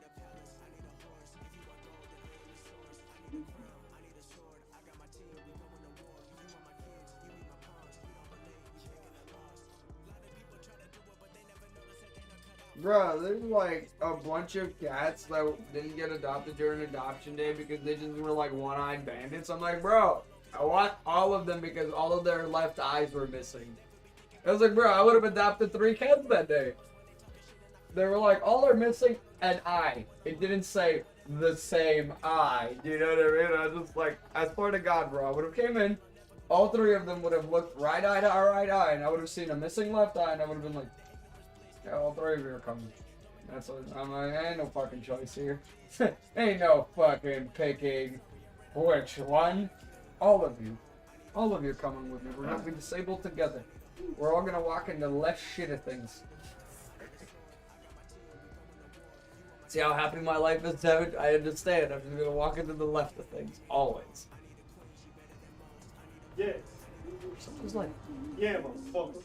Bruh, there's like a bunch of cats that didn't get adopted during adoption day because they just were like one-eyed bandits. I'm like, bro, I want all of them because all of their left eyes were missing. I was like, bro, I would have adopted 3 cats that day. They were like, all are missing an eye. It didn't say the same eye. You know what I mean? I was just like, I swear to God, bro, I would have came in, all 3 of them would have looked right eye to our right eye, and I would have seen a missing left eye, and I would have been like, yeah, all 3 of you are coming. That's what I'm like, ain't no fucking choice here. Ain't no fucking picking which one. All of you are coming with me. We're gonna be disabled together. We're all gonna walk into less shit of things. See how happy my life is, David? I understand. I'm just gonna walk into the left of things. Always. Yes. Someone's like, Yeah, motherfucker.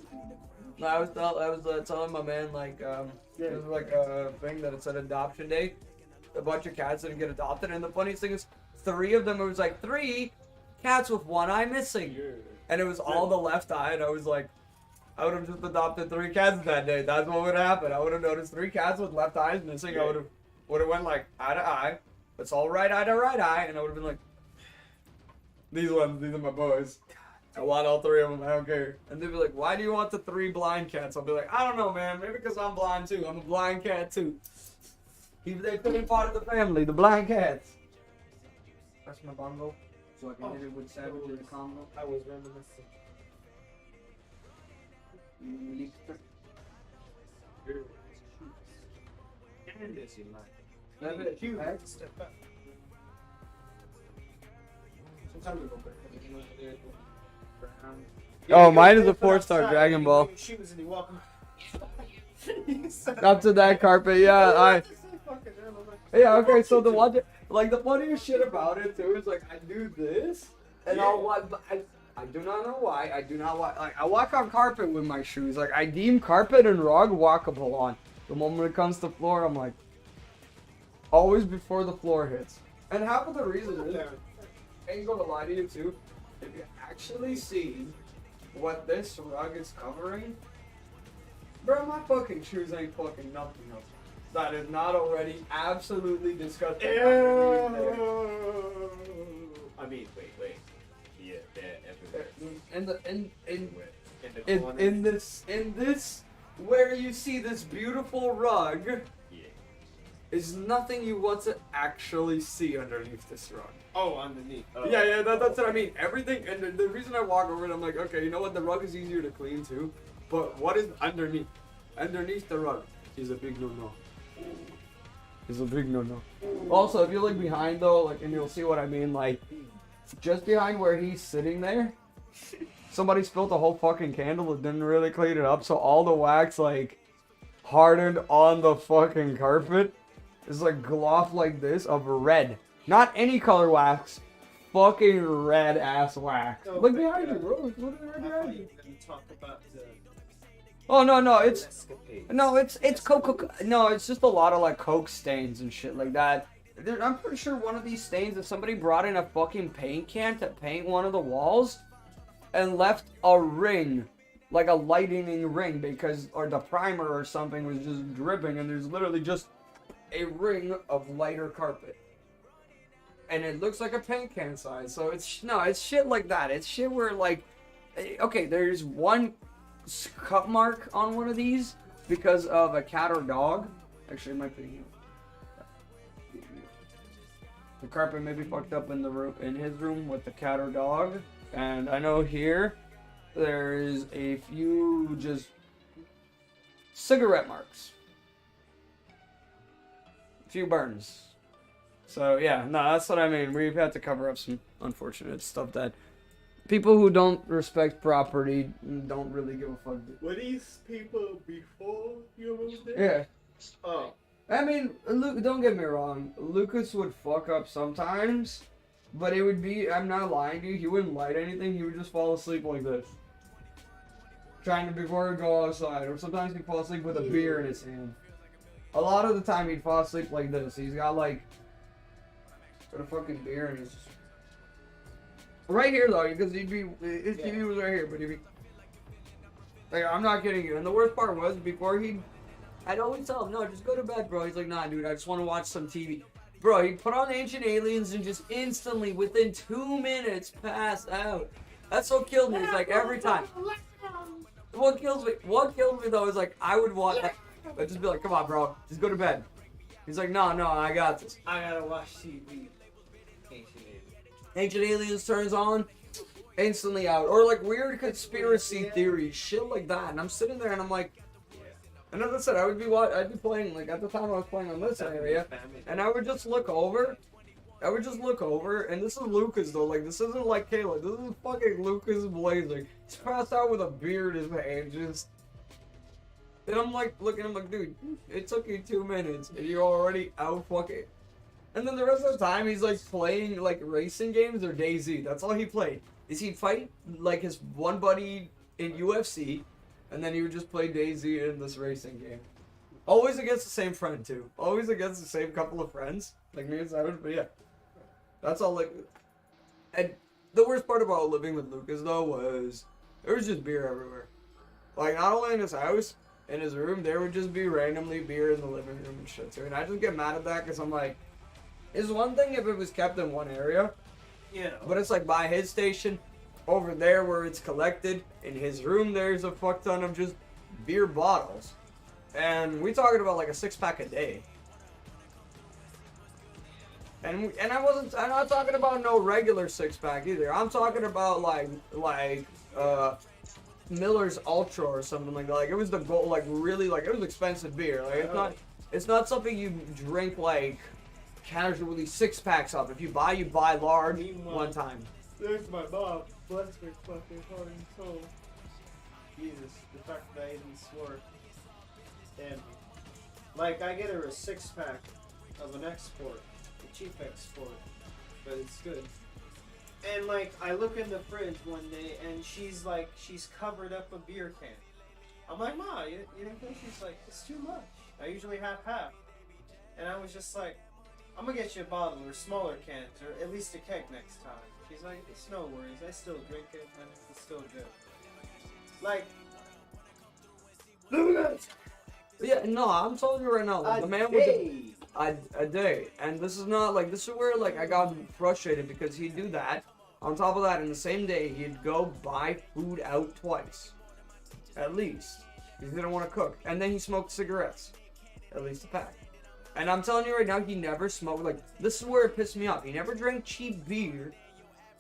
no, I was telling my man, like, it was like a thing that it said adoption day. A bunch of cats didn't get adopted, and the funniest thing is, 3 of them, it was like 3 cats with 1 eye missing. And it was all the left eye, and I was like, I would have just adopted 3 cats that day. That's what would happen. I would have noticed 3 cats with left eyes missing. I would have went like eye to eye. It's all right eye to right eye, and I would have been like, these are my boys. I want all 3 of them. I don't care. And they'd be like, why do you want the 3 blind cats? I'll be like, I don't know, man. Maybe because I'm blind too. I'm a blind cat too. They fit in part of the family, the blind cats. That's my bongo, so I can hit it with Savage in the combo. I was reminiscing. And this you like. Huge. Step back. Sometimes we go back. Yeah, Oh, you mine go is a put 4-star outside, Dragon you Ball. wear your shoes and you walk Up to that carpet, yeah. Yeah, okay, so the funniest shit about it too is like I do this and I'll walk, but I do not know why. I do not walk, like I walk on carpet with my shoes. Like I deem carpet and rug walkable on. The moment it comes to floor, I'm like, always before the floor hits. And half of the reason is, I ain't gonna lie to you too, if you actually see what this rug is covering, Bro, my fucking shoes ain't fucking nothing else. That is not already absolutely disgusting. I mean, wait. Yeah, they're everywhere. In the in the corner. in this where you see this beautiful rug Yeah. is nothing you want to actually see underneath this rug. Oh, underneath. Oh. Yeah, that's what I mean. Everything, and the reason I walk over it, I'm like, okay, you know what? The rug is easier to clean too, but what is underneath? Underneath the rug is a big no-no. Is a big no-no. Also, if you look behind though, like, and you'll see what I mean, like, just behind where he's sitting there, somebody spilled a whole fucking candle and didn't really clean it up, so all the wax, like, hardened on the fucking carpet. It's like gloss like this of red. Not any color wax. Fucking red ass wax. No, Look but, behind you, bro. Look I right thought behind you you. were gonna talk about the Oh no, it's escapades. it's coke. No, it's just a lot of like coke stains and shit like that. I'm pretty sure one of these stains that somebody brought in a fucking paint can to paint one of the walls and left a ring, like a lightning ring, because or the primer or something was just dripping, and there's literally just a ring of lighter carpet. And it looks like a paint can size, so it's shit like that. It's shit where like, okay, there's one cut mark on one of these because of a cat or dog. Actually, it might be. The carpet may be fucked up in the room, in his room with the cat or dog, and I know here there's a few just cigarette marks, a few burns. So yeah, no, that's what I mean. We've had to cover up some unfortunate stuff that people who don't respect property don't really give a fuck. Were these people before you moved in? Yeah. Oh. I mean, Luke, don't get me wrong. Lucas would fuck up sometimes, but it would be, I'm not lying to you, he wouldn't light anything, he would just fall asleep like this. Trying to, before he'd go outside, or sometimes he'd fall asleep with a beer in his hand. A lot of the time he'd fall asleep like this. He's got like, a fucking beer in his... Right here though, because he'd be, his TV was right here, but he'd be... Like, I'm not kidding you. And the worst part was, before I'd always tell him, no, just go to bed, bro. He's like, nah, dude, I just want to watch some TV. Bro, he'd put on Ancient Aliens and just instantly, within 2 minutes, pass out. That's what killed me. It's like, every time. What kills me though is like, I would watch, I'd just be like, come on, bro, just go to bed. He's like, no, I got this. I gotta watch TV. Ancient Aliens turns on, instantly out. Or like weird conspiracy theories, shit like that. And I'm sitting there and I'm like, and as I said, I'd be playing, like at the time I was playing on this area, and I would just look over, and this is Lucas though, like this isn't like Kayla, this is fucking Lucas blazing. He's passed out with a beer in his hand, just, and I'm like, looking, I'm like, dude, it took you 2 minutes, and you're already out fucking. And then the rest of the time, he's like playing like racing games or DayZ. That's all he played. Is he'd fight like his one buddy in UFC, and then he would just play DayZ in this racing game. Always against the same friend too. Always against the same couple of friends, like me and Simon. But yeah, that's all. Like, and the worst part about living with Lucas though was there was just beer everywhere. Like not only in his house, in his room, there would just be randomly beer in the living room and shit too. And I just get mad at that because I'm like. It's one thing if it was kept in one area, but it's like by his station, over there where it's collected, in his room there's a fuck ton of just beer bottles. And we talking about like a 6-pack a day. And I'm not talking about no regular 6-pack either. I'm talking about like Miller's Ultra or something like that. Like it was the gold, like really, like it was expensive beer. Like it's not something you drink like casually 6-packs of. If you buy large one time. There's my mom. Bless her fucking heart and soul. Jesus, the fact that I even swore. Damn. Like, I get her a 6-pack of an export. A cheap export. But it's good. And, like, I look in the fridge one day and she's covered up a beer can. I'm like, Ma, you didn't think? She's like, it's too much. I usually have half. And I was just like, I'm gonna get you a bottle or smaller cans or at least a keg next time. She's like, it's no worries, I still drink it and it's still good. Like, Yeah, no, I'm telling you right now, like, the man would do a day, and this is not like this is where like I got frustrated because he'd do that. On top of that, in the same day, he'd go buy food out twice, at least. He didn't want to cook, and then he smoked cigarettes, at least a pack. And I'm telling you right now, he never smoked. Like, this is where it pissed me off. He never drank cheap beer,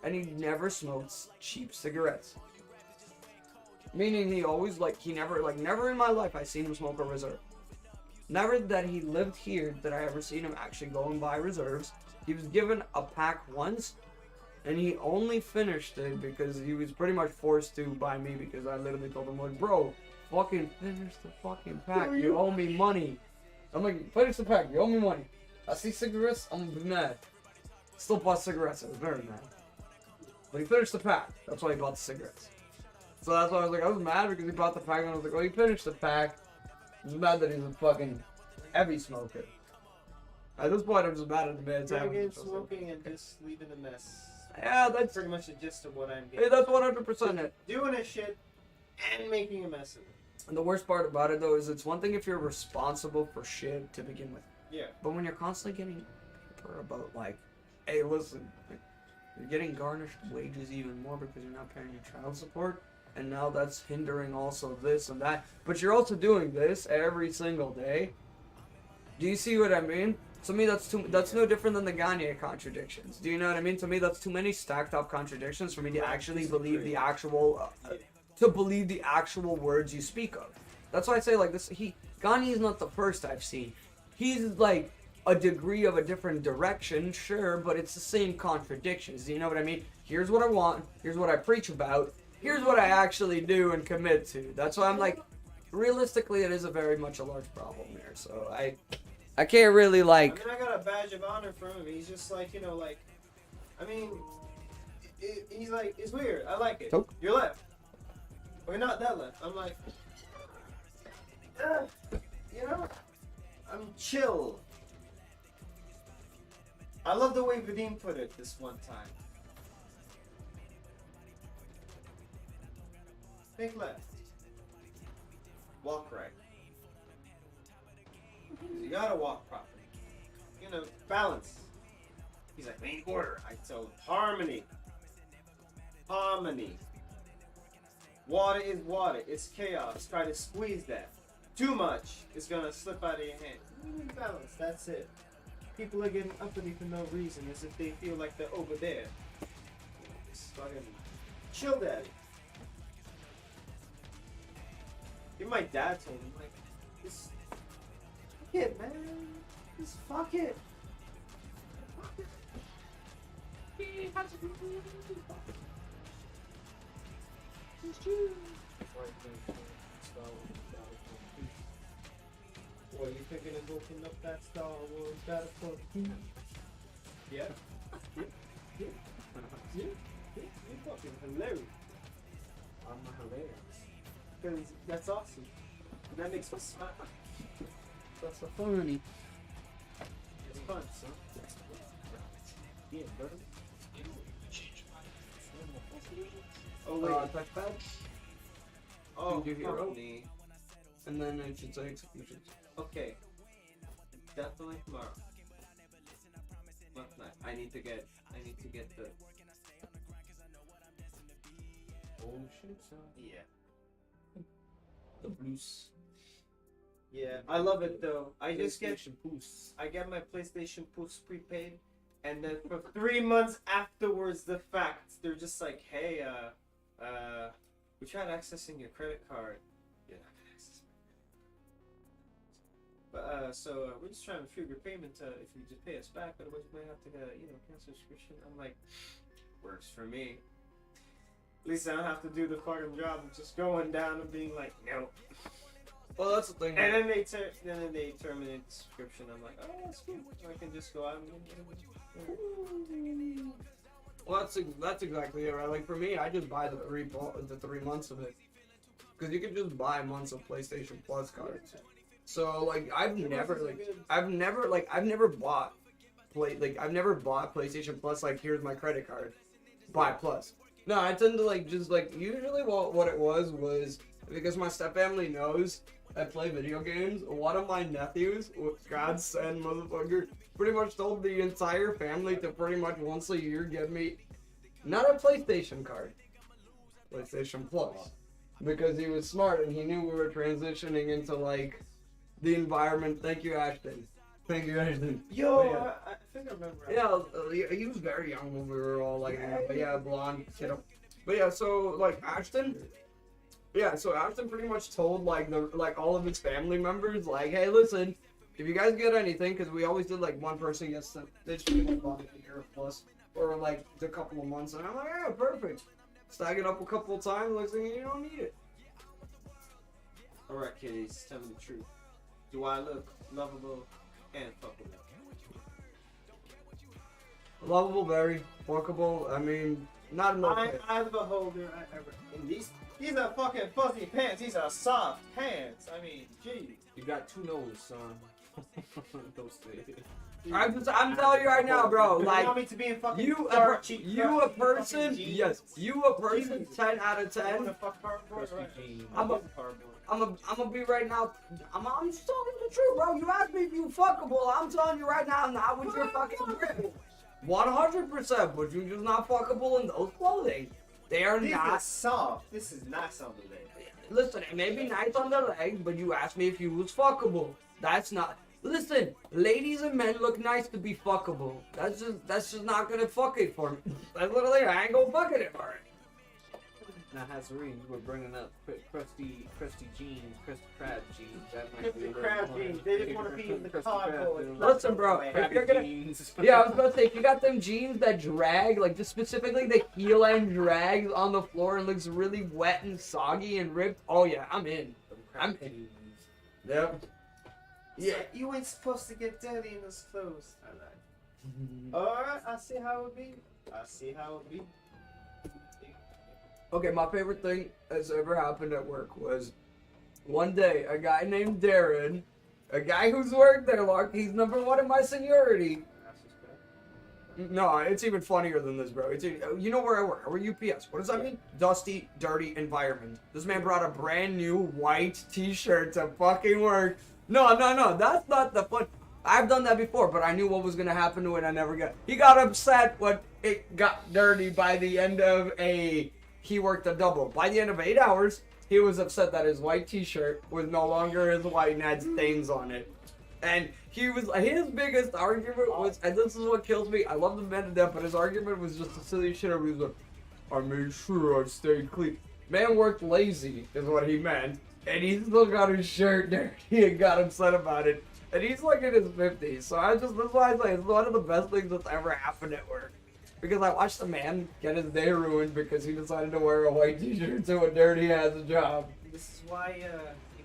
and he never smoked cheap cigarettes. Meaning he always, like, he never, like, never in my life I seen him smoke a reserve. Never that he lived here did I ever seen him actually go and buy reserves. He was given a pack once, and he only finished it because he was pretty much forced to by me because I literally told him, like, bro, fucking finish the fucking pack. You owe me money. I'm like, finish the pack. You owe me money. I see cigarettes, I'm gonna be mad. Still bought cigarettes. I was very mad. But he finished the pack. That's why he bought the cigarettes. So that's why I was like, I was mad because he bought the pack, and I was like, oh, he finished the pack. I was mad that he's a fucking heavy smoker. At this point, I'm just mad at the man. Drinking, smoking, and just leaving a mess. Yeah, that's pretty much the gist of what I'm Hey, getting. that's 100% it. Doing a shit and making a mess of it. And the worst part about it, though, is it's one thing if you're responsible for shit to begin with. Yeah. But when you're constantly getting paper about, like, hey, listen, you're getting garnished wages even more because you're not paying your child support, and now that's hindering also this and that. But you're also doing this every single day. Do you see what I mean? To me, that's no different than the Gagne contradictions. Do you know what I mean? To me, that's too many stacked up contradictions for me to actually believe the actual, believe the actual words you speak of. That's why I say, like, this, Gagne is not the first I've seen. He's, like, a degree of a different direction, sure, but it's the same contradictions. Do you know what I mean? Here's what I want, here's what I preach about, here's what I actually do and commit to. That's why I'm like, realistically, it is a very much a large problem there. So I can't really like. I mean, I got a badge of honor from him. He's just like, you know, like, I mean, he's like, it's weird. I like it. Nope. You're left. Or not that left. I'm like, you know, I'm chill. I love the way Vadim put it this one time. Think left. Walk right. You gotta walk properly. You know, balance. He's like, we need order. I told him, harmony. Harmony. Water is water. It's chaos. Try to squeeze that. Too much is gonna slip out of your hand. You need balance. That's it. People are getting uppity for no reason, as if they feel like they're over there. Just fucking chill, daddy. Even my dad told me, like, just fuck it, man. Just fuck it. Fuck it. What, you thinking of opening up that Star Wars Battlefront? Yeah. Yeah. You're fucking hilarious. I'm not hilarious. Because that's awesome. That makes me smile. That's so funny. It's fun, son. Yeah, brother. Oh, wait. Touchpad. Oh, Did you hear company. And then it should say execution. Okay. Definitely tomorrow. Month 9. I need to get the. Oh shit, son. Yeah. The blues. Yeah, I love it though. I just get PlayStation Plus. I get my PlayStation Plus prepaid, and then for 3 months afterwards, the fact they're just like, hey, we tried accessing your credit card. You're not gonna access my credit card. But so we're just trying to figure payment if you just pay us back, otherwise we might have to cancel subscription. I'm like, works for me. At least I don't have to do the fucking job of just going down and being like, no. Well, that's the thing. And then they terminate the subscription. I'm like, oh, that's cool. I can just go out and Well, that's exactly it, right? Like for me, I just buy the 3 months of it, because you can just buy months of PlayStation Plus cards. So like I've never bought PlayStation Plus. Like here's my credit card, buy Plus. No, I tend to usually what it was because my stepfamily knows I play video games. One of my nephews, godsend motherfucker, pretty much told the entire family to pretty much once a year get me not a PlayStation card, PlayStation Plus, because he was smart and he knew we were transitioning into like the environment. Thank you, Ashton. Thank you, Ashton. Yo, But yeah. I think I remember. He was very young when we were all like, but yeah, blonde kiddo. But yeah, so like Ashton. Yeah, so Ashton pretty much told like all of his family members like, hey, listen, if you guys get anything, because we always did like one person gets this a year plus or like a couple of months, and I'm like, yeah, perfect. Stack it up a couple of times, like saying you don't need it. Alright, kiddies, tell me the truth. Do I look lovable and fuckable? Lovable, very fuckable. I mean, not enough. I'm the beholder. And these are fucking fuzzy pants. These are soft pants. I mean, gee. You got two noses, son. Those things. I'm telling you right now, bro. You Like want me to be in fucking you a person. Yes, you a person. 10 out of 10. I'm gonna be right now. I'm just telling you the truth, bro. You asked me if you fuckable. I'm telling you right now, not with your fucking grip. 100%, but you're just not fuckable in those clothing. They are These are not. soft. This is nice on the leg. Listen, it may be nice on the legs, but you asked me if you was fuckable. That's not. Listen, ladies and men look nice to be fuckable. That's just not gonna fuck it for me. That's literally, I ain't gonna fuck it for it. Now, Hazarene, we're bringing up crusty jeans, crusty crab jeans. That might be a Crusty little crab more- jeans. They just want to be in the Crusty crab cardboard. jeans. Listen, bro, if you're gonna. Jeans. Yeah, I was gonna say, if you got them jeans that drag, like just specifically the heel end drags on the floor and looks really wet and soggy and ripped, oh yeah, I'm in. I'm in. Yep. Yeah, you ain't supposed to get dirty in those clothes. Alright, I see how it be. Okay, my favorite thing that's ever happened at work was one day a guy named Darren, a guy who's worked there long, he's number one in my seniority. No, it's even funnier than this, bro. You know where I work? I work UPS. What does that mean? Dusty, dirty environment. This man brought a brand new white t-shirt to fucking work. No, that's not the fun. I've done that before, but I knew what was gonna happen to it. I never got. He got upset when it got dirty by the end of he worked a double. By the end of 8 hours, he was upset that his white t-shirt was no longer as white and had stains on it. And his biggest argument was, and this is what kills me, I love the man to death, but his argument was just a silly shit. He was like, I made sure I stayed clean. Man worked lazy, is what he meant. And he still got his shirt dirty and got upset about it. And he's like in his 50s, so that's why I say it's one of the best things that's ever happened at work. Because I watched a man get his day ruined because he decided to wear a white t-shirt to a dirty ass job. This is why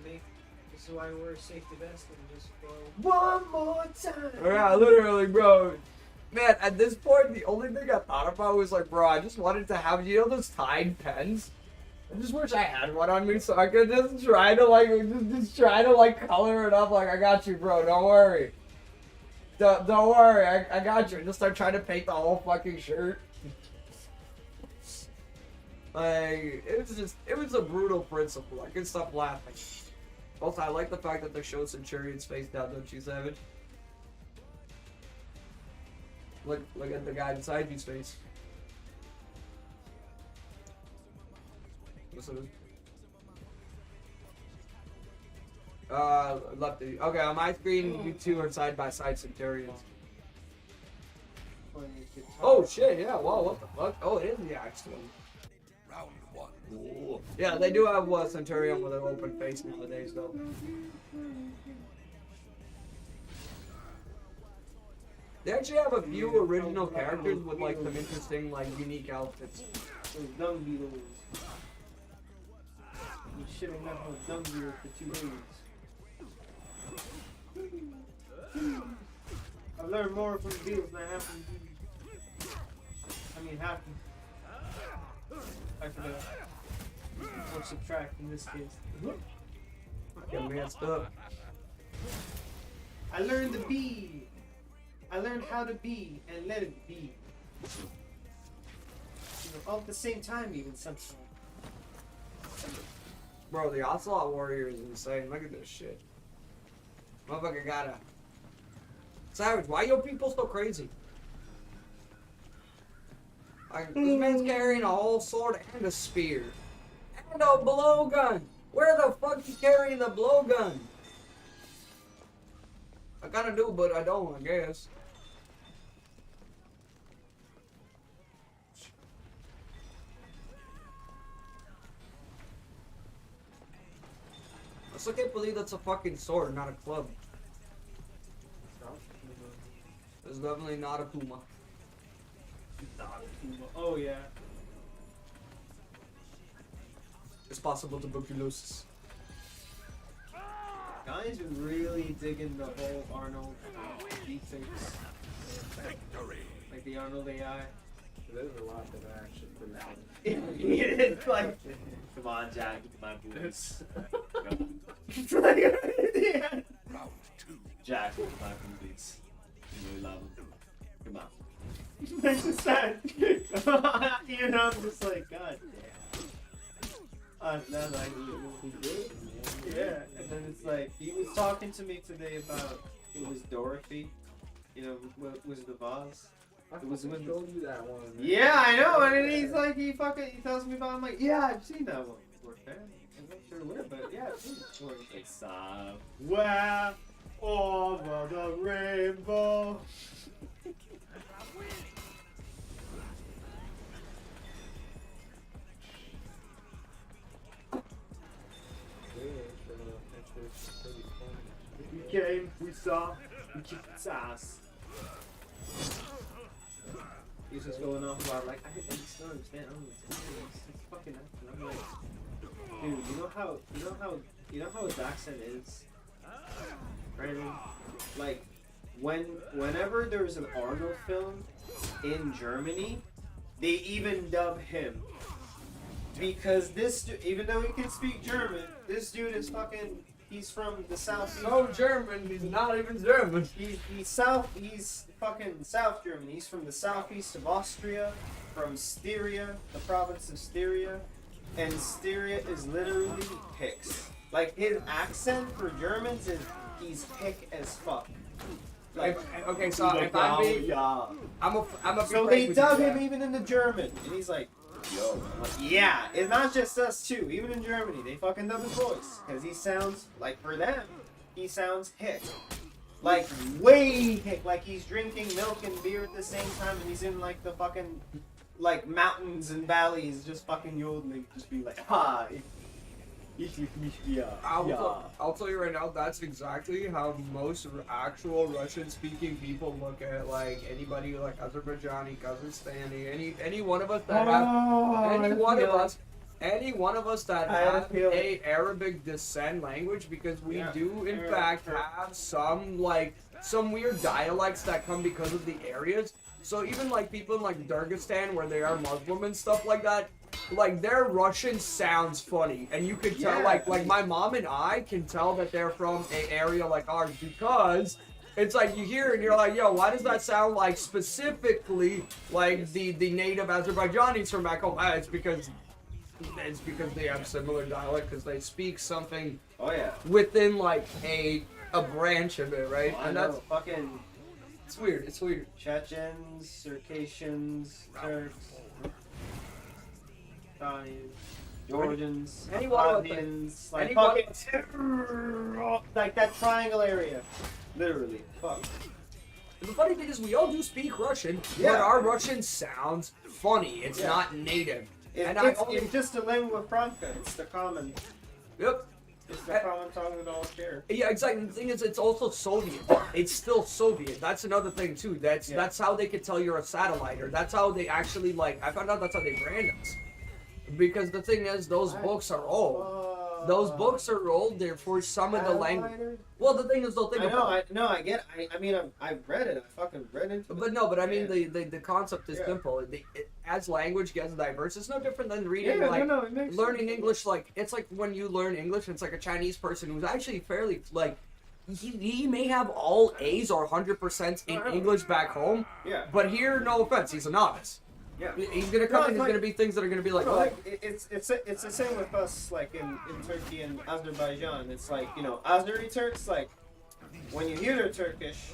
this is why we wear a safety vest and just go One more time. Yeah, literally, bro. Man, at this point, the only thing I thought about was like, bro, I just wanted to have, those Tide pens? I just wish I had one on me so I could just try to color it up. Like, I got you, bro. Don't worry. Don't worry. I got you. Just start trying to paint the whole fucking shirt. Like, it was a brutal principle. I couldn't stop laughing. Also, I like the fact that they showed Centurion's face down, don't you, Savage? Look at the guy inside his face. Listen. Lefty. Okay, on my screen, you two are side by side Centurions. Oh shit! Yeah. Whoa! What the fuck? Oh, it is the Axe one. Round one. Ooh. Yeah, they do have a Centurion with an open face nowadays, though. They actually have a few original characters with like some interesting, like unique outfits. those dung beetles. You should have left those dung beetles for 2 days. I learned more from the beetles than I have from the I mean, half them. I forgot. Or subtract in this case. Get messed up. I learned to be. I learned how to be and let it be. You know, all at the same time, even sometimes. Bro, the Ocelot Warrior is insane. Look at this shit. Motherfucker gotta. Savage, why your people so crazy? Like, this man's carrying a whole sword and a spear. And a blowgun! Where the fuck you carrying the blowgun? I kinda do, but I don't, I guess. I still can't believe that's a fucking sword, not a club. It's definitely not a puma. Oh yeah. It's possible tuberculosis. Guys are really digging the whole Arnold deepfakes. Like the Arnold AI. There's a lot that are actually pretty funny. It's like, Come on, Jack, my boots. it's like, yeah. Round two. Jack, my boots. You really love him. Come on. It's just sad. You know, I'm just like, God damn. Then like, yeah, and then it's like, he was talking to me today about, it was Dorothy, you know, Wizard of Oz. I It was fucking when- showed you that one. Man. Yeah, I know, and then he's like, he tells me about it, I'm like, yeah, I've seen that one. We're fans. I'm not sure where, but yeah, I've seen it. Where it's like, It's where over the rainbow. We came, we saw, we kicked its ass. He's just going off about like, I just don't understand. I don't understand. It's fucking accent. I'm like, dude, you know how his accent is, Brandon? Like, whenever there's an Arnold film in Germany, they even dub him. Because this dude, even though he can speak German, this dude is fucking, he's from the south. No German, he's not even German. He's fucking South German. He's from the southeast of Austria, from Styria, the province of Styria. And Styria is literally Picts. Like, his accent for Germans is, he's Pick as fuck. Like, Okay, so if I'm being, yeah. I'm a. So they dub him even in the German, and he's like, yo, I'm like, yeah, it's not just us too. Even in Germany, they fucking dub his voice because he sounds like, for them, he sounds hick, like way hick, like he's drinking milk and beer at the same time, and he's in like the fucking like mountains and valleys, just fucking yodeling, just be like, ha. I'll tell you right now, that's exactly how most actual Russian-speaking people look at like anybody like Azerbaijani, Kazakhstani, any one of us that have any one of us that have a Arabic descent language, because we do in fact have some weird dialects that come because of the areas. So even like people in like Dagestan where they are Muslim and stuff like that, like their Russian sounds funny, and you could tell like my mom and I can tell that they're from an area like ours, because it's like you hear it and you're like, yo, why does that sound like specifically like the native Azerbaijanis from back home? It's because they have similar dialect, because they speak something within like a branch of it, right? I And know, that's fucking it's weird. It's weird. Chechens, Circassians, Turks, Italians, Georgians, Any one of Albanians, like any one fucking like that triangle area, literally. Fuck. The funny thing is, we all do speak Russian, but Yeah. our Russian sounds funny. It's not native. And It's just a lingua franca. It's the common. Yep. It's the common tongue that all share. Yeah, exactly. The thing is, it's also Soviet. It's still Soviet. That's another thing too. That's how they could tell you're a satellite, or that's how they actually like. I found out that's how they brand us. Because the thing is, those books are old. Those books are old. They're for some of the language. Well, the thing is, they'll think about. I get. I mean, I've read it. I fucking read it. But I mean, the concept is simple. As language gets diverse, it's no different than reading it makes learning sense. English. Like, it's like when you learn English, and it's like a Chinese person who's actually fairly like. He may have all A's or 100% in English back home, Yeah. but here, no offense, he's a novice. Yeah. He's gonna come No, in. He's like- gonna be things that are gonna be like, No, oh, like it's the same with us, like in Turkey and Azerbaijan. It's like, you know, Azeri Turks, like when you hear they're Turkish,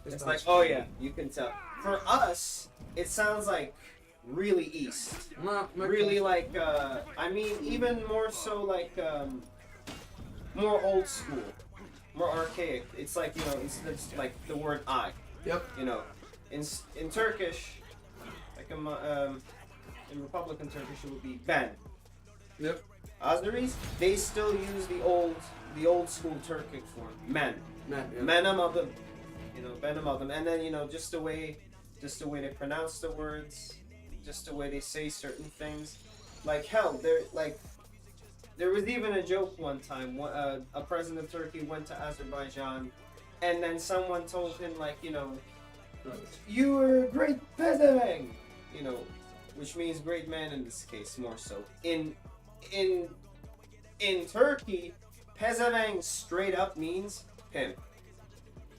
it's like, oh yeah, you can tell. For us, it sounds like really East, really like I mean even more so like more old school, more archaic. It's like, you know, it's like the word I. Yep. You know, in Turkish, like in Republican Turkish it would be ben. Yep. Azeris, they still use the old school Turkic form, men. Man, yeah. Benim adım. You know, benim adım. And then, you know, just the way they pronounce the words, just the way they say certain things. Like hell, there was even a joke one time. A president of Turkey went to Azerbaijan, and then someone told him, like, you know, you were a great peasant, you know, which means great man in this case, more so. In Turkey, pezevenk straight up means pimp,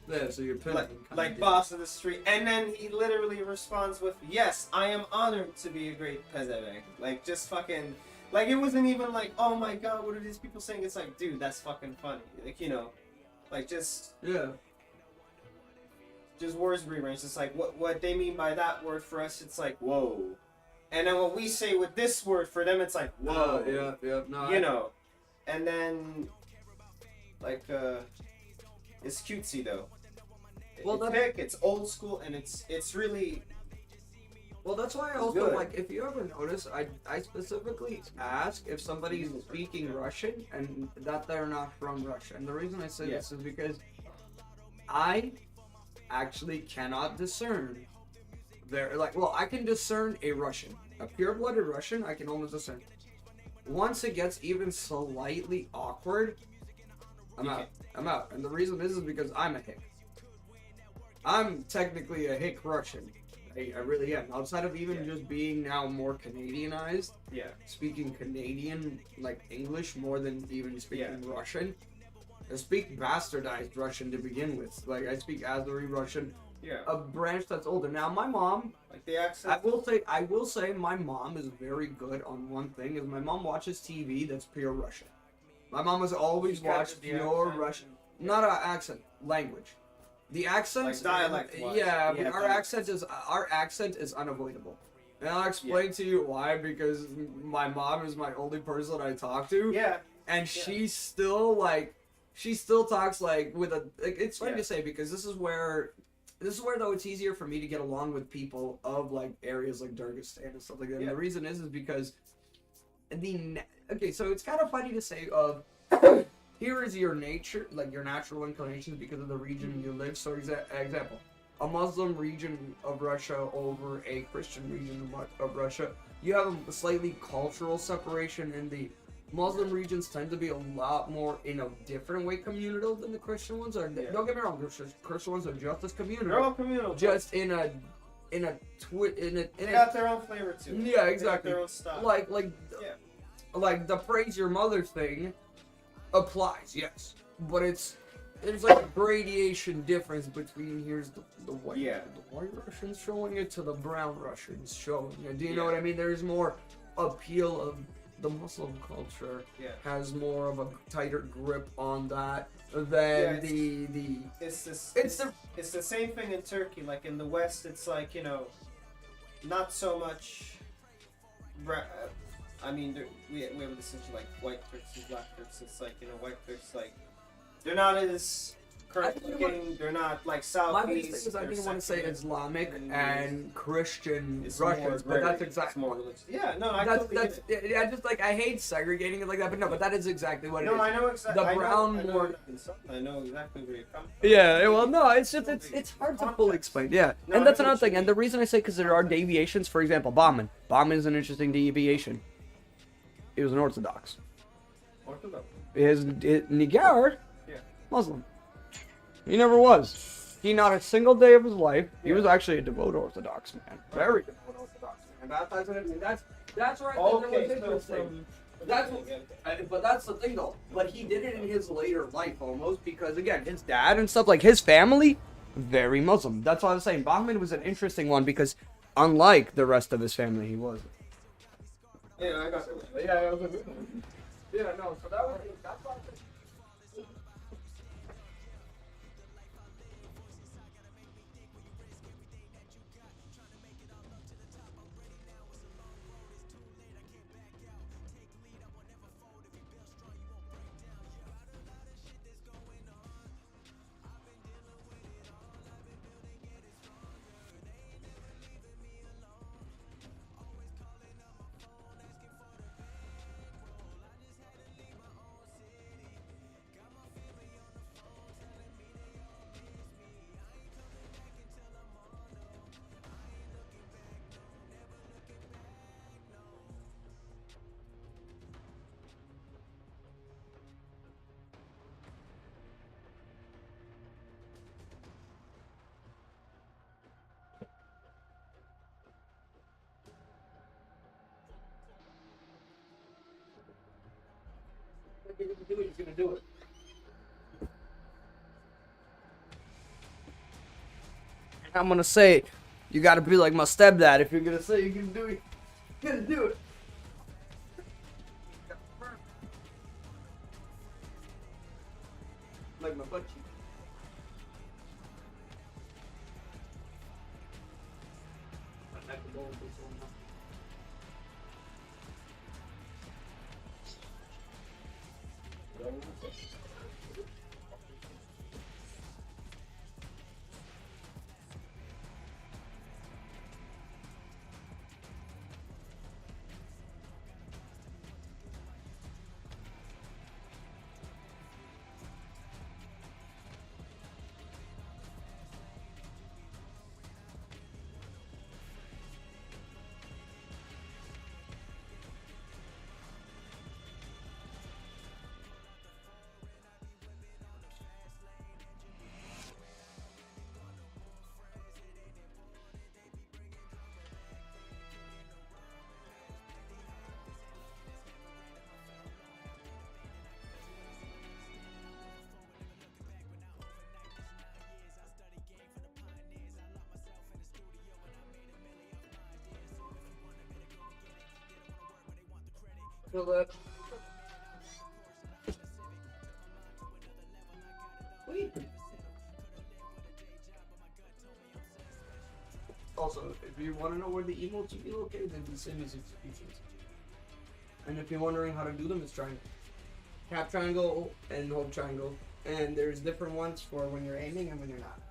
Yeah, so you're pimping. like boss of the street. And then he literally responds with, "Yes, I am honored to be a great pezevenk." Like, just fucking, like, it wasn't even like, "Oh my god, what are these people saying?" It's like, dude, that's fucking funny. Like, you know, like just words rearranged. It's like what they mean by that word for us, it's like, whoa. And then what we say with this word for them, it's like, whoa. No, You know. And then, like, it's cutesy though. Well, it's that- thick, it's old school, and it's really. Well, that's why I It's also good. like, if you ever notice, I specifically ask if somebody's speaking Russian and that they're not from Russia. And the reason I say Yeah. this is because I actually cannot discern I can discern a Russian, a pure-blooded Russian. I can almost discern. Once it gets even slightly awkward, I'm out. And the reason is because I'm a hick. I'm technically a hick Russian. I really am. Outside of even just being now more Canadianized, Yeah. speaking Canadian, like English, more than even speaking Russian. I speak bastardized Russian to begin with. Like, I speak Azeri Russian, Yeah. a branch that's older. Now, my mom, Like the accent. I will say my mom is very good on one thing, is my mom watches TV that's pure Russian. My mom has always She's got watched the pure accent. Russian. Not an accent, language. The accent, Like dialect-wise. yeah, Yeah, our accent is unavoidable. And I'll explain to you why, because my mom is my only person I talk to. Yeah. And she still talks like with a, like, it's funny to say, because this is where though it's easier for me to get along with people of like areas like Dagestan and stuff like that. And the reason is because so it's kind of funny to say of here is your nature, like your natural inclinations because of the region you live. So example, a Muslim region of Russia over a Christian region of Russia, you have a slightly cultural separation, and the Muslim regions tend to be a lot more in a different way communal than the Christian ones are. Don't get me wrong, the Christian ones are just as communal. They're all communal. Just in a They got their own flavor too. Yeah, They got exactly. their own style. Like the praise your mother thing applies, yes, but there's like a gradation difference between here's the white Russians showing it to the brown Russians showing it. Do you know what I mean? There's more appeal of the Muslim culture has more of a tighter grip on that than It's the same thing in Turkey. Like in the West, it's like, you know, not so much. I mean, we have a distinction like white Turks and black Turks. It's like, you know, white Turks, like, they're not as correct looking. They're not like Southeast. My biggest thing is I didn't want to say Islamic and Christian Russians, but that's exactly more religious. Yeah, no, I that's totally get it. I just like I hate segregating it like that, but no, but that is exactly what it is. No, I know exactly. The brown more. I know exactly where you're coming from. Yeah, well, no, it's just it's hard to fully explain. Yeah, No, and that's I know another what thing. you And the reason I say because there are deviations. For example, Bauman. Bauman is an interesting deviation. He was an Orthodox. Orthodox. His Nigar, Yeah. Muslim. He never was. He not a single day of his life. He was actually a devout Orthodox man. Very devout Orthodox man. That's where I think Okay, it was so interesting. But that's the thing though. But he did it in his later life almost because again, his dad and stuff like his family, very Muslim. That's why I was saying Bachman was an interesting one because unlike the rest of his family, he wasn't. Yeah, I got it. Yeah, no, so that was that's why he's gonna do it. And I'm gonna say, you gotta be like my stepdad. If you're gonna say you're gonna do it, you're gonna do it. Like my butt cheek. Feel that? Sweet. Also, if you want to know where the emotes should be located, they're the same as executions. And if you're wondering how to do them, it's triangle. Cap triangle and hold triangle. And there's different ones for when you're aiming and when you're not.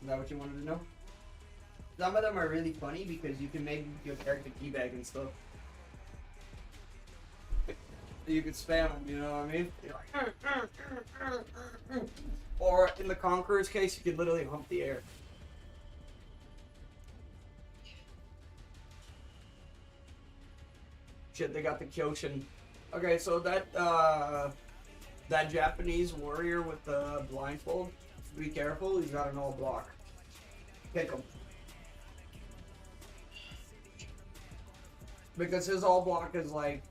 Is that what you wanted to know? Some of them are really funny because you can make your character teabag and stuff. You could spam them, you know what I mean? You're like, or in the Conqueror's case, you could literally hump the air. Shit, they got the Kyoshin. Okay, so that Japanese warrior with the blindfold, be careful, he's got an all block. Pick him. Because his all block is like,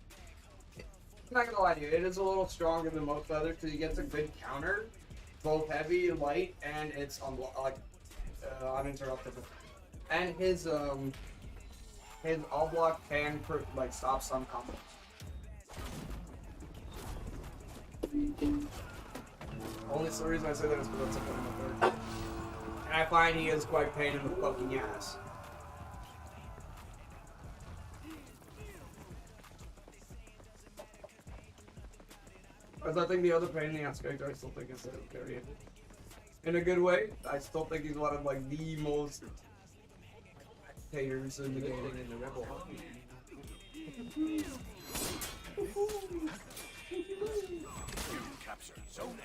I'm not gonna lie to you, it is a little stronger than most others because he gets a good counter, both heavy, light, and it's uninterruptible. And his all block can like stop some combos. Only the reason I say that is because I'm in the third. And I find he is quite pain in the fucking ass. Because I think the other pain in the ass character I still think is Carrion. In a good way, I still think he's one of like the most haters in the game. In the Rebel Capture Zone A.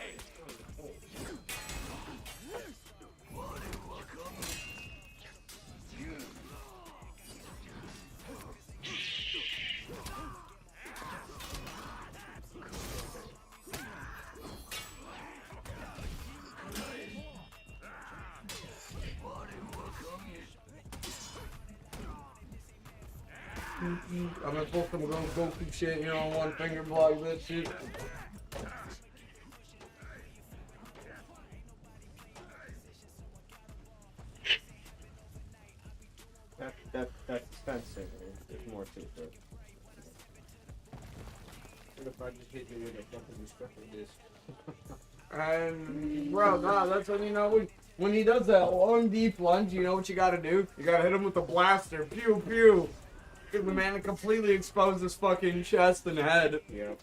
I'm not supposed to go Goku shit, you know, one finger block that shit. fencing. There's more to it. What if I just hit you with a fucking destructive disc? And bro, nah, that's when you know when he does that long deep lunge, you know what you gotta do? You gotta hit him with the blaster. Pew pew. Give the man to completely expose his fucking chest and head. Yep.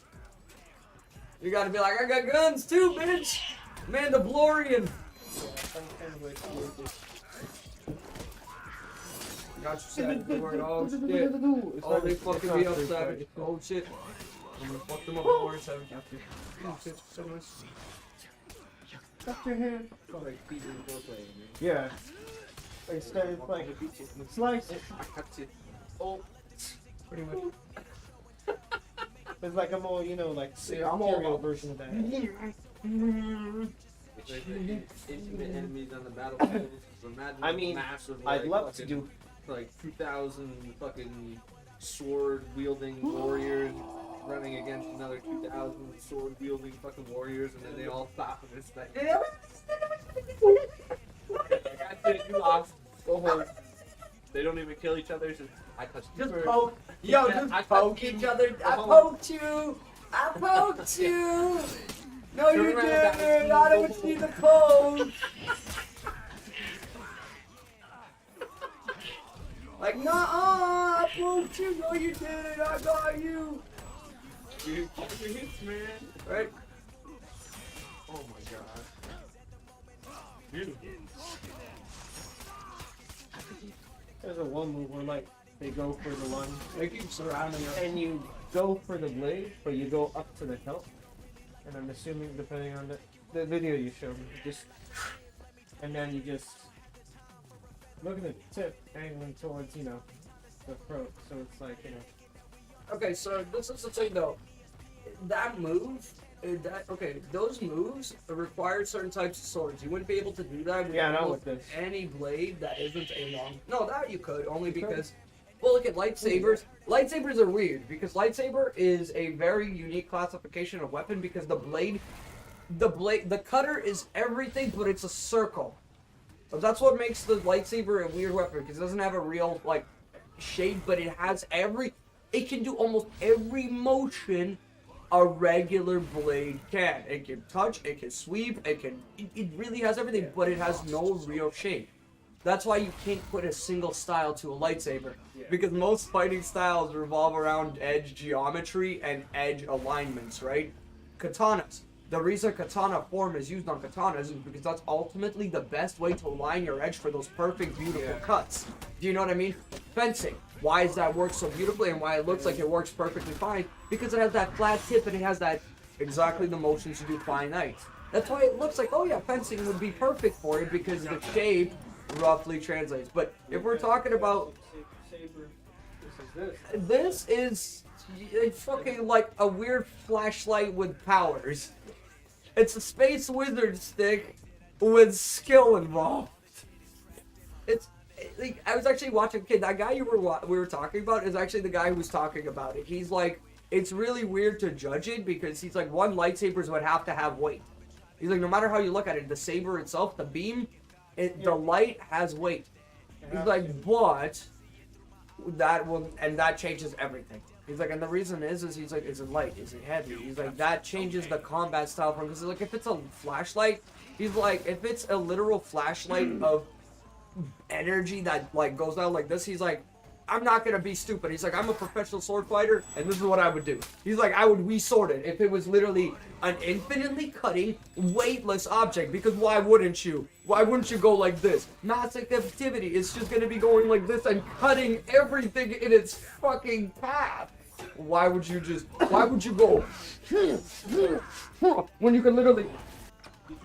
You gotta be like, I got guns too, bitch! Mandalorian! Got you savage for it. Oh shit. Oh, they fucking me up, savage. Oh shit. I'm gonna fuck them up more, savage. Oh shit, so nice. Cut your hand. Like Peter and foreplay, man. Yeah. Instead, it's like slice it. I cut you. Oh, Pretty much. It's like a more, you know, like See, I'm all cereal about version of that. it's like infinite enemies on the battlefield. So imagine I mean, massive, I'd like, love to fucking, do. like 2,000 fucking sword wielding warriors running against another 2,000 sword wielding fucking warriors, and then they all stop and it's like, I did it, you lost. Go home. They don't even kill each other. It's just, I touched you Just first. poke. Yo, Yeah, just I poke touched each you. other. I Go home. poked you. I poked you. No, Turn you around, didn't. guys. I don't see the poke. Like, nah, I poked you. No, you didn't. I got you. Dude, keep your hits, man. Right? Oh my god. There's a one move where like they go for the lunge, They keep surrounding us. and you go for the blade, but you go up to the hilt. And I'm assuming, depending on the video you showed me, just and then you just look at the tip angling towards, you know, the throat. So it's like, you know. Okay, so this is the thing though. That move, those moves require certain types of swords. You wouldn't be able to do that with Yeah, not almost with this. any blade that isn't a long. No, that you could only because. Well, look at lightsabers. Lightsabers are weird because lightsaber is a very unique classification of weapon because the cutter is everything, but it's a circle. So that's what makes the lightsaber a weird weapon because it doesn't have a real like shape, but it has it can do almost every motion a regular blade can. It can touch, it can sweep, it really has everything, but it has no real shape. That's why you can't put a single style to a lightsaber. Because most fighting styles revolve around edge geometry and edge alignments, right? Katanas. The reason katana form is used on katanas is because that's ultimately the best way to align your edge for those perfect, beautiful cuts. Do you know what I mean? Fencing. Why does that work so beautifully and why it looks like it works perfectly fine? Because it has that flat tip and it has that exactly the motions to do fine knights. That's why it looks like, oh yeah, fencing would be perfect for it because the shape roughly translates. But if we're talking about this is fucking like a weird flashlight with powers. It's a space wizard stick with skill involved. It's like, I was actually watching. Okay, that guy we were talking about is actually the guy who was talking about it. He's like, it's really weird to judge it because he's like, one lightsabers would have to have weight. He's like, no matter how you look at it, the saber itself, the beam, the light has weight. He's like, but that changes everything. He's like, and the reason is he's like, is it light? Is it heavy? He's like, that changes the combat style from, because like, if it's a flashlight, he's like, if it's a literal flashlight of energy that like goes out like this, he's like, I'm not gonna be stupid. He's like, I'm a professional sword fighter, and this is what I would do. He's like, I would re-sword it if it was literally an infinitely cutting, weightless object, because why wouldn't you? Why wouldn't you go like this? Mass activity is just gonna be going like this and cutting everything in its fucking path. Why would you go when you can literally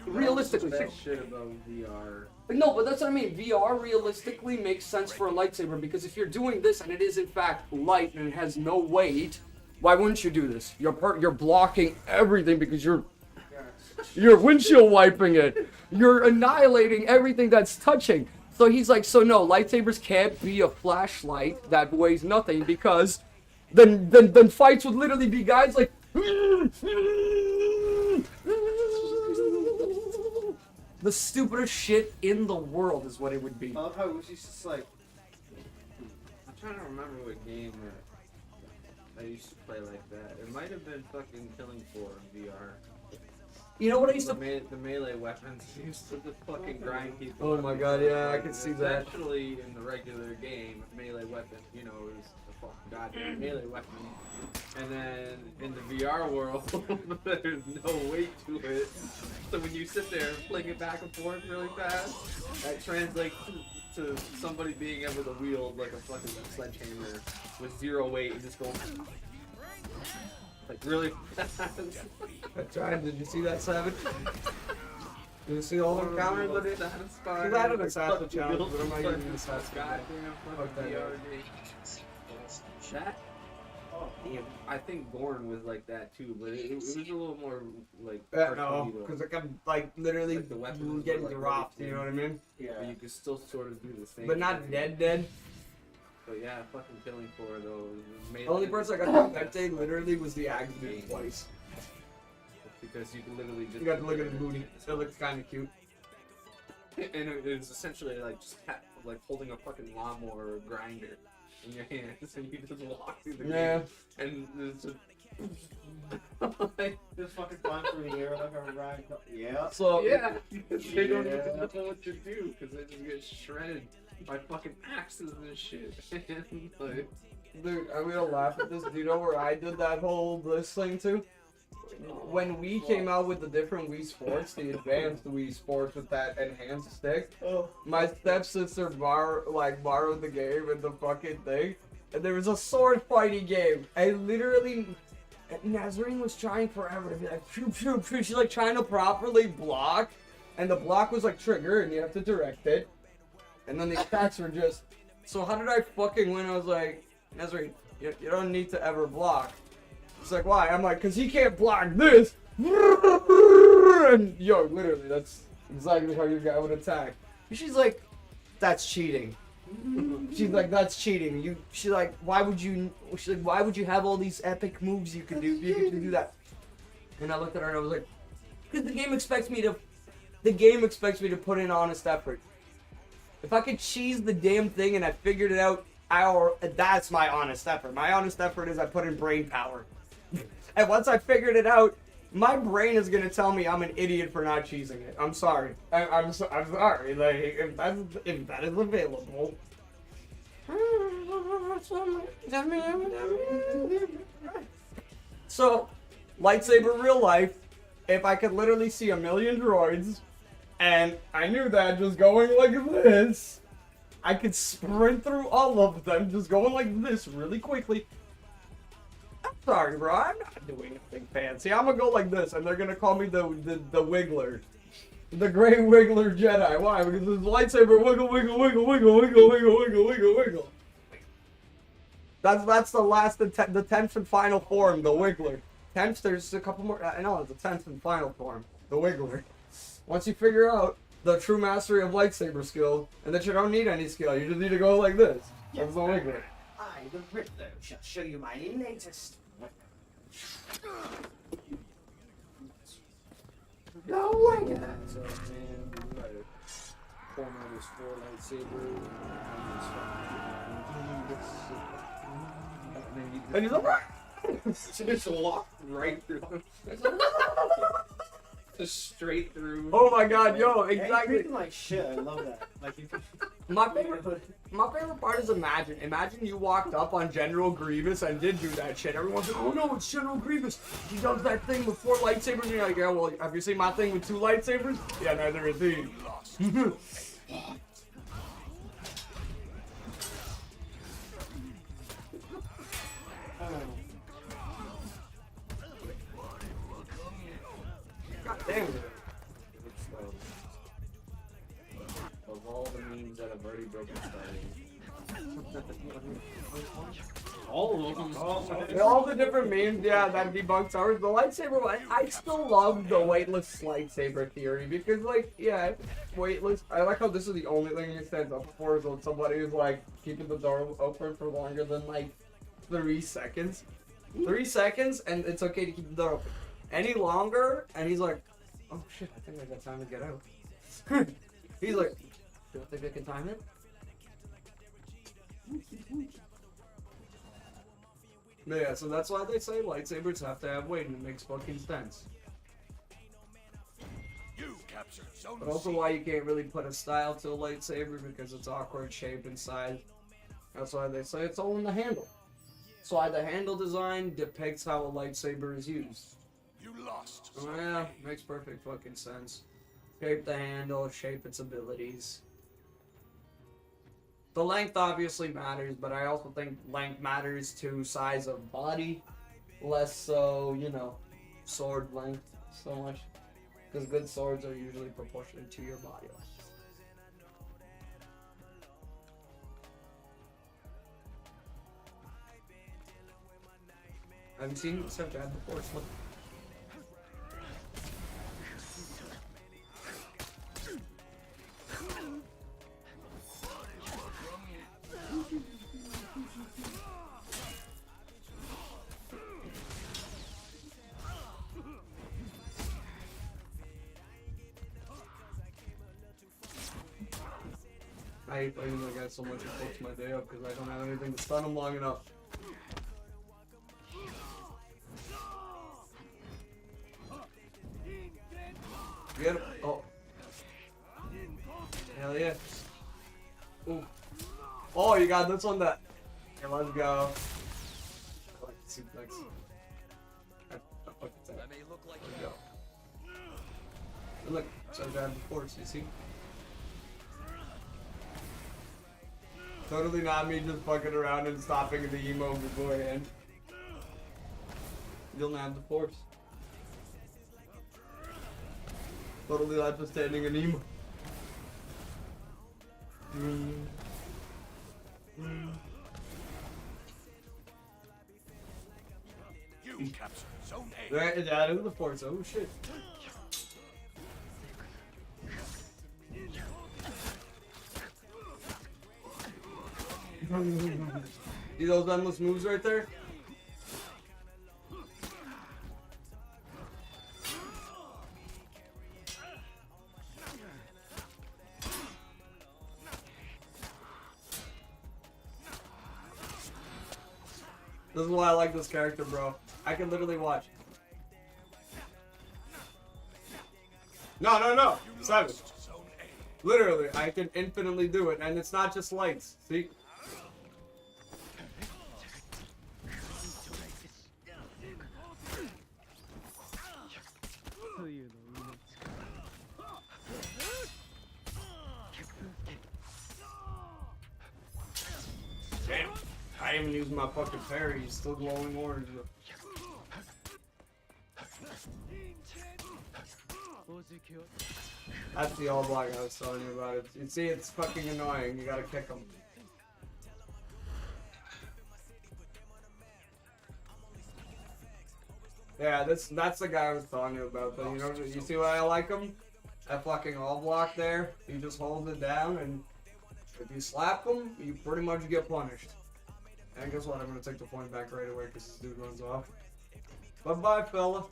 realistically that shit about VR. no, but that's what I mean. VR realistically makes sense for a lightsaber because if you're doing this and it is in fact light and it has no weight, why wouldn't you do this? You're blocking everything because you're windshield wiping it. You're annihilating everything that's touching. So he's like, so no, lightsabers can't be a flashlight that weighs nothing because then fights would literally be guys like the stupidest shit in the world is what it would be. I love how Oosie's just like, trying to remember what game that I used to play like that. It might have been fucking Killing Floor in VR. You know what I used to? The melee weapons used to just fucking grind people. Oh my god, yeah, I can see that. Especially in the regular game, melee weapon, you know, is a fucking goddamn melee weapon. And then in the VR world, there's no weight to it. So when you sit there and fling it back and forth really fast, that translates to somebody being able to wield like a fucking sledgehammer with 0 weight and just go like really fast. I tried. Did you see that, Savage? Did you see all the counters that it? Satisfying. Because I had an assassin challenge, but I'm not using the assassin. Goddamn Fuck fucking that. VR game. That? Oh, damn. I think Gorn was like that too, but it was a little more like. No, cartoony, though. because I'm like literally Like the weapons getting were, like, dropped. really You know what I mean? But you could still sort of do the same. But not thing. dead. But yeah, fucking Killing Floor though. The only person I got that day literally was the Axe dude twice. Because you can literally just. You got to look at his booty. It looks kind of cute. And it was essentially like just like holding a fucking lawnmower or grinder in your hands, and you just walk through the Yeah. game, and it's just. Just fucking flying through the air like a rag. Yeah. So Yeah, they don't even know what to do because they just get shredded by fucking axes and shit. And, like, dude, I'm gonna laugh at this. Do you know where I did that whole list thing too? When we came out with the different Wii Sports, the advanced Wii Sports with that enhanced stick, my stepsister borrowed the game and the fucking thing, and there was a sword fighting game. I literally, Nazarene was trying forever to be like, phew, phew, phew. She's like trying to properly block, and the block was like trigger, and you have to direct it, and then the attacks were just. So how did I fucking win? I was like, Nazarene, you don't need to ever block. It's like, why? I'm like, because he can't block this. And yo, literally, that's exactly how your guy would attack. And she's like, that's cheating. She's like, that's cheating. She's like, why would you have all these epic moves you can do? You can do that. And I looked at her and I was like, because the game expects me to put in honest effort. If I could cheese the damn thing and I figured it out, that's my honest effort. My honest effort is I put in brain power. And once I figured it out, my brain is gonna tell me I'm an idiot for not cheesing it. I'm sorry. I'm sorry. Like if that is available. So, lightsaber real life. If I could literally see a million droids, and I knew that just going like this, I could sprint through all of them, just going like this really quickly. I'm sorry, bro. I'm not doing anything fancy. I'm gonna go like this, and they're gonna call me the Wiggler, the Great Wiggler Jedi. Why? Because his lightsaber wiggle, wiggle, wiggle, wiggle, wiggle, wiggle, wiggle, wiggle, wiggle. That's the last, the 10th and final form, the Wiggler. 10th, there's a couple more. I know, it's the 10th and final form, the Wiggler. Once you figure out the true mastery of lightsaber skill, and that you don't need any skill, you just need to go like this. That's the Wiggler. I, the Riddler, shall show you my latest. No way! so man, we gotta corner this 4 lightsaber. And he's like, So just walk right through them. Just straight through. oh my god, yo, Hey, exactly. freaking like shit. I love that. Like you can. My favorite part is imagine you walked up on General Grievous and did do that shit. Everyone's like, oh no, it's General Grievous. He does that thing with 4 lightsabers. And you're like, yeah, well, have you seen my thing with 2 lightsabers? Yeah, neither is he. God damn it. Of all the memes that have already broken started. All of them. All the different memes, yeah, that debunks ours. The lightsaber one, I still love the weightless lightsaber theory because, like, yeah, weightless. I like how this is the only thing he stands up for is when somebody is like keeping the door open for longer than like 3 seconds. 3 seconds, and it's okay to keep the door open. Any longer, and he's like, oh shit, I think I got time to get out. He's like, do you think I can time it? But yeah, so that's why they say lightsabers have to have weight, and it makes fucking sense. You captured Zone But also C. why you can't really put a style to a lightsaber, because it's awkward shape and size. That's why they say it's all in the handle. That's why the handle design depicts how a lightsaber is used. You lost. Oh yeah, makes perfect fucking sense. Shape the handle, shape its abilities. The length obviously matters, but I also think length matters to size of body, less so, you know, sword length so much. Because good swords are usually proportionate to your body length. Have you seen Step Dad before? Look. I hate fighting my guy so much it fucks my day up because I don't have anything to stun him long enough. Get him. Oh. Hell yeah. Ooh. Oh, you got this one that. Okay, let's go. I like the suplex. That may look like let's go. And look, so I grabbed the force, you see? Totally not me just fucking around and stopping the emo beforehand. You'll have the force. Totally like just standing an emo. You captured Zone A. Right, that is the force. Oh shit. See those endless moves right there? This is why I like this character, bro. I can literally watch. No. 7. Zone A. Literally, I can infinitely do it, and it's not just lights. See? Damn. I didn't even use my fucking parry. He's still glowing orange. That's the all block I was telling you about. You see, it's fucking annoying. You gotta kick him. Yeah, that's the guy I was telling you about. But you know, you see why I like him? That fucking all block there. He just holds it down, and if you slap him, you pretty much get punished. And guess what? I'm gonna take the point back right away because this dude runs off. Bye bye, fella.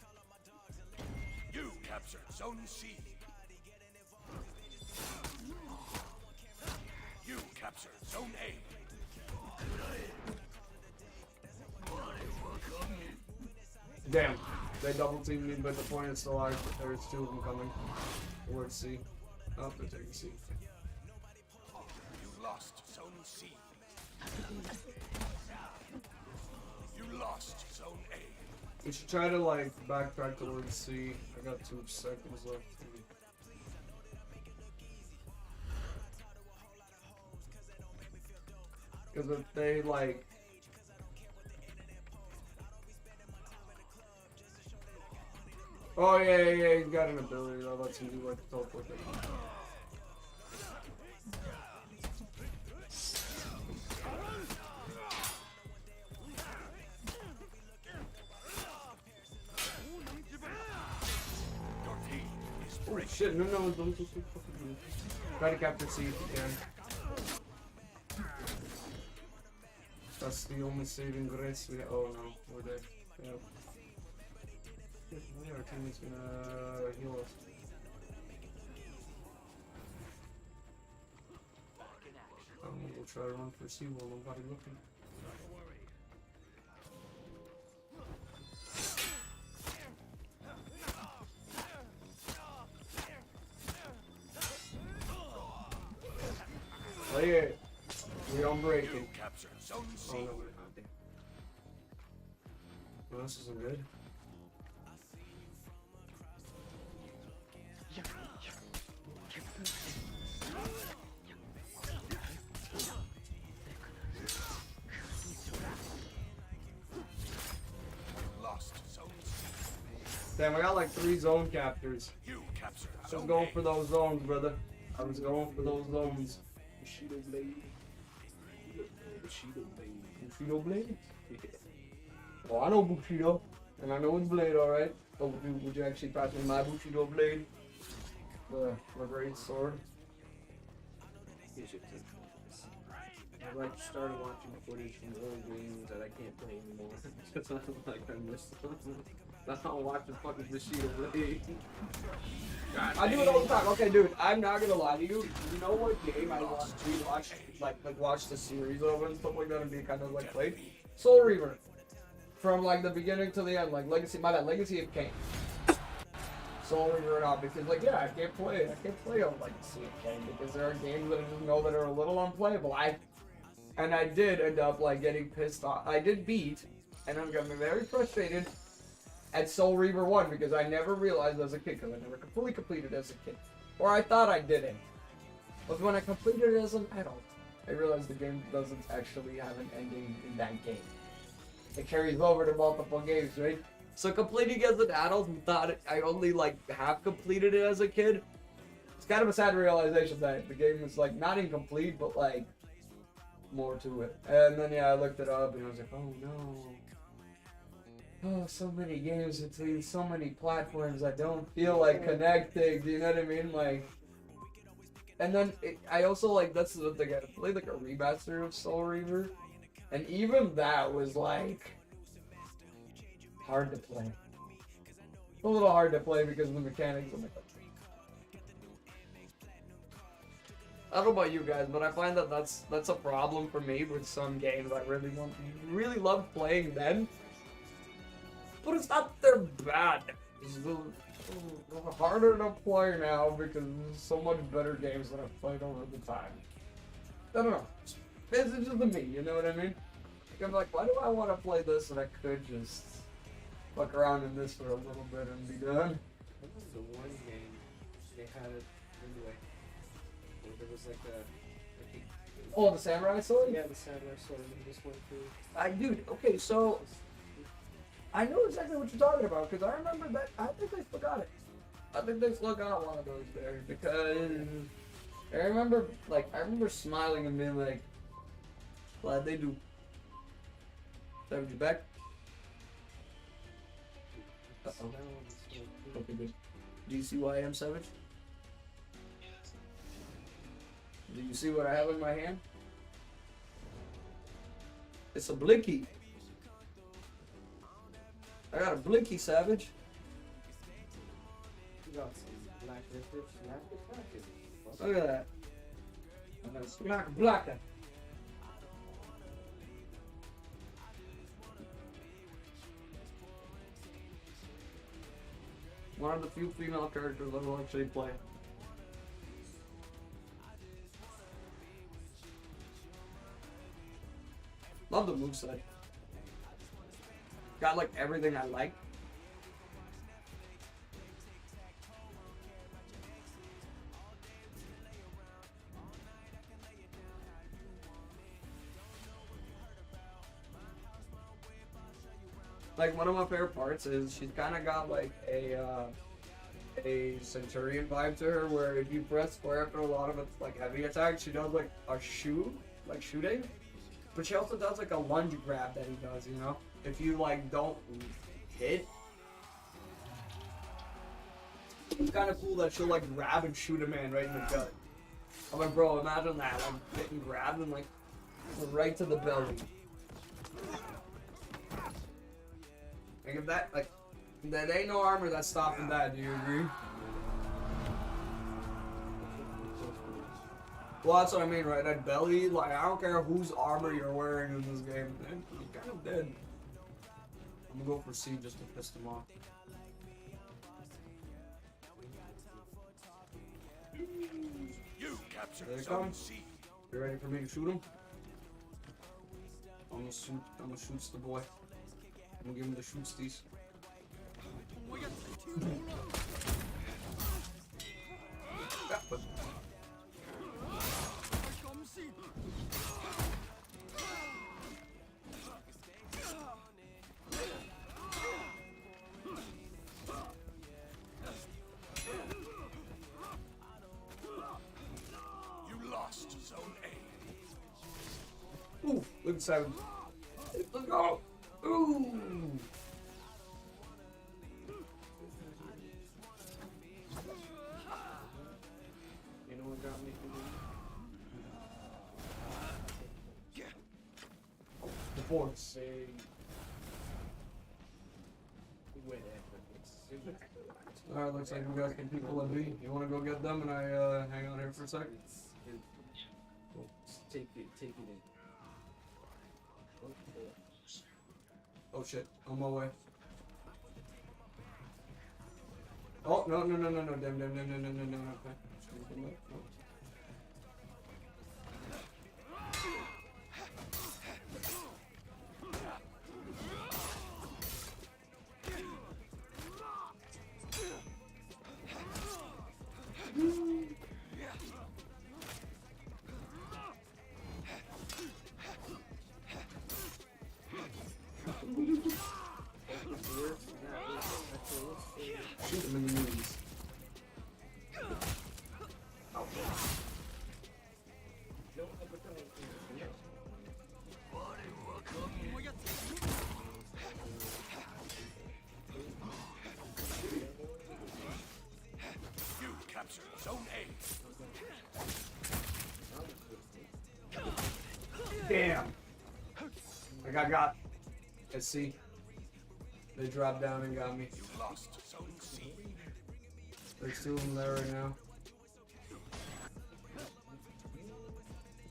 You captured Zone C. You captured Zone A. Damn, they double teamed me, but the point is still ours. There's 2 of them coming. Towards C. Oh, they're taking C. You lost Zone C. You lost Zone A. We should try to like backtrack towards C. I got 2 seconds left. Because if they like. Oh yeah, he's got an ability that lets him do like teleport. Oh shit, no, don't fucking do it. Try to capture C if you can. That's the only saving grace we have. Oh no, we're dead. Yeah. Our team is gonna heal us. We'll try to run for C while nobody looking. 28. We unbreaking. Capture Zone C. Oh no, we're not there. Well, this isn't good. Lost Zone C. Damn, I got like 3 zone captures. You capture I was Zone going A. for those zones, brother. I was going for those zones. Bushido blade. Bushido blade. Bushido blade? Oh, I know Bushido. And I know his blade, alright. Oh, would you actually pass me my Bushido blade? The great sword. Here's your tip. I like started watching footage from old games that I can't play anymore. Because I'm like, I missed them. I don't watch the fucking Bushido blade. I do it all the time. Okay, dude, I'm not gonna lie to you. You know what game I watch, like watch the series of and stuff like that and be kind of like played? Soul Reaver. From like the beginning to the end, like Legacy of Kain. Soul Reaver and all, because like yeah, I can't play on Legacy of Kain because there are games that I just know that are a little unplayable. And I did end up like getting pissed off. I did beat, and I'm getting very frustrated at Soul Reaver 1 because I never realized as a kid, because I never fully completed it as a kid. Or I thought I didn't. But when I completed it as an adult, I realized the game doesn't actually have an ending in that game. It carries over to multiple games, right? So completing as an adult and thought I only like half completed it as a kid. It's kind of a sad realization that the game is like not incomplete, but like more to it. And then yeah, I looked it up and I was like, oh no. Oh, so many games between so many platforms I don't feel like connecting, do you know what I mean? Like, and then I also like, that's the thing, I played like a remaster of Soul Reaver, and even that was like, hard to play. A little hard to play because of the mechanics of it. I don't know about you guys, but I find that that's a problem for me with some games I really loved playing then. But it's not that they're bad. It's harder to play now because there's so much better games that I've played over the time. I don't know. It's just me, you know what I mean? Like, I'm like, why do I want to play this and I could just fuck around in this for a little bit and be done? What was the one game they had it anyway? Where there was like a Oh, the samurai sword? yeah, the samurai sword we just went through. Dude, okay, so I know exactly what you're talking about because I remember that. I think they forgot it. I think they forgot one of those there because I remember smiling and being like, glad they do. Savage, you back? Uh-oh. Okay, good. Do you see why I am Savage? Do you see what I have in my hand? It's a blinky. I got a blinky, Savage. You got some black liquor, snap it back in. Look at that. Black, blacker. One of the few female characters I will actually play. Love the moveset. Got like everything I like. Like one of my favorite parts is she's kind of got like a Centurion vibe to her, where if you press square after a lot of its like heavy attacks, she does like a shooting, but she also does like a lunge grab that he does, you know. If you like don't hit, it's kind of cool that she'll like grab and shoot a man right in the gut. I'm like, bro, imagine that, like getting grabbed and like right to the belly. Like if that, like, there ain't no armor that's stopping that, do you agree? Well, that's what I mean, right? That belly, like, I don't care whose armor you're wearing in this game, man. You're kind of dead. I'm gonna go for C just to piss them off. You capture There they Zone come. C. You ready for me to shoot him? I'm gonna shoot the boy. I'm gonna give him the shootsties. Yeah, but You lost Zone A. ooh, look at 7. Let's go. Ooh. You know what got me The force. very wet. Alright, looks like we got some people at B. You wanna go get them and I hang out here for a sec? Take it in. Oh shit, on my way. Oh, no, damn, okay. Shoot them in the knees. You captured Zone A. Damn! I got. Let's see. They dropped down and got me. You lost Zone C. There's 2 of them there right now.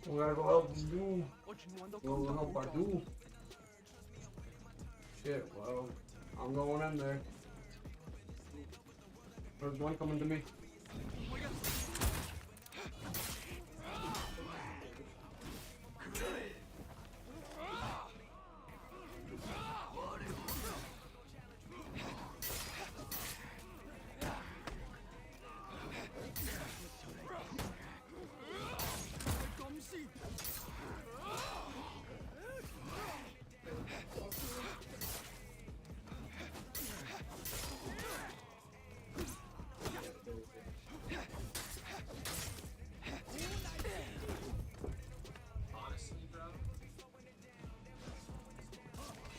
We gotta go help this dude. Go help our dude. Shit, well, I'm going in there. There's one coming to me.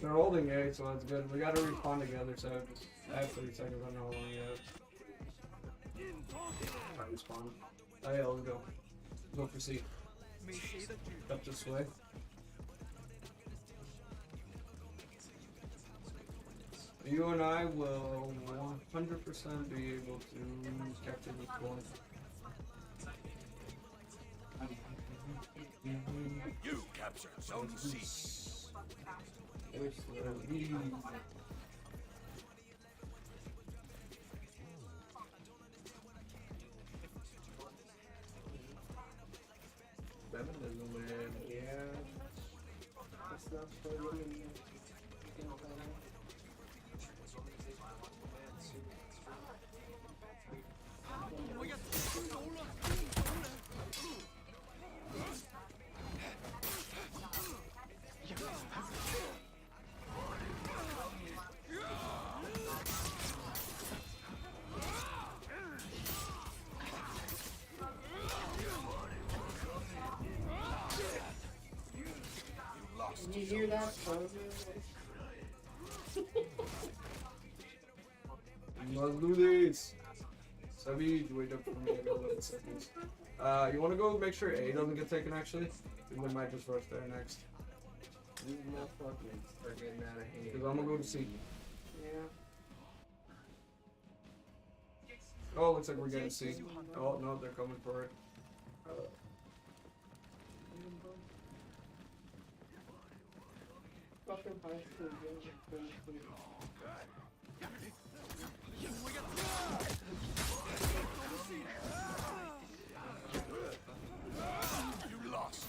They're holding A, so that's good. We gotta respawn together, so I have 30 seconds. I don't know how long you have. Alright, respawn. Oh yeah, let's go. Go for C. Up this way. You and I will 100% be able to capture this one. You captured Zone C. Where's the lead? Seven doesn't win. Yeah. That's not for women. Did you hear that? Let's do this. Savage, wait up for me in 11 seconds. You wanna go make sure A doesn't get taken actually? And we might just rush there next. These motherfuckers are getting out of hand. Because I'm gonna go to C. Yeah. Oh, looks like we're getting C. Oh, no, they're coming for it. Fucking high school. You lost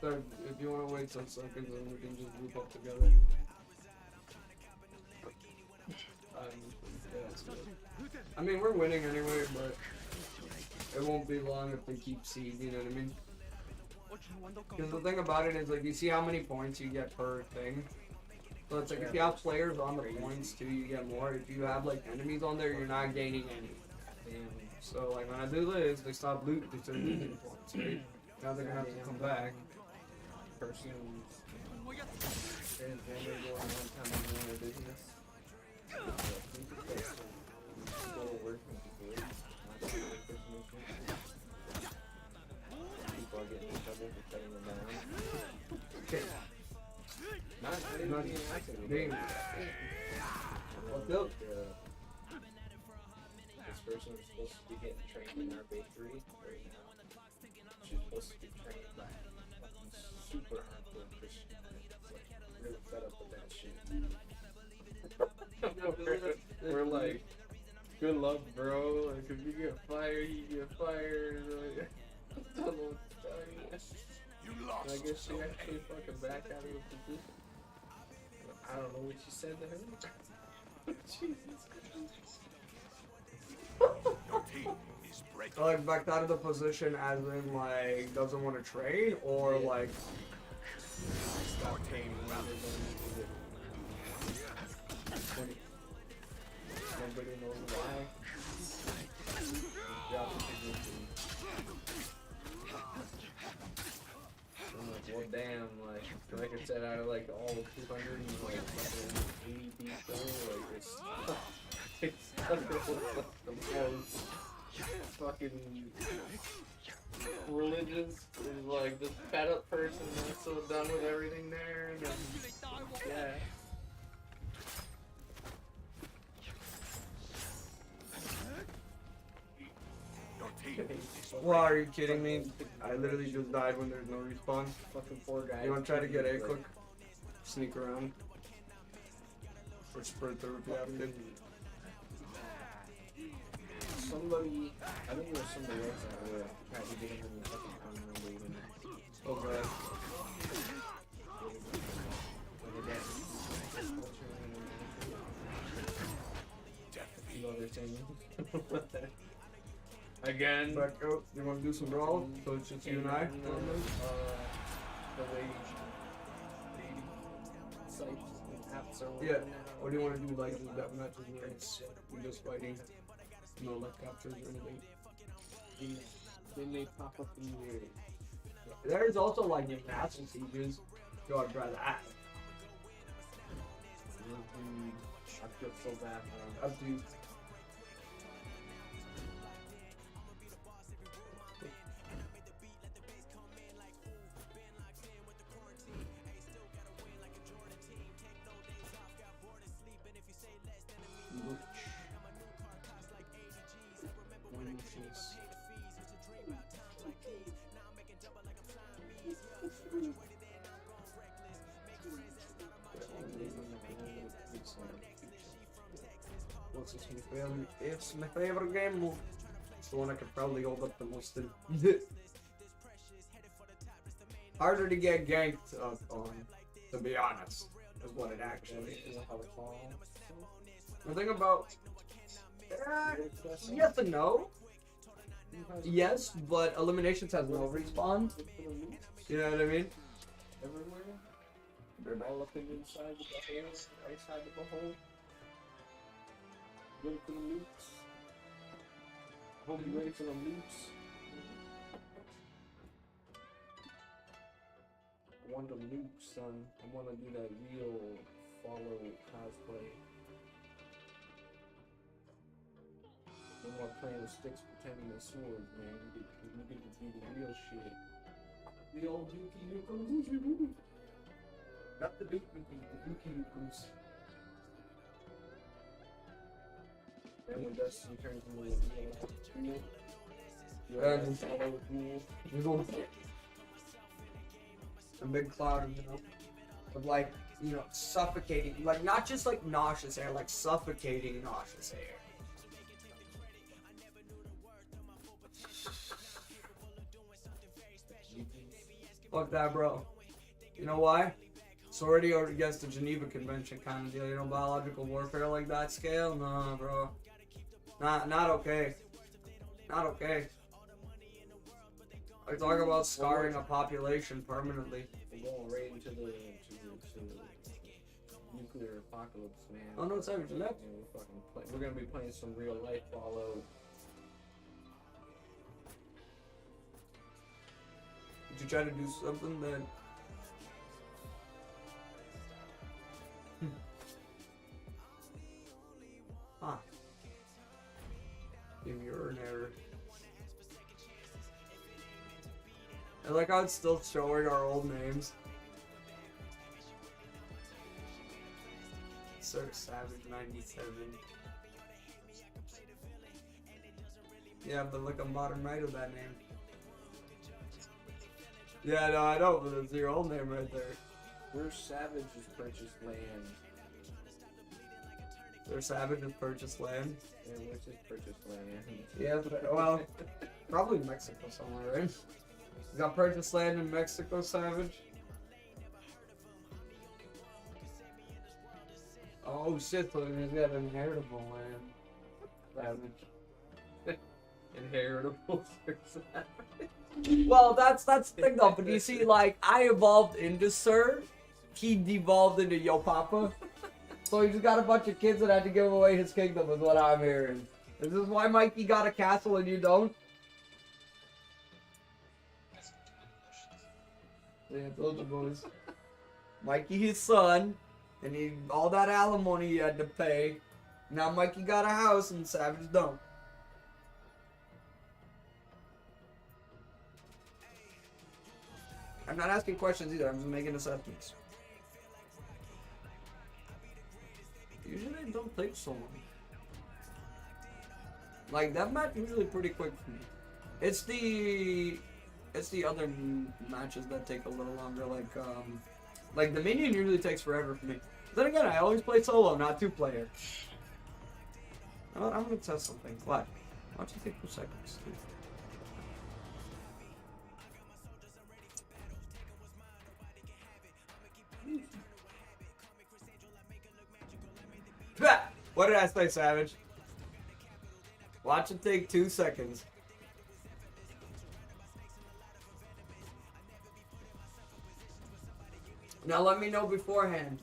start, if you want to wait some seconds, then we can just group up together. Yeah, that's good. I mean, we're winning anyway, but it won't be long if they keep seed, you know what I mean? Because the thing about it is, like, you see how many points you get per thing? So it's like, if you have players on the points too, you get more. If you have, like, enemies on there, you're not gaining any. So, like, when I do this, they stop looting, they start losing points, right? Now they're gonna have to come back. Person who's transgender going one time in their business. People working to do it. People are getting in trouble for cutting them down. Okay. Not even being active. Being- What's up? This person is supposed to be getting trained in our bakery right now. She's supposed to be trained by fucking super hardcore Christian. It's like really fed up with that shit. We're like, good luck, bro. Like, if you get fired, you get fired. Like, I don't know what to tell you. And I guess she actually fucking back out of the position. I don't know what she said to her. Jesus Christ. Your team is breaking. Like, backed out of the position as in, like, doesn't want to trade, or like, Stop paying rather than nobody knows why. Job position. I'm like, well, damn, like I said, out of like all 200 and like fucking 80 people, like it's under the most Fucking religious is like this fed up person that's so done with everything there. And then, yeah. Your team is well, are you kidding me? I literally just died when there's no respawn. fucking poor guy. You want to try to get A quick? Sneak around. Or sprint through if you have to. Somebody, I think there was somebody else out there tried to get him in the fucking corner and leave him. Oh god. You know what they're saying? Again, Back out. You want to do some brawl? So it's just you and I? The wage sites and apps are Yeah. Or do you want to do like that matches where it's just fighting? No like captures or anything. Then they pop up in your There's also like your massive sieges. You ought to try that. I feel so bad now. Up to you. What's this my favorite? It's my favorite game mode. It's the one I could probably hold up the most in. Harder to get ganked up on, to be honest, is what it actually is. The thing about yes and no. Yes, but eliminations has no respawn. You know what I mean? Everywhere. They're all up in inside the hole, right side of the hole. Ready for the nukes. Hope you ready for the nukes. I want the nukes, son. I want to do that real follow cosplay. No more playing with sticks, pretending they're swords, man. You get to do the real shit. The old Dookie Nukem. Not the Dookie Nukem. And when Destiny turns into a big cloud, you know, of like, you know, suffocating, like not just like nauseous air, like suffocating nauseous air. Fuck that, bro. You know why? It's already against the Geneva Convention kind of deal. You know, biological warfare like that scale? Nah, bro. Not okay. Not okay. I talk about scarring a population permanently. We're going right into the nuclear apocalypse, man. Oh no, it's Savage left. Yeah, we're gonna be playing some real life Fallout. Did you try to do something that... Huh. Give you're an error. I like how it's still showing our old names. Sir Savage 97. Yeah, but look, I'm bottom right of that name. Yeah, no, I know, but it's your old name right there. Where's Savage's purchased land? Sir Savage has purchased land. Yeah, where's his purchased land? Yeah, but, well, probably Mexico somewhere, right? You got purchased land in Mexico, Savage? Oh shit, so he's got inheritable land. Savage. Inheritable. Well, that's the thing though, but you see, like, I evolved into Sir, he devolved into Yo Papa. So he just got a bunch of kids that had to give away his kingdom is what I'm hearing. Is this why Mikey got a castle and you don't? Yeah, those are boys. Mikey his son, and he all that alimony he had to pay. Now Mikey got a house and Savage don't. I'm not asking questions either, I'm just making assessments. Usually it don't take so long. Like, that match is usually pretty quick for me. It's the other matches that take a little longer, like the minion usually takes forever for me. Then again, I always play solo, not two-player. You know what, I'm gonna test something. What? Why don't you take 2 seconds? What did I say, Savage? Watch it take 2 seconds. Now let me know beforehand.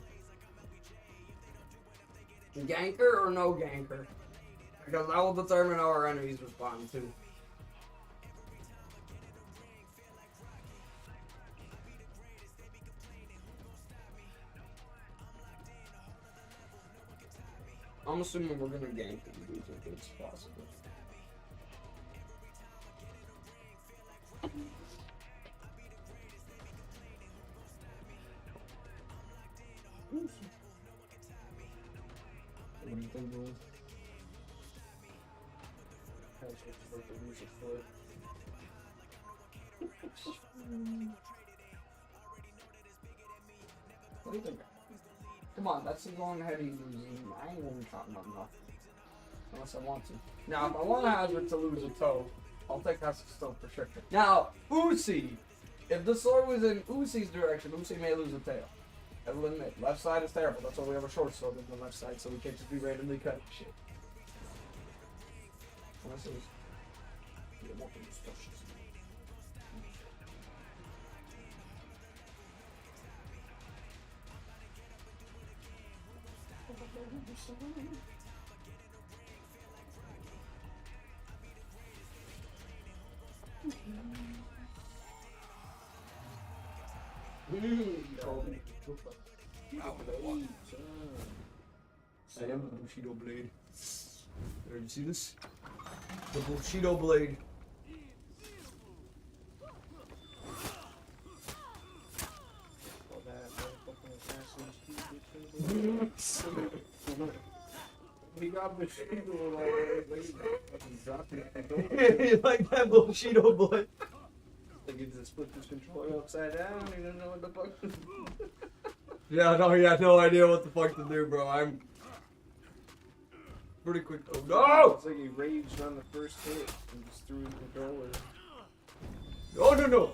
Ganker or no ganker? Because that will determine how our enemies respond too. I'm assuming we're gonna gank them if it's possible. What do you think, boys? What do you think? Come on, that's as long ahead of you losing. I ain't even talking about nothing. Unless I want to. Now, if I want to Hazard to lose a toe, I'll take Hazard's toe for sure. Now, Oosie! If the sword was in Oosie's direction, Oosie may lose a tail. I will admit, left side is terrible. That's why we have a short sword on the left side, so we can't just be randomly cutting shit. Unless it was... Yeah, more than discussions. I am the Bushido blade. There, you see this? The Bushido blade. We got Bushido already. You like that Bushido blade? Like he just put this controller upside down. He didn't know what the fuck to do. Yeah, no, he had no idea what the fuck to do, bro. I'm pretty quick. Oh no! It's like he raged on the first hit and just threw his controller. Oh no no!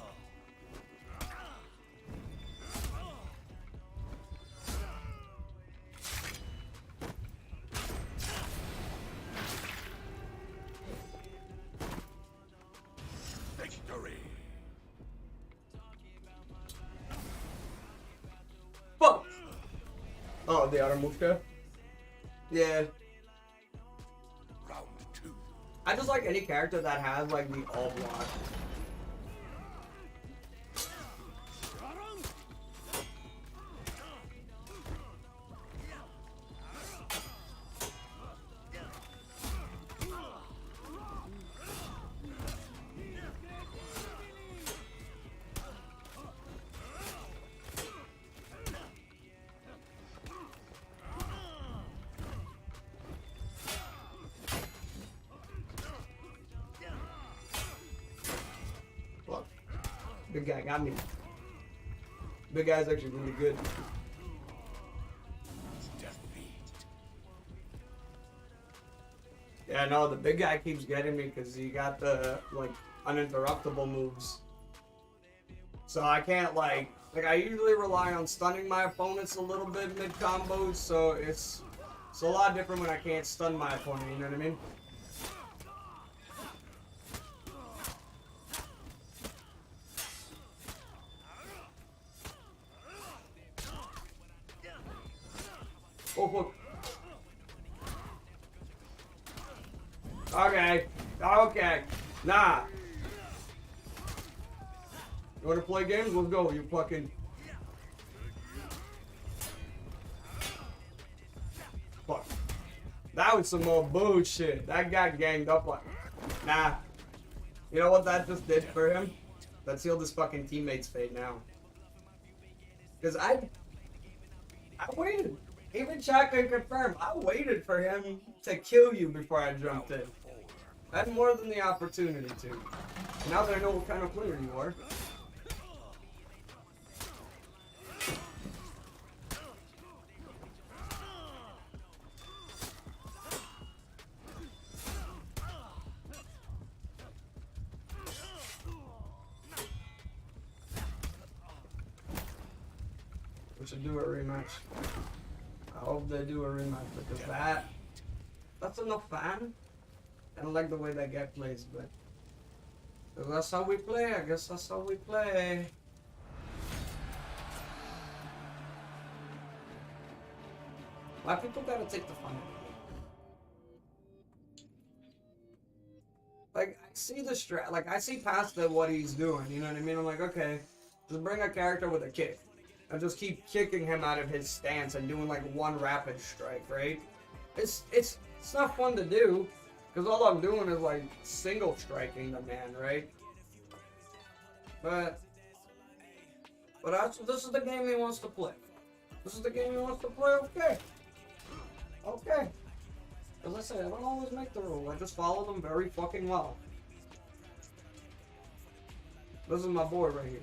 Oh, the Aramuka? Yeah. Round two. I just like any character that has like the all block. Fuck. Big guy got me. Big guy's actually really good. Yeah, no, the big guy keeps getting me because he got the, like, uninterruptible moves. So I can't, like, I usually rely on stunning my opponents a little bit mid-combos, so it's a lot different when I can't stun my opponent, you know what I mean? Oh, fuck. Okay. Okay. Nah. You wanna play games? Let's go, you fucking... Fuck. That was some more bullshit. That guy ganged up like... Nah. You know what that just did for him? That sealed his fucking teammate's fate now. Because I waited. Even Chuck can confirm, I waited for him to kill you before I jumped in. I had more than the opportunity to. Now that I know what kind of player you are. We should do a rematch. I hope they do a rematch because that's enough fun. I don't like the way that guy plays, but if that's how we play, I guess that's how we play. Why people gotta take the fun out of it? Like, I see the strat, like, I see past what he's doing, you know what I mean? I'm like, okay, just bring a character with a kick. And just keep kicking him out of his stance and doing, like, one rapid strike, right? It's not fun to do. Because all I'm doing is, like, single striking the man, right? But this is the game he wants to play. This is the game he wants to play, okay. Okay. As I say, I don't always make the rule. I just follow them very fucking well. This is my boy right here.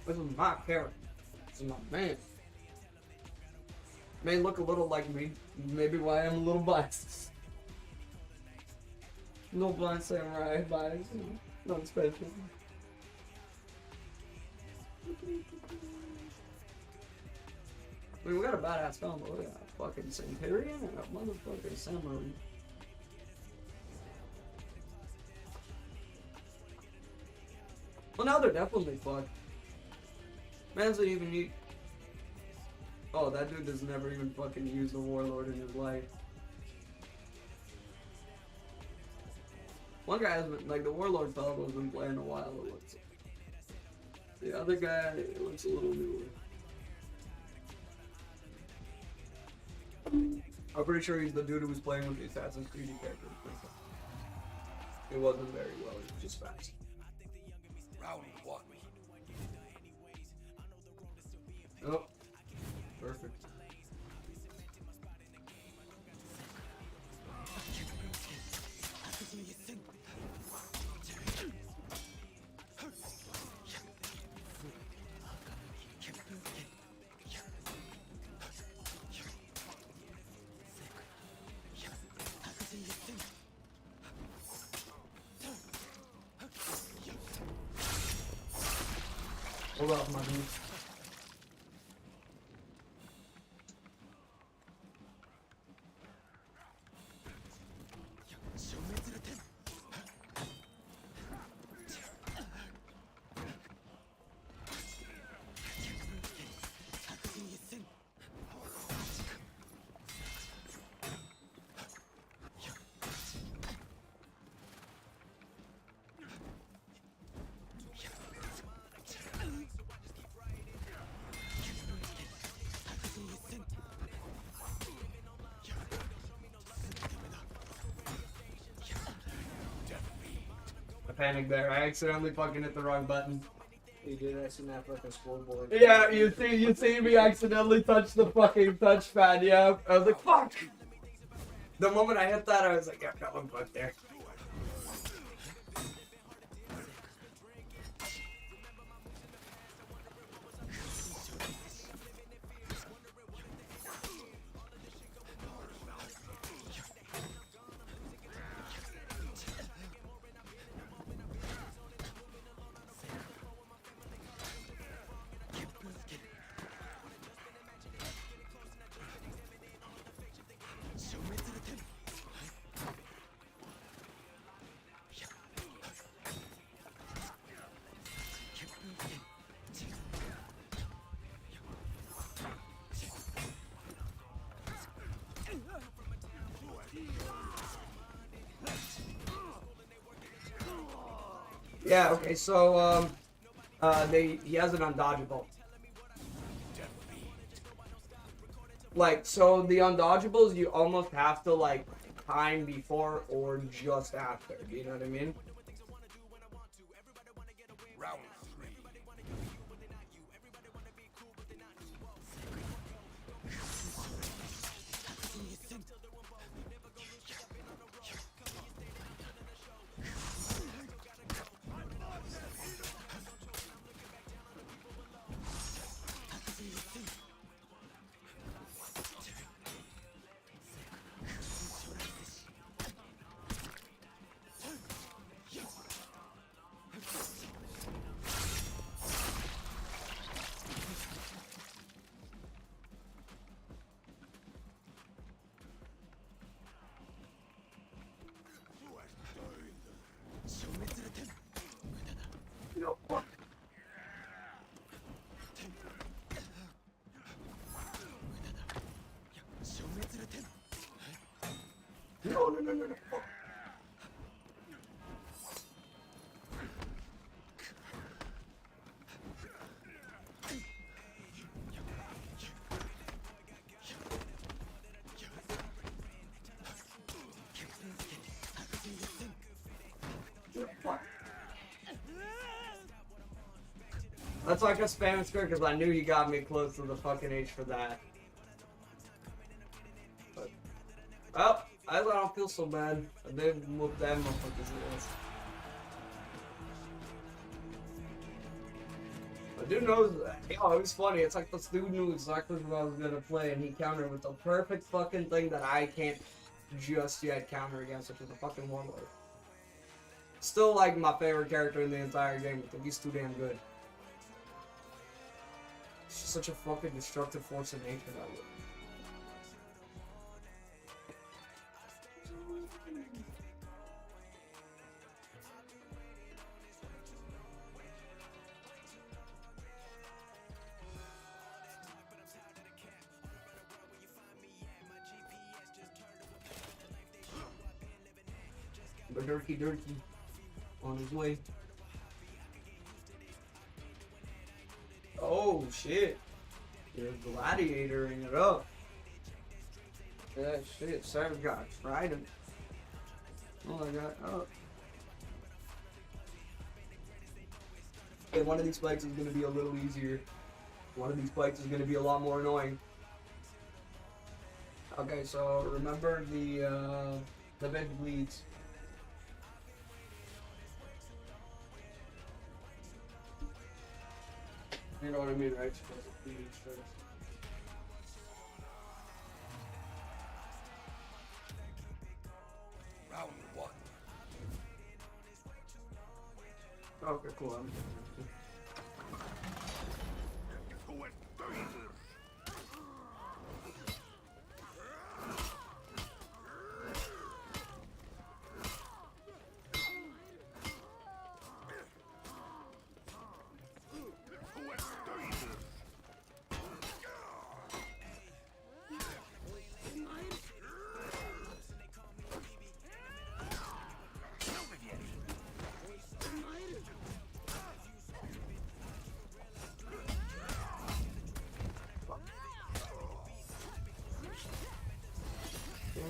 This is my character. This is my man. May look a little like me. Maybe why I'm a little biased. No blind samurai bias. Not special. I mean, we got a badass combo. We got a fucking Centurion and a motherfucking Samurai. Well, now they're definitely fucked. Man's not even need. Oh, that dude has never even fucking used the Warlord in his life. One guy has been, like, the Warlord fellow has been playing a while, it looks like. The other guy, it looks a little newer. I'm pretty sure he's the dude who was playing with the Assassin's Creed character. It wasn't very well, it was just fast. Round one. Oh, perfect. Hold up, my dude. panic there. I accidentally fucking hit the wrong button. You did that snap like a schoolboy. Yeah, you see me accidentally touch the fucking touchpad, yeah. I was like, fuck! The moment I hit that, I was like, yeah, got one fuck there. Yeah, okay, so, he has an undodgeable. Like, so the undodgeables, you almost have to, like, time before or just after, do you know what I mean? Round 3. No. That's like a spam skirt because I knew he got me close to the fucking H for that. But, well, I don't feel so bad. I did whoop that motherfucker's ass. The dude knows that. Yo, it was funny. It's like this dude knew exactly what I was gonna play, and he countered with the perfect fucking thing that I can't just yet counter against, which is a fucking warlord. Still like my favorite character in the entire game, but he's too damn good. He's just such a fucking destructive force of nature that way. But Dirty on his way. Oh shit! You're gladiatoring it up. Yeah, shit. Savage got trident. Oh my god. Oh. Okay, one of these fights is gonna be a little easier. One of these fights is gonna be a lot more annoying. Okay, so remember the big bleeds. You know what I mean, right? Round 1. Okay, cool.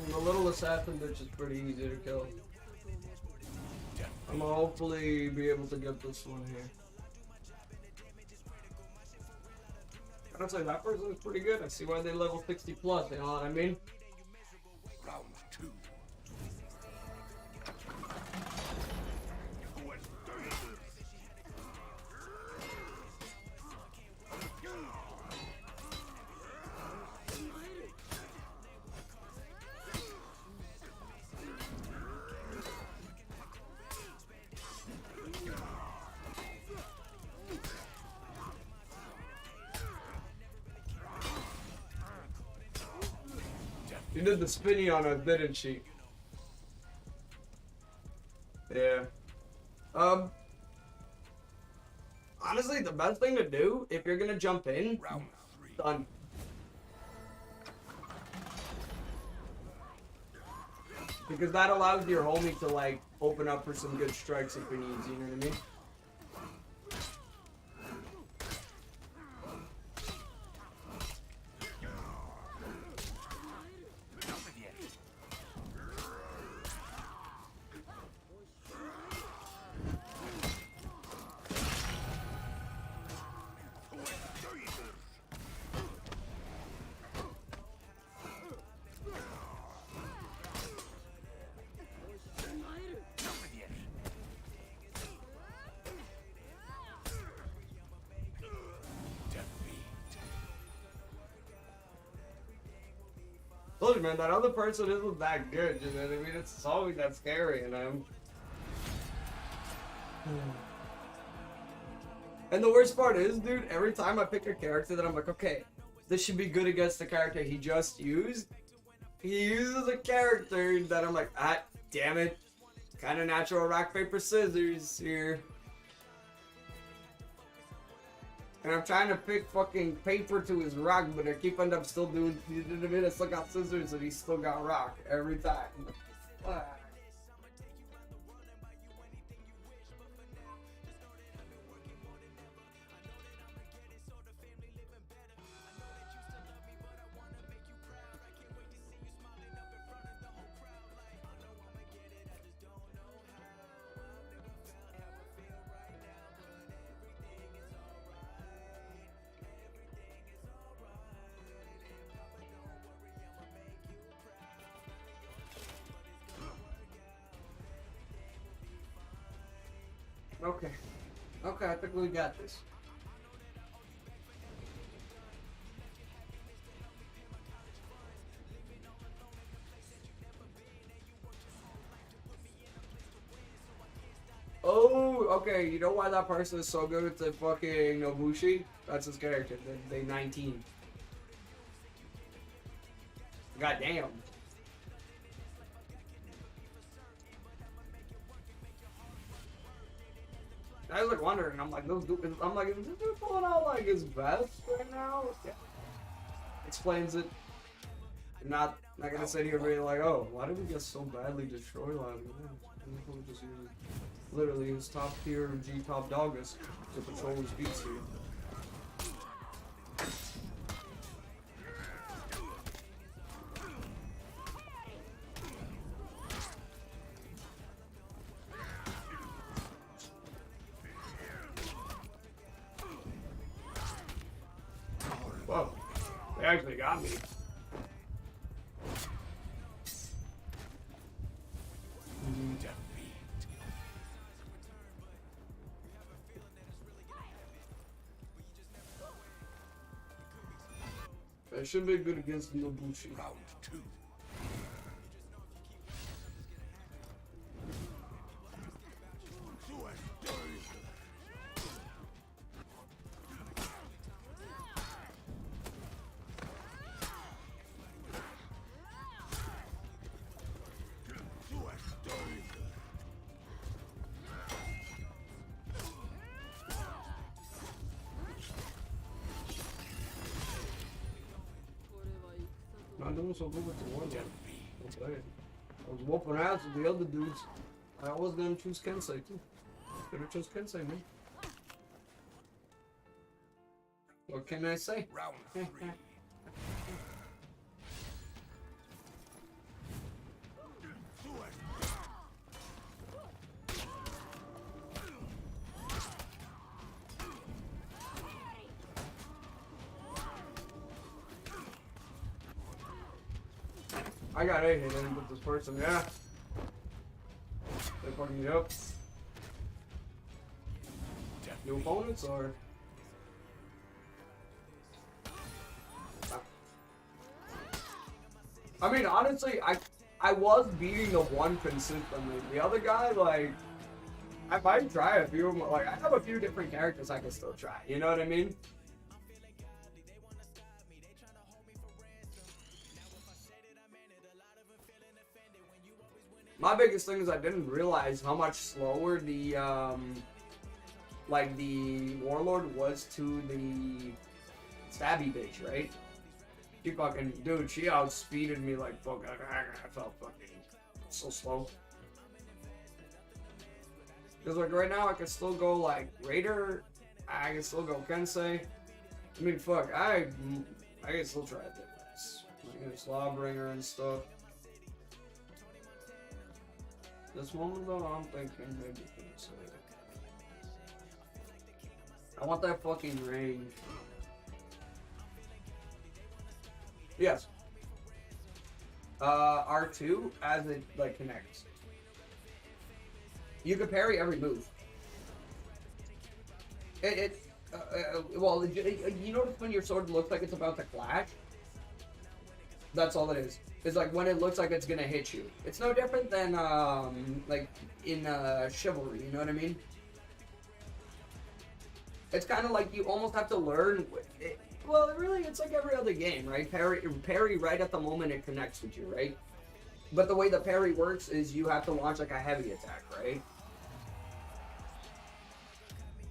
The little assassin bitch is pretty easy to kill. I'm gonna hopefully be able to get this one here. I'd say that person is pretty good. I see why they level 60 plus, you know what I mean? Round 2. She did the spinny on us, didn't she? Yeah. Honestly, the best thing to do if you're gonna jump in, Round 3. done. Because that allows your homie to like open up for some good strikes if he needs, you know what I mean? Look, man, that other person isn't that good, you know what I mean? It's always that scary, you know? And the worst part is, dude, every time I pick a character that I'm like, okay, this should be good against the character he just used, he uses a character that I'm like, ah, damn it. Kind of natural rock, paper, scissors here. And I'm trying to pick fucking paper to his rock, but I keep end up still doing, you know what I mean? I still got scissors and he still got rock every time. Ah. Okay. Okay, I think we got this. Oh, okay. You know why that person is so good with the fucking Nobushi? That's his character. They 19. God damn. I was like wondering, I'm like, is this dude pulling out like his best right now? Yeah. Explains it. I'm not gonna sit here being like, oh, why did we get so badly destroyed last night? Just use literally his top tier G top doggers to patrol his beats here. Whoa, they actually got me. That should be good against Nobushi. Round 2. Not doing so good with the one yet. I'll tell you. I was whooping ass with the other dudes. I was gonna choose Kensei too. Could've chose Kensei, man. What can I say? Round 3. I got A hit in with this person, yeah. They fucking me up. New opponents or? I mean, honestly, I was beating the one consistently. The other guy, like, I might try a few. Like, I have a few different characters I can still try. You know what I mean? My biggest thing is I didn't realize how much slower the like the Warlord was to the stabby bitch, right? She fucking, dude, she outspeeded me like fucking, I felt fucking so slow. Cause like right now I can still go like Raider, I can still go Kensei. I mean fuck, I can still try this. Like Slawbringer and stuff. This moment though, I'm thinking maybe Kensei. I want that fucking range. Yes. R2 as it like connects. You can parry every move. Well, you notice when your sword looks like it's about to clash? That's all it is. It's like when it looks like it's gonna hit you. It's no different than like in Chivalry, you know what I mean? It's kind of like you almost have to learn it. Well, really, it's like every other game, right? Parry right at the moment it connects with you, right? But the way the parry works is you have to launch like a heavy attack, right?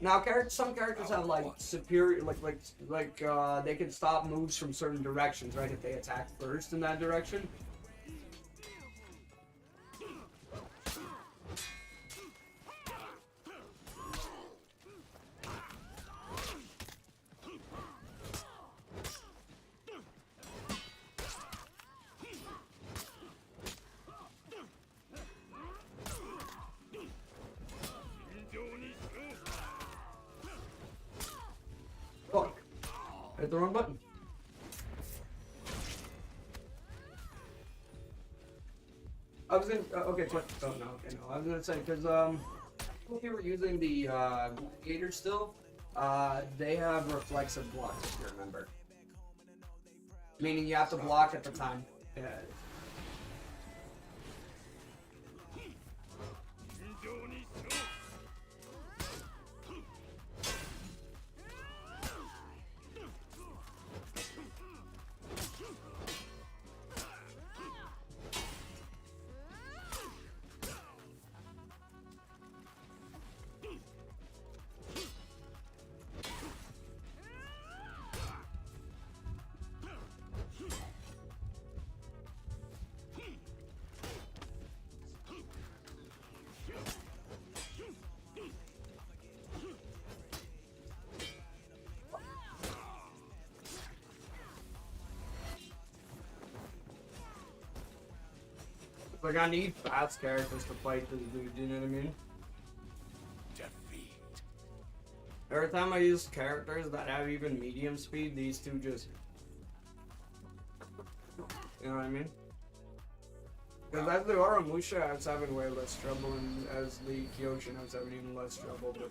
Now, some characters have like superior, like they can stop moves from certain directions, right? If they attack first in that direction. Fuck. I hit the wrong button. I was gonna, okay, oh no, okay, no. I was gonna say, because, if you were using the, Gator still, they have reflexive blocks, if you remember. Meaning you have to block at the time. Yeah. Like, I need fast characters to fight this dude, you know what I mean? Defeat. Every time I use characters that have even medium speed, these two just... You know what I mean? Because as the Oromusha, I was having way less trouble, and as the Kyoshin, I was having even less trouble, but...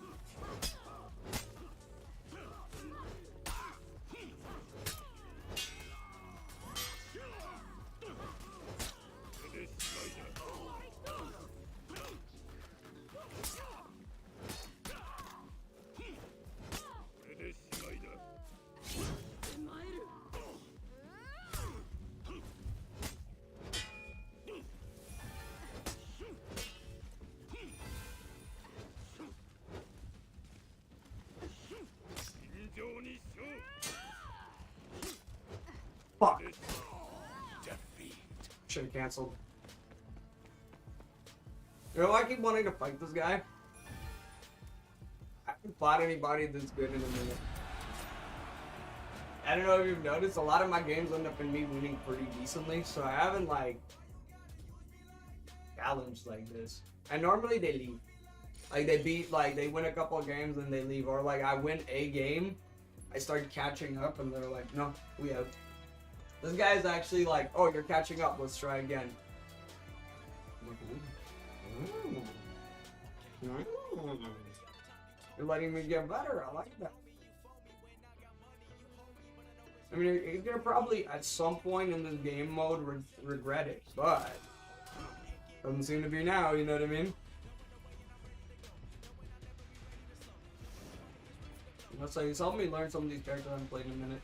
Fuck. Defeat. Should've canceled. You know, I keep wanting to fight this guy. I haven't fought anybody this good in a minute. I don't know if you've noticed, a lot of my games end up in me winning pretty decently, so I haven't, like, challenged like this. And normally they leave. Like, they win a couple of games and they leave. Or, like, I win a game, I start catching up and they're like, no, we out. This guy's actually like, oh, you're catching up. Let's try again. You're letting me get better. I like that. I mean, you're gonna probably at some point in this game mode regret it, but doesn't seem to be now. You know what I mean? So he's helped me learn some of these characters I haven't played in a minute.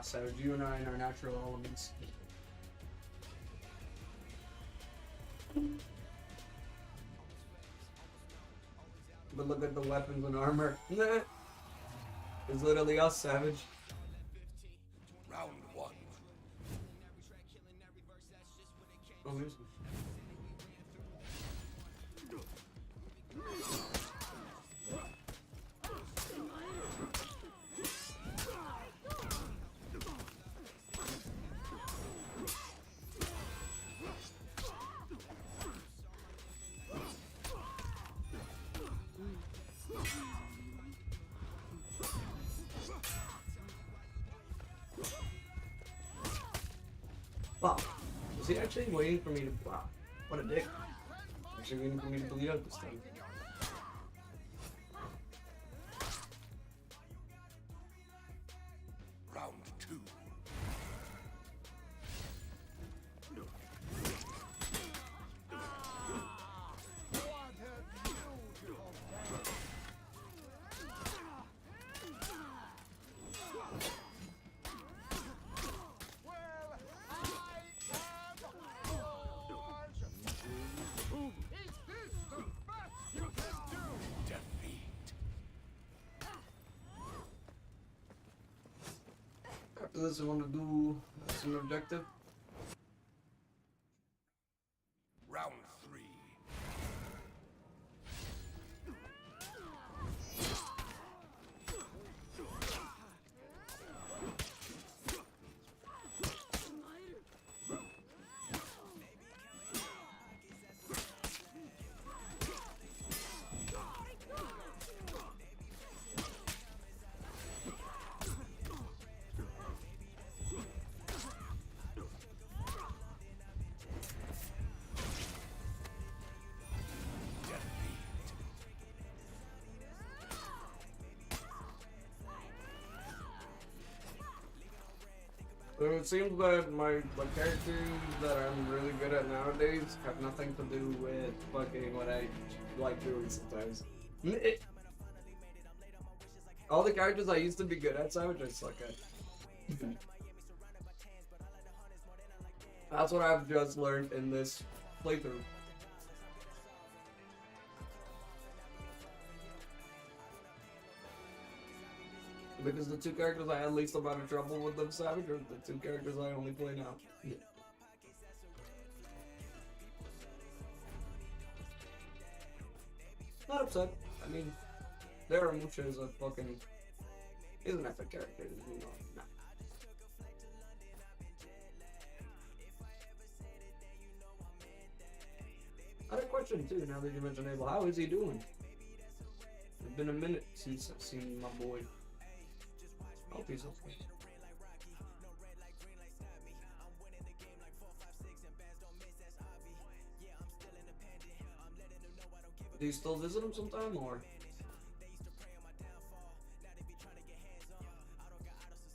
Savage, you and I in our natural elements. But look at the weapons and armor. It's literally us, Savage. Round one. Oh, here's... Wow. Was he actually waiting for me to... Wow. What a dick. Actually waiting for me to bleed out this time. Round two. After this, I want to do some objective. Round three. So it seems that my characters that I'm really good at nowadays have nothing to do with fucking what I like doing sometimes. All the characters I used to be good at, Savage, I suck at. That's what I've just learned in this playthrough. Because the two characters I had least amount of trouble with them, Savage, are the two characters I only play now. Yeah. Not upset. I mean, there are muchas of fucking... He's an epic character, you know. Nah. I had a question too, now that you mentioned Abel. How is he doing? It's been a minute since I've seen my boy. I hope he's okay. Do you still visit him sometime, or?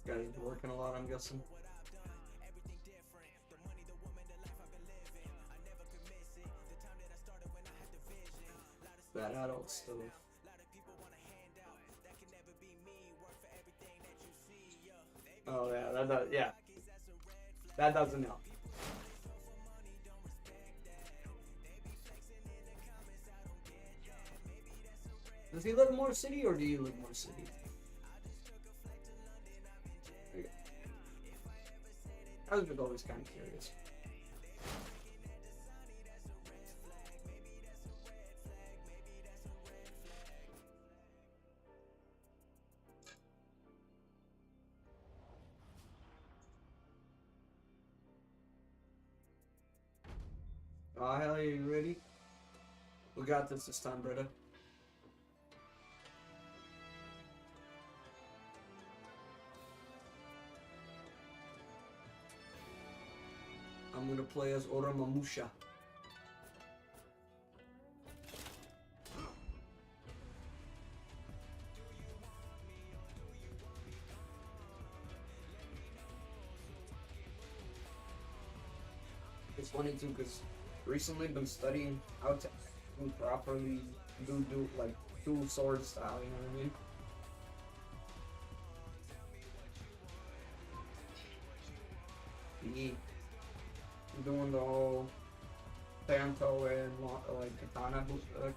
Guys working a lot, I'm guessing. That adult stuff. Oh yeah, that does, yeah. That doesn't help. Does he live more city or do you live more city? was just always kind of curious. Oh, hell yeah, you ready? We got this time, brother. I'm gonna play as Oramamusha. It's funny too, because recently been studying how to properly do like dual sword style, you know what I mean? Doing the whole Tanto and like katana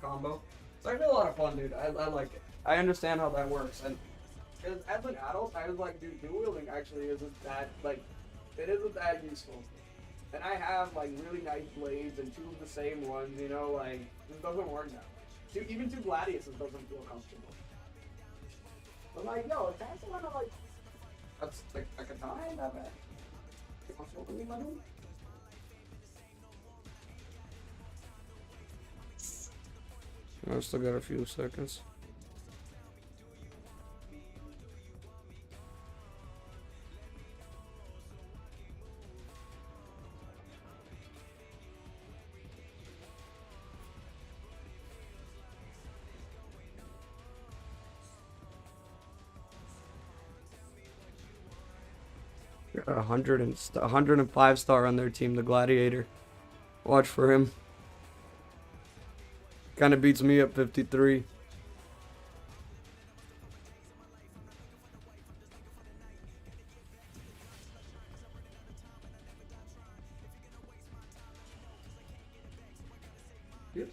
combo. It's actually a lot of fun, dude. I like it. I understand how that works, and as an adult, I was like, dude, dual wielding actually isn't that like it isn't that useful. And I have like really nice blades and two of the same ones, you know, like it doesn't work now. Even two gladiuses doesn't feel comfortable. But like, yo, it's actually kind of like that's like a katana ain't that bad. You want to smoke with me, my dude? I still got a few seconds. Got 105 star on their team, the Gladiator. Watch for him. Kind of beats me up 53. Yes.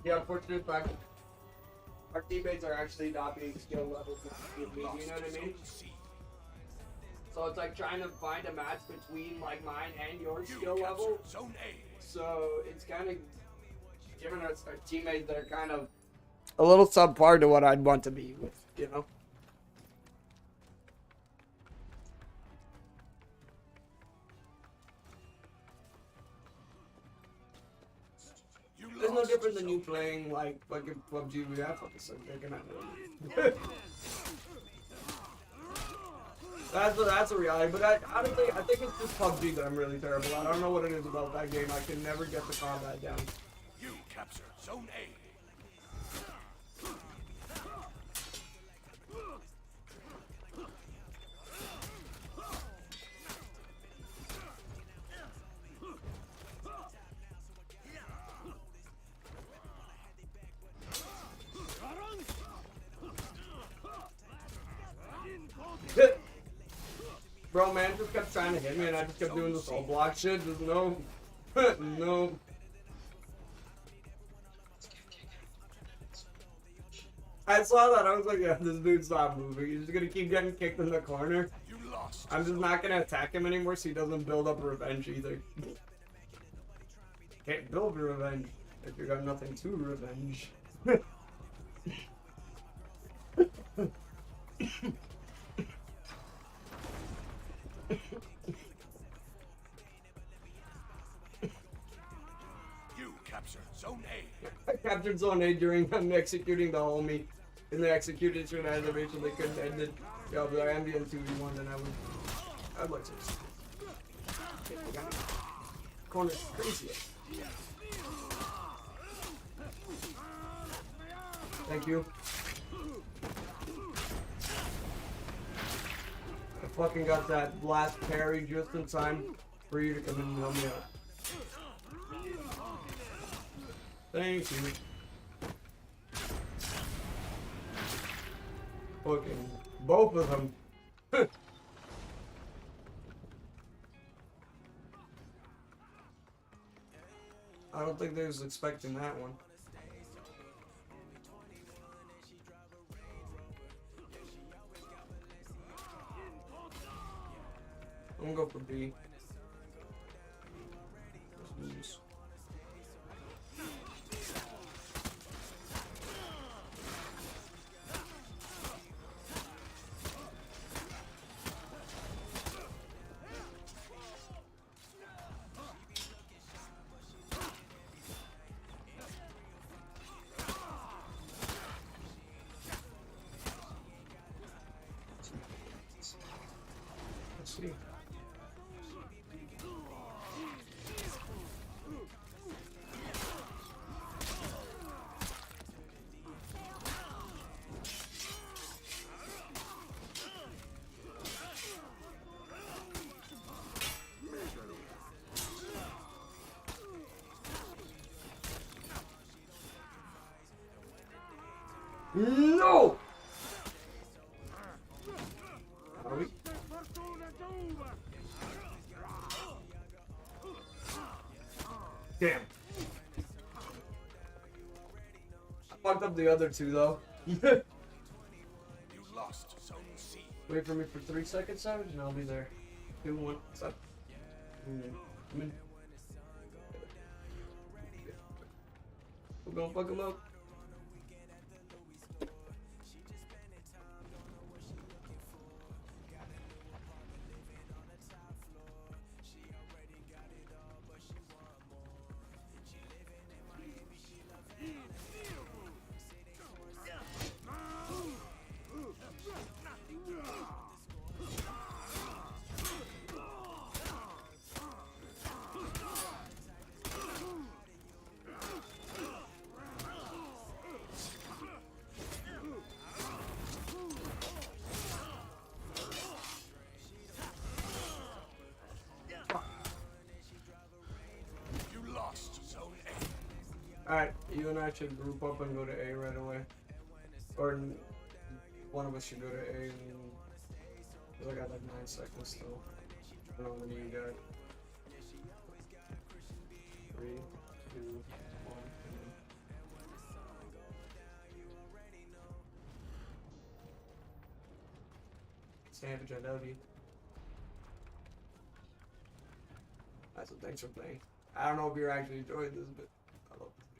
The unfortunate fact, our teammates are actually not being skill levels with me, you know what I mean? So it's like trying to find a match between like mine and your skill level. So it's kind of giving us our teammates that are kind of a little subpar to what I'd want to be with, you know? It's no different than you playing like fucking PUBG. We have fucking some taking out. That's a reality, but honestly, I think it's just PUBG that I'm really terrible at. I don't know what it is about that game. I can never get the combat down. You capture Zone A. Bro, man just kept trying to hit me and I just kept doing this whole block shit. There's no... no... I saw that, I was like, yeah, this dude's not moving. He's just gonna keep getting kicked in the corner. I'm just not gonna attack him anymore so he doesn't build up revenge either. Can't build revenge if you got nothing to revenge. You capture Zone A. I captured Zone A during them executing the homie. And they executed through an animation they couldn't end it. Yo, but I am the 2v1 and I'd like to. Corner's crazy. Thank you. fucking got that blast parry just in time for you to come in and help me out. Thank you. Fucking both of them. I don't think they was expecting that one. I'm gonna go for B. Let's lose. Let's see. No! Are we? Damn. I fucked up the other two though. You lost Zone C. Wait for me for 3 seconds, Savage, and I'll be there. 2, 1, what's up? Come in. We're gonna fuck him up. You lost Zone A. Alright, you and I should group up and go to A right away. Or one of us should go to A and I got like 9 seconds still. I don't know when you got. 3, 2, 1. Savage, I love you. That's what thanks for playing. I don't know if you're actually enjoying this, but I love this game.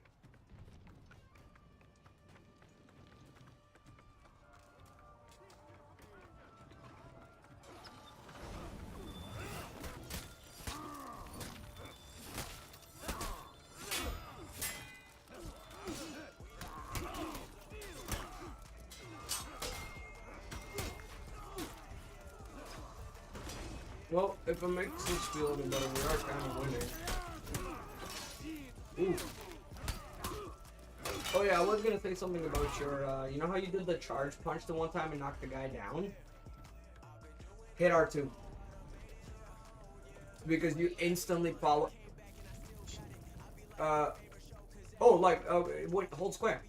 Well, if it makes us feel any better, we are kind of winning. Ooh. Oh yeah, I was gonna say something about your, you know how you did the charge punch the one time and knocked the guy down? Hit R2. Because you instantly follow... oh, like, wait, hold square.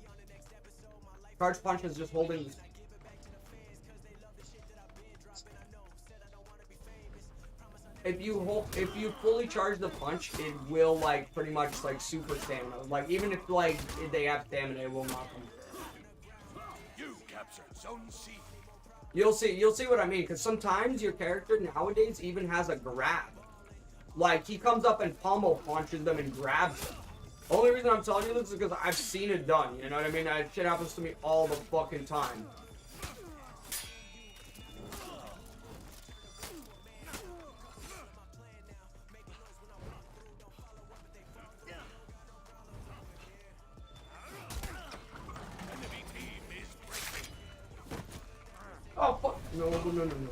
Charge punch is just holding... If you fully charge the punch, it will like pretty much like super stamina. Like even if like if they have stamina, it will knock them. You captured Zone C. You'll see what I mean. Because sometimes your character nowadays even has a grab. Like he comes up and pummel punches them and grabs them. Only reason I'm telling you this is because I've seen it done. You know what I mean? That shit happens to me all the fucking time. Oh fuck! No, no, no, no.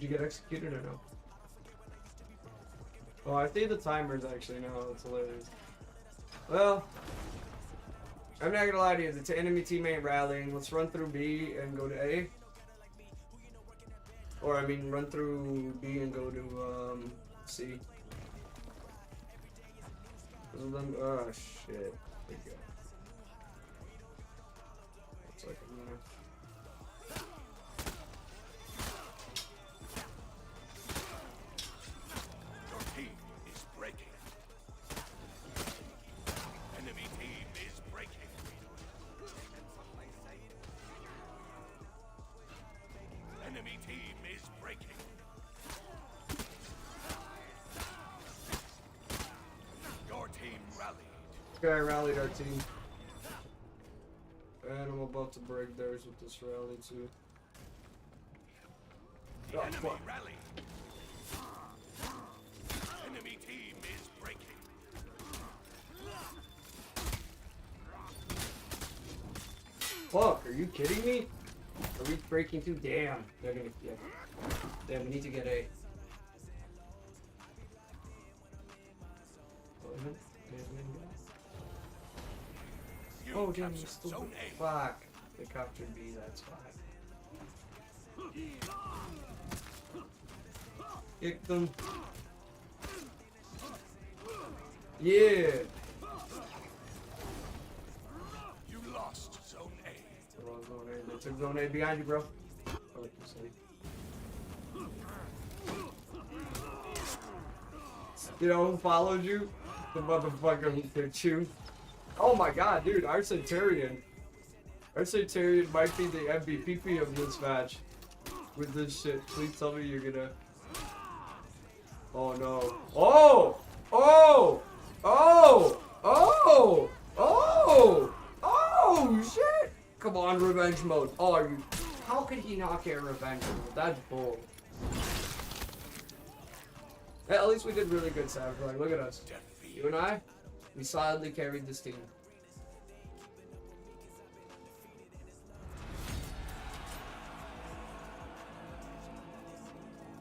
Did you get executed or no? Oh, I see the timers actually now. It's hilarious. Well, I'm not gonna lie to you. The enemy team ain't rallying. Let's run through B and go to A. Or I mean, run through B and go to C. Oh shit. There you go. Looks like I'm gonna. Your team is breaking. Enemy team is breaking. Enemy team is breaking. Your team rallied. This guy rallied our team. And I'm about to break theirs with this rally too. The Oh, enemy fuck. rallied. Enemy team is breaking. Fuck, are you kidding me? Are we breaking too? Damn. They're gonna, yeah. Damn, we need to get A. You Oh, damn, you captured stupid. Zone A. Fuck. They captured B, that's fine. Kick them. Yeah. You lost Zone A. They took zone A behind you, bro. I like this thing. You know who followed you? The motherfucker who picked you. Oh my god, dude, our Centurion. Our Centurion might be the MVP of this match. With this shit. Please tell me you're gonna. Oh no. Oh! Oh! Oh! Oh! Oh! Oh shit! Come on, revenge mode. Oh, are you. How could he not get revenge mode? That's bull. Yeah, at least we did really good, Savage. Like, look at us. You and I, we solidly carried this team.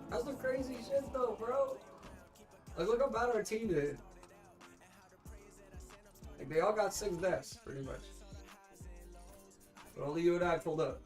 That's some crazy shit though, bro. Like, look how bad our team did. Like, they all got 6 deaths, pretty much. But only you and I pulled up.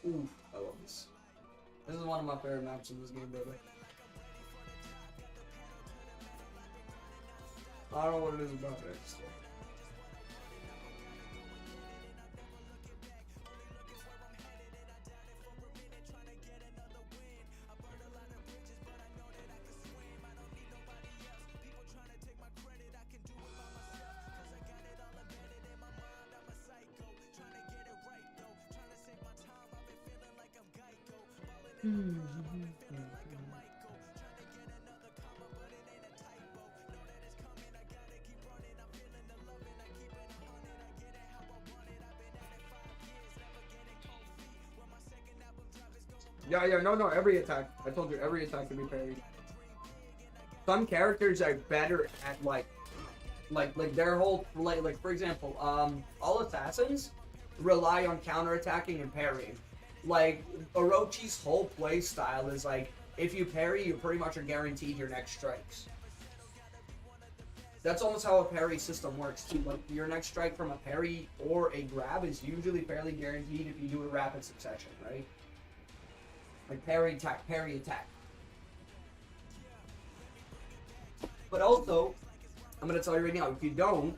Ooh, I love this. This is one of my favorite maps in this game, brother. I don't know what it is about it. Just, Yeah, no, every attack. I told you, every attack can be parried. Some characters are better at, like their whole, like, for example, all assassins rely on counterattacking and parrying. Like, Orochi's whole play style is, like, if you parry, you pretty much are guaranteed your next strikes. That's almost how a parry system works, too. Like, your next strike from a parry or a grab is usually fairly guaranteed if you do a rapid succession, right? Like parry, attack, parry, attack. But also, I'm gonna tell you right now, if you don't,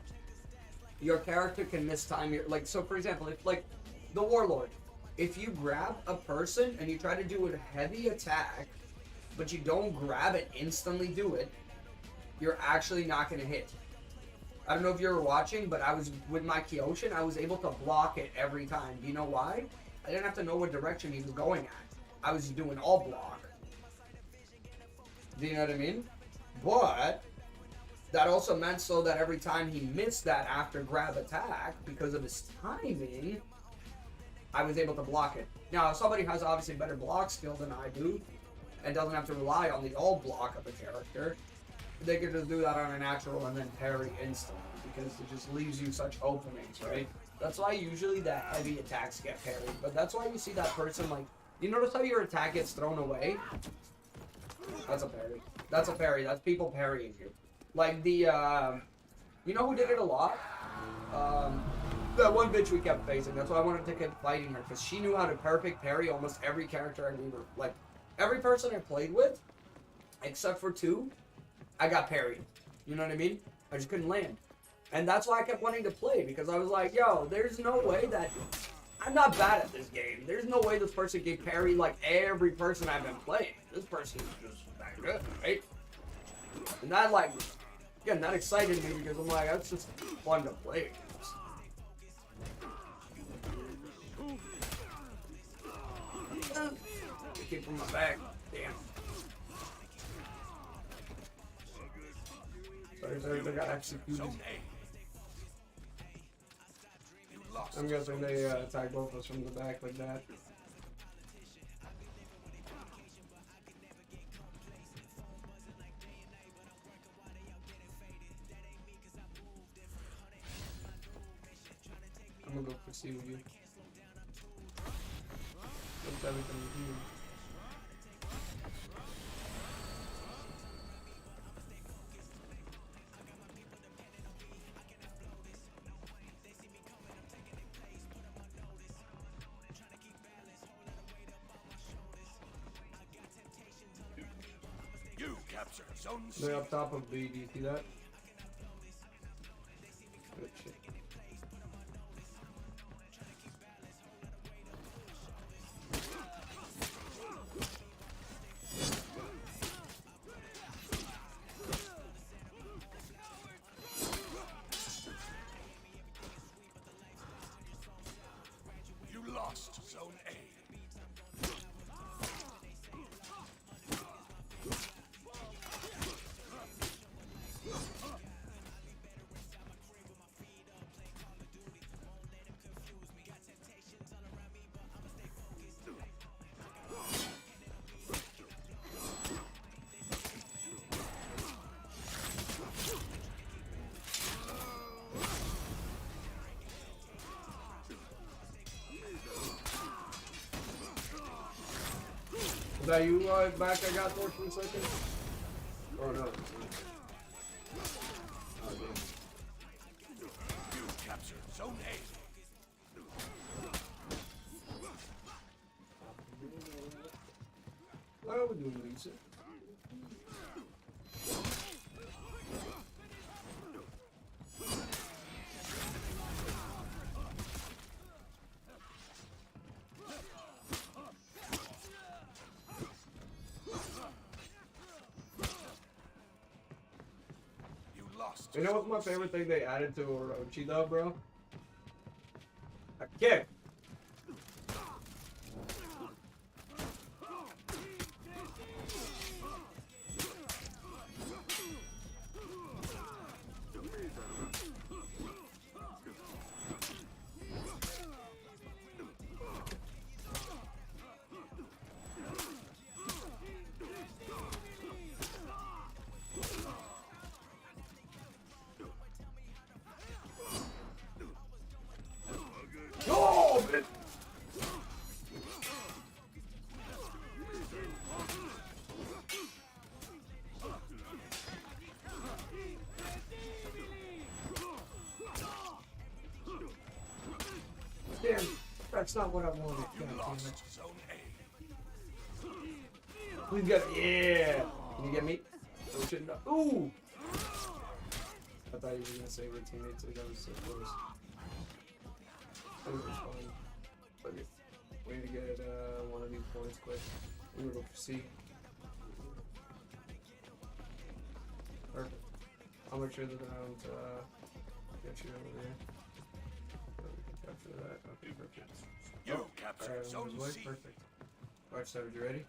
your character can mistime your, like, so for example, if, like, the Warlord, if you grab a person and you try to do a heavy attack, but you don't grab and instantly do it, you're actually not going to hit. I don't know if you were watching, but I was with my Kyoshin, I was able to block it every time. Do you know why? I didn't have to know what direction he was going at. I was doing all block. Do you know what I mean? But that also meant so that every time he missed that after grab attack, because of his timing, I was able to block it. Now, if somebody has obviously better block skill than I do, and doesn't have to rely on the all block of a character, they could just do that on a natural and then parry instantly, because it just leaves you such openings, right? That's why usually the heavy attacks get parried, but that's why you see that person, like, you notice how your attack gets thrown away? That's a parry. That's a parry. That's people parrying you. Like the, you know who did it a lot? That one bitch we kept facing. That's why I wanted to keep fighting her, because she knew how to perfect parry almost every character I gave her. Like, every person I played with, except for 2, I got parried. You know what I mean? I just couldn't land. And that's why I kept wanting to play, because I was like, yo, there's no way that... I'm not bad at this game. There's no way this person can parry like every person I've been playing. This person is just that good, right? And that, like, again, that excited me, because I'm like, that's just fun to play. Kick from my back. Damn. Sorry, they got executed. I'm guessing they attacked both of us from the back like that. I'm gonna go proceed with you. What's everything with you? You captured Zone C. They're up top of B. Do you see that? Good shit. You lost Zone A. Is that you back I got there for a second? Or no? Oh, You captured Zone A. Why are we doing Lisa? You lost. You know what's my favorite thing they added to Orochi though, bro? A kick. Oh, man. Damn, that's not what I wanted. God damn it. Lost Zone A. Please get yeah. Can you get me? Oh shit, no. Ooh! I thought you were gonna say we're teammates, so that was so close. That was fine. Okay. Wait. points quick. I'm gonna go for C. Perfect. I'll make sure that I don't get you over there. Capture that. Okay, perfect. You Oh, captured alright, Zone I'm C. perfect. Alright, Savage, you ready?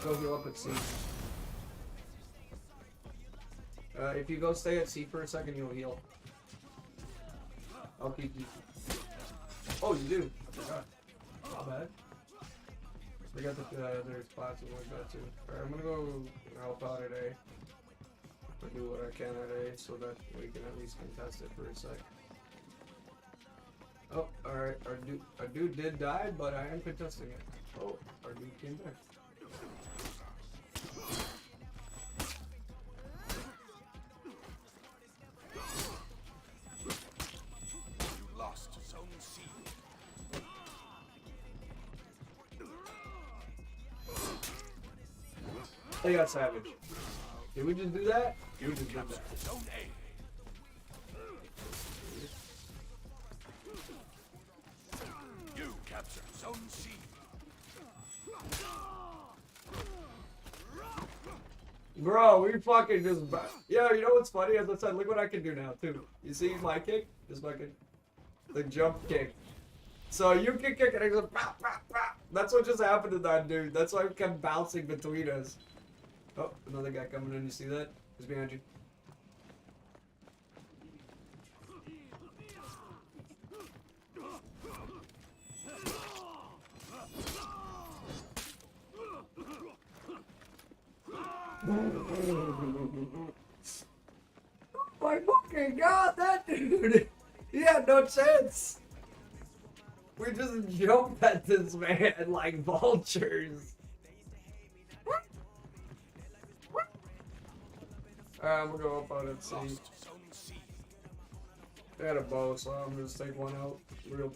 Go heal up at C. If you go stay at C for a second, you'll heal. I'll keep you. Oh, you do? I forgot. Not bad. Forgot that there's spots and like that too. Alright, I'm gonna go help out at A. I'll do what I can at A so that we can at least contest it for a sec. Oh, alright. Our dude did die, but I am contesting it. Oh, our dude came back. You lost Zone C. They got Savage. Did we just do that? You We just did that. captured Zone A. You captured Zone C. Bro, we fucking just. Yo, you know what's funny? As I said, look what I can do now, too. You see my kick? Just fucking. The jump kick. So you can kick it and it goes. Bah, bah, bah. That's what just happened to that dude. That's why it kept bouncing between us. Oh, another guy coming in. You see that? He's behind you. My fucking god, that dude! He had no chance! We just jumped at this man like vultures. Alright, I'm gonna go up on it, see. Lost Zone C. They had a bow, so I'm gonna just take one out. Real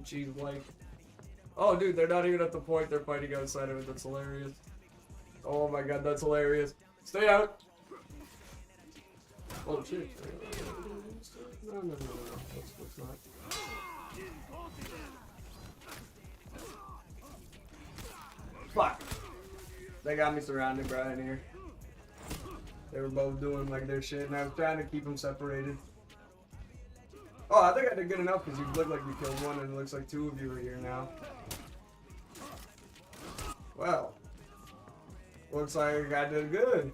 cheese-like. Oh, dude, they're not even at the point they're fighting outside of it. That's hilarious. Oh my god, that's hilarious. Stay out! Oh, shit. No. Let's not. Fuck! They got me surrounded, bro, in here. They were both doing like their shit, and I was trying to keep them separated. Oh, I think I did good enough because you look like you killed one, and it looks like two of you are here now. Well, looks like I did good.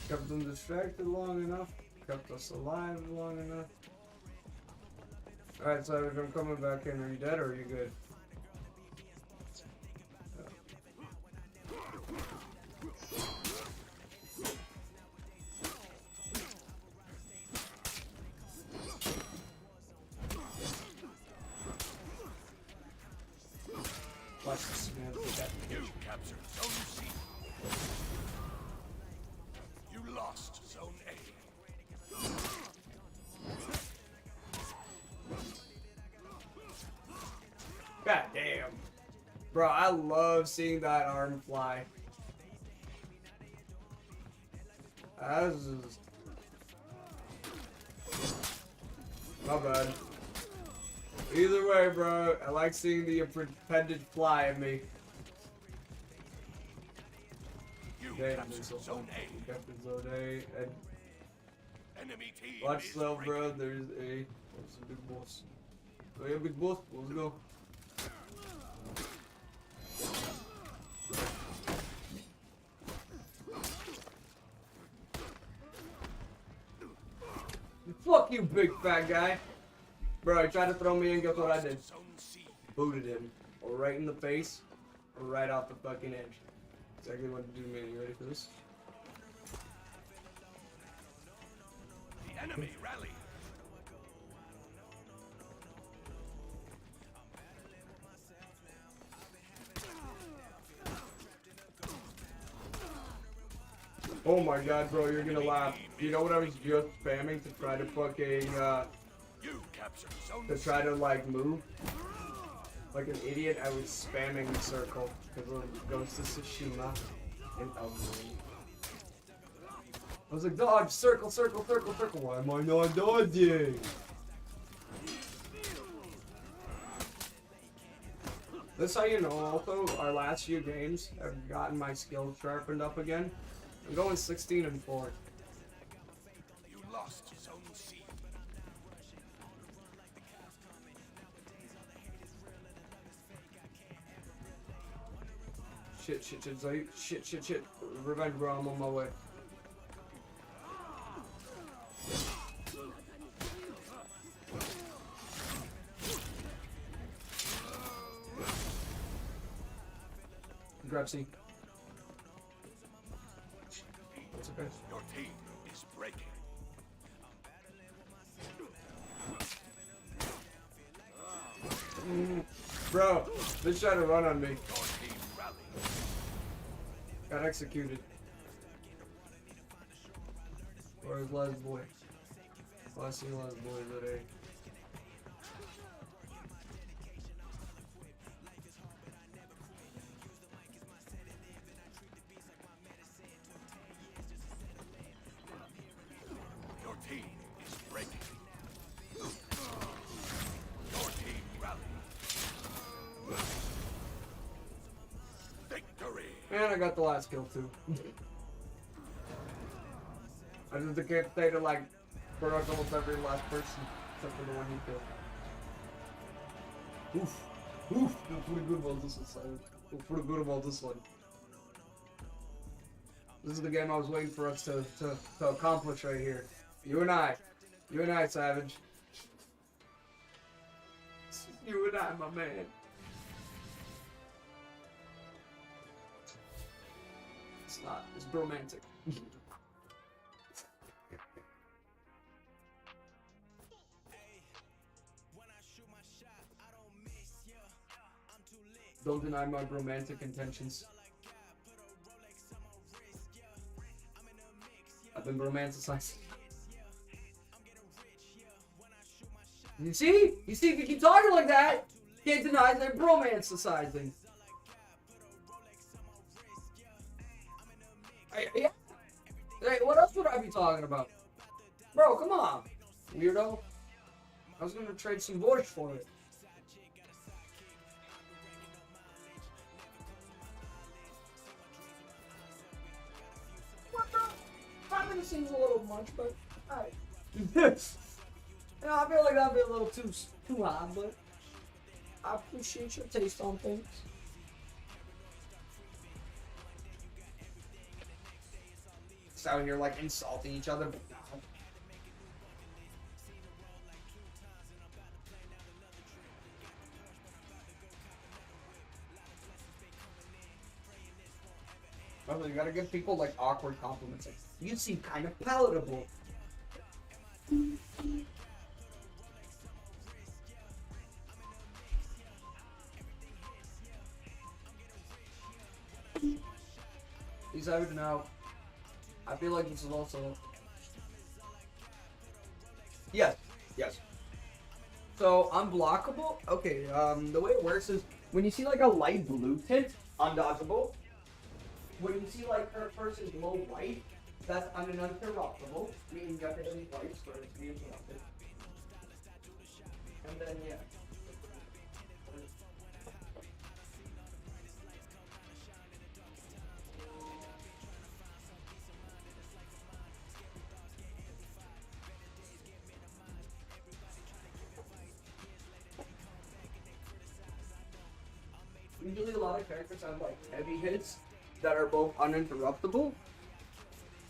Kept them distracted long enough. Kept us alive long enough. Alright, so I'm coming back in. Are you dead or are you good? Watch this, man. You captured Zone C. You lost Zone A. God damn. Bro, I love seeing that arm fly. That was just... My bad. Either way, bro, I like seeing the pretended fly at me. You Damn, captured so Zone fun. A. Captain Zone A. And Enemy team watch is yourself, breaking. bro. There's a... What's the big boss? Oh, yeah, big boss. Let's go. Fuck you, big fat guy. Bro, he tried to throw me in, guess what I did? Zone C. Booted him. Or right in the face, or right off the fucking edge. Exactly what to do, man. You ready for this? The enemy rally. Oh my god, bro, you're gonna laugh. You know what I was just spamming to try to fucking, You captured zone to try to, like, move? Like an idiot, I was spamming the circle because it goes to Tsushima and Elden. I was like, dodge, circle, circle, circle, circle. Why am I not dodging? This how you know also our last few games have gotten my skills sharpened up again. I'm going 16-4. You lost zone C. Shit, shit, shit, Zoe. Shit, shit, shit. Revenge, bro, I'm on my way. Grab C. That's okay. Your team is breaking. Bro, this tried to run on me. Your team rallied. Got executed. Where's last boy? I see last boy today. Your team is breaking. Your team rallied. Victory. And I got the last kill too. I just decapitated like pretty much almost every last person except for the one he killed. Oof. Oof. Feel pretty good about this one, Simon. Feel pretty good about this one. This is the game I was waiting for us to accomplish right here. You and I, Savage. You and I, my man. It's not. It's bromantic. Don't deny my romantic intentions. I've been romanticized. You see? You see, if you keep talking like that, you can't deny they're romanticizing. Yeah. Hey, what else would I be talking about? Bro, come on. Weirdo. I was gonna trade some voice for it. What the? 5 minutes seems a little much, but alright. You know, I feel like that'd be a little too high, but I appreciate your taste on things. It's out here like insulting each other, but no. Well, you gotta give people like awkward compliments. Like, you seem kind of palatable. He's Savage now. I feel like this is also. Yes, yes. So unblockable. Okay. The way it works is when you see like a light blue tint, undodgeable. When you see like her person glow white, that's uninterruptible. Meaning you have to hit these lights for it to be interrupted. And then yeah. Usually a lot of characters have like heavy hits that are both uninterruptible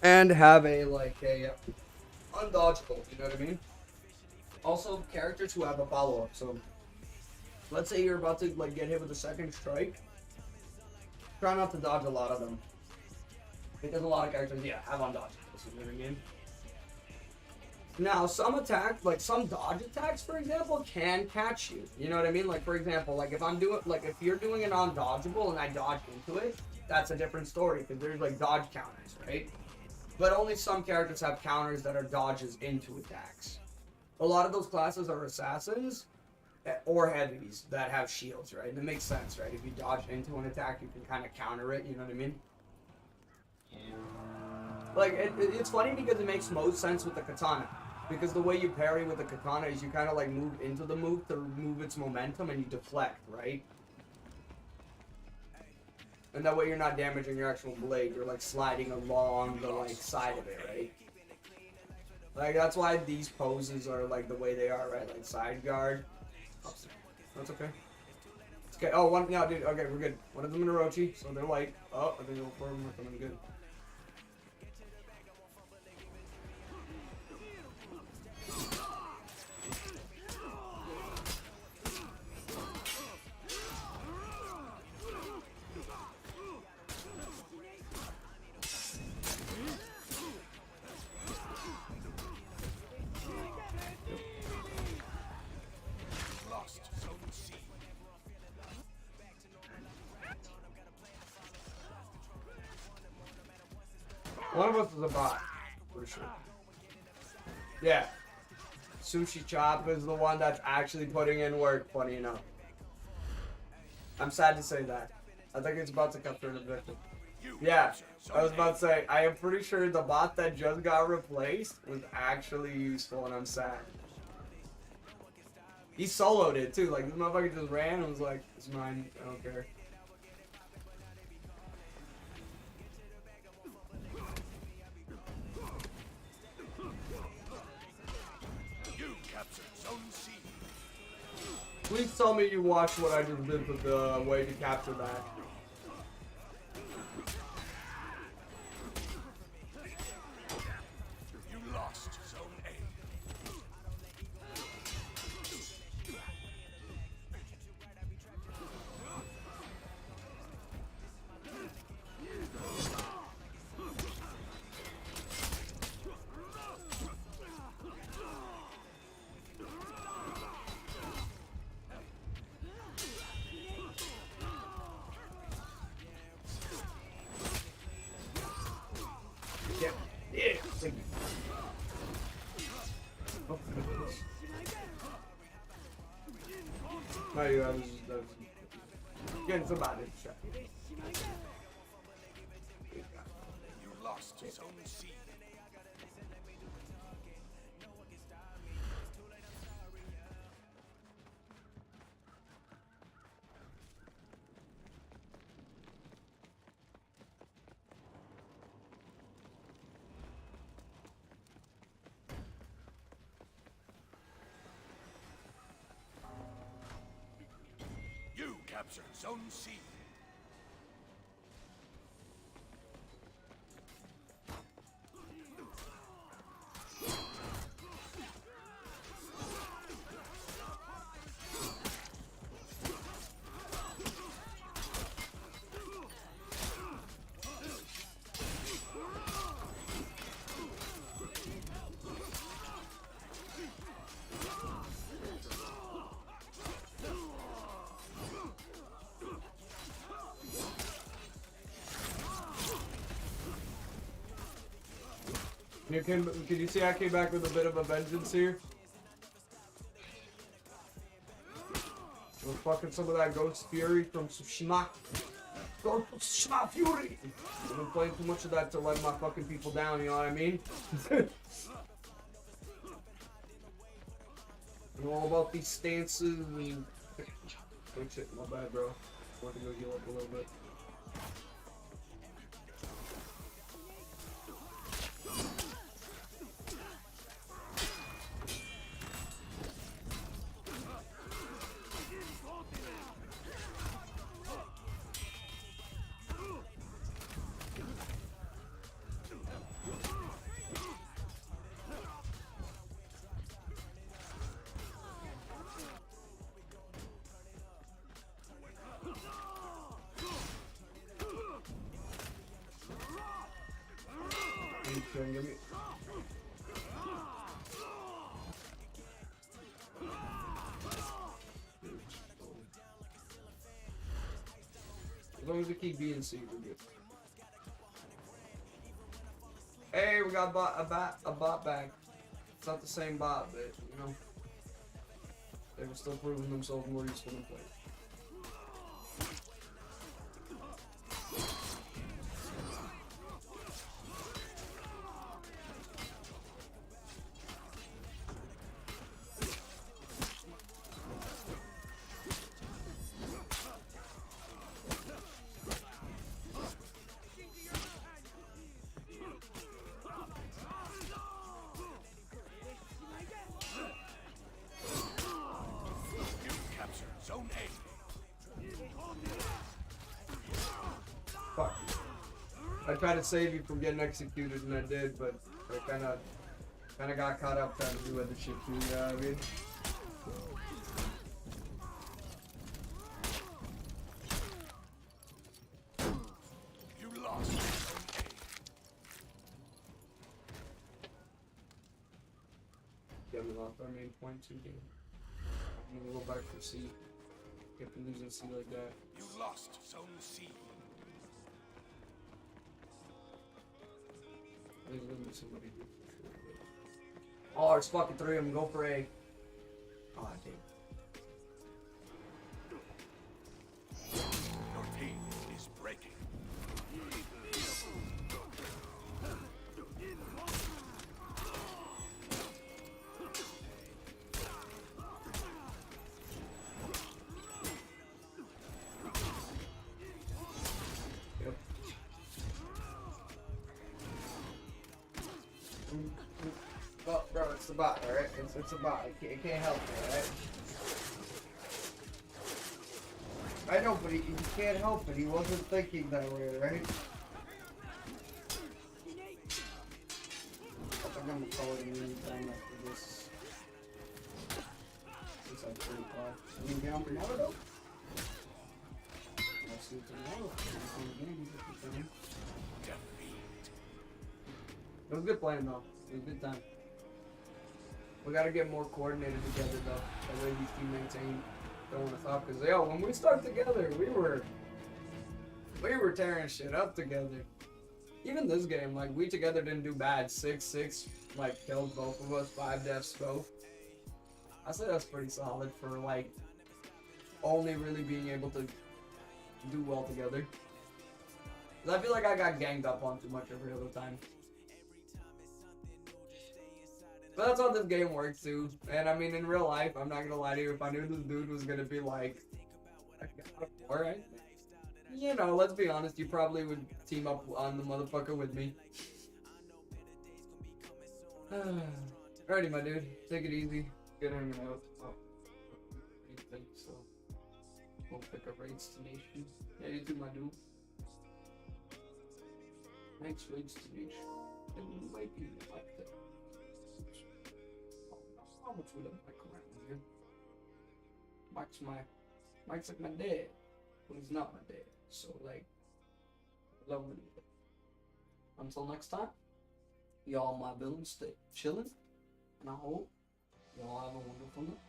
and have a like a undodgeable, you know what I mean? Also characters who have a follow-up, so let's say you're about to like get hit with a second strike, try not to dodge a lot of them. Because a lot of characters, yeah, have undodgeables, you know what I mean? Now, some attack, like some dodge attacks, for example, can catch you. You know what I mean? Like, for example, like if I'm doing, like if you're doing an undodgeable and I dodge into it, that's a different story because there's like dodge counters, right? But only some characters have counters that are dodges into attacks. A lot of those classes are assassins or heavies that have shields, right? And it makes sense, right? If you dodge into an attack, you can kind of counter it, you know what I mean? Like, it's funny because it makes most sense with the katana. Because the way you parry with the katana is you kind of like move into the move to remove its momentum and you deflect, right? And that way you're not damaging your actual blade, you're like sliding along the like side of it, right? Like that's why these poses are like the way they are, right? Like side guard. Oh, that's okay. It's okay. Oh, one, no, dude, okay, we're good. One of them in Orochi, so they're light. Oh, I think all four of them are coming good. One of us is a bot, for sure. Yeah. Sushi Chop is the one that's actually putting in work, funny enough. I'm sad to say that. I think it's about to come through an objective. Yeah, I was about to say, I am pretty sure the bot that just got replaced was actually useful, and I'm sad. He soloed it, too. Like, this motherfucker just ran and was like, it's mine, I don't care. Please tell me you watched what I just did with the way to capture that. You lost Zone A. Yeah, yeah, thank you. Oh, no, I was getting somebody shot. You lost Zone C. You captured Zone C. Can you see I came back with a bit of a vengeance here? With fucking some of that Ghost Fury from Tsushima. Ghost Tsushima Fury! I've been playing too much of that to let my fucking people down, you know what I mean? I know all about these stances and... Oh shit, my bad, bro. I want to go heal up a little bit. Give me. As long as we keep B and C, we're good. Hey, we got a bot back. It's not the same bot, but you know, they were still proving themselves more useful than players. Capture Zone A. Fuck. I tried to save you from getting executed, and I did, but I kind of got caught up trying to do other shit too. You know what I mean? You lost Zone Yeah, we lost our main point too, game. I'm gonna go back for C. If we lose in C like that. A. You lost Zone C. There's gonna be somebody here for sure. Oh, there's fucking 3 of them. Go for A. Oh, damn. Your team is breaking. Yep. Oh, bro, it's the bot, alright? It's a bot. It can't help me, alright? I know, but he can't help it. He wasn't thinking that way, right? I think I'm gonna call it any time after this. It's like 3 o'clock. You can get on tomorrow, though? I'll see you tomorrow. It was good playing, though. It was a good time. We gotta get more coordinated together, though. That way these teammates ain't throwing us off. Because, yo, when we start together, we were tearing shit up together. Even this game, like, we together didn't do bad. 6-6, like, killed both of us. 5 deaths both. I say that's pretty solid for, like, only really being able to do well together. 'Cause I feel like I got ganged up on too much every other time. But that's how this game works too. And I mean, in real life, I'm not gonna lie to you, if I knew this dude was gonna be like, alright. You know, let's be honest, you probably would team up on the motherfucker with me. Alrighty, my dude. Take it easy. Good hanging out. Oh, so we'll pick up Raids to Nation. Yeah, you too, my dude. Thanks, Raids to Nation. It might be like that. How much would I like around here? Mike's like my dad, but he's not my dad. So like, love him. Until next time, y'all my villains stay chilling, and I hope y'all have a wonderful night.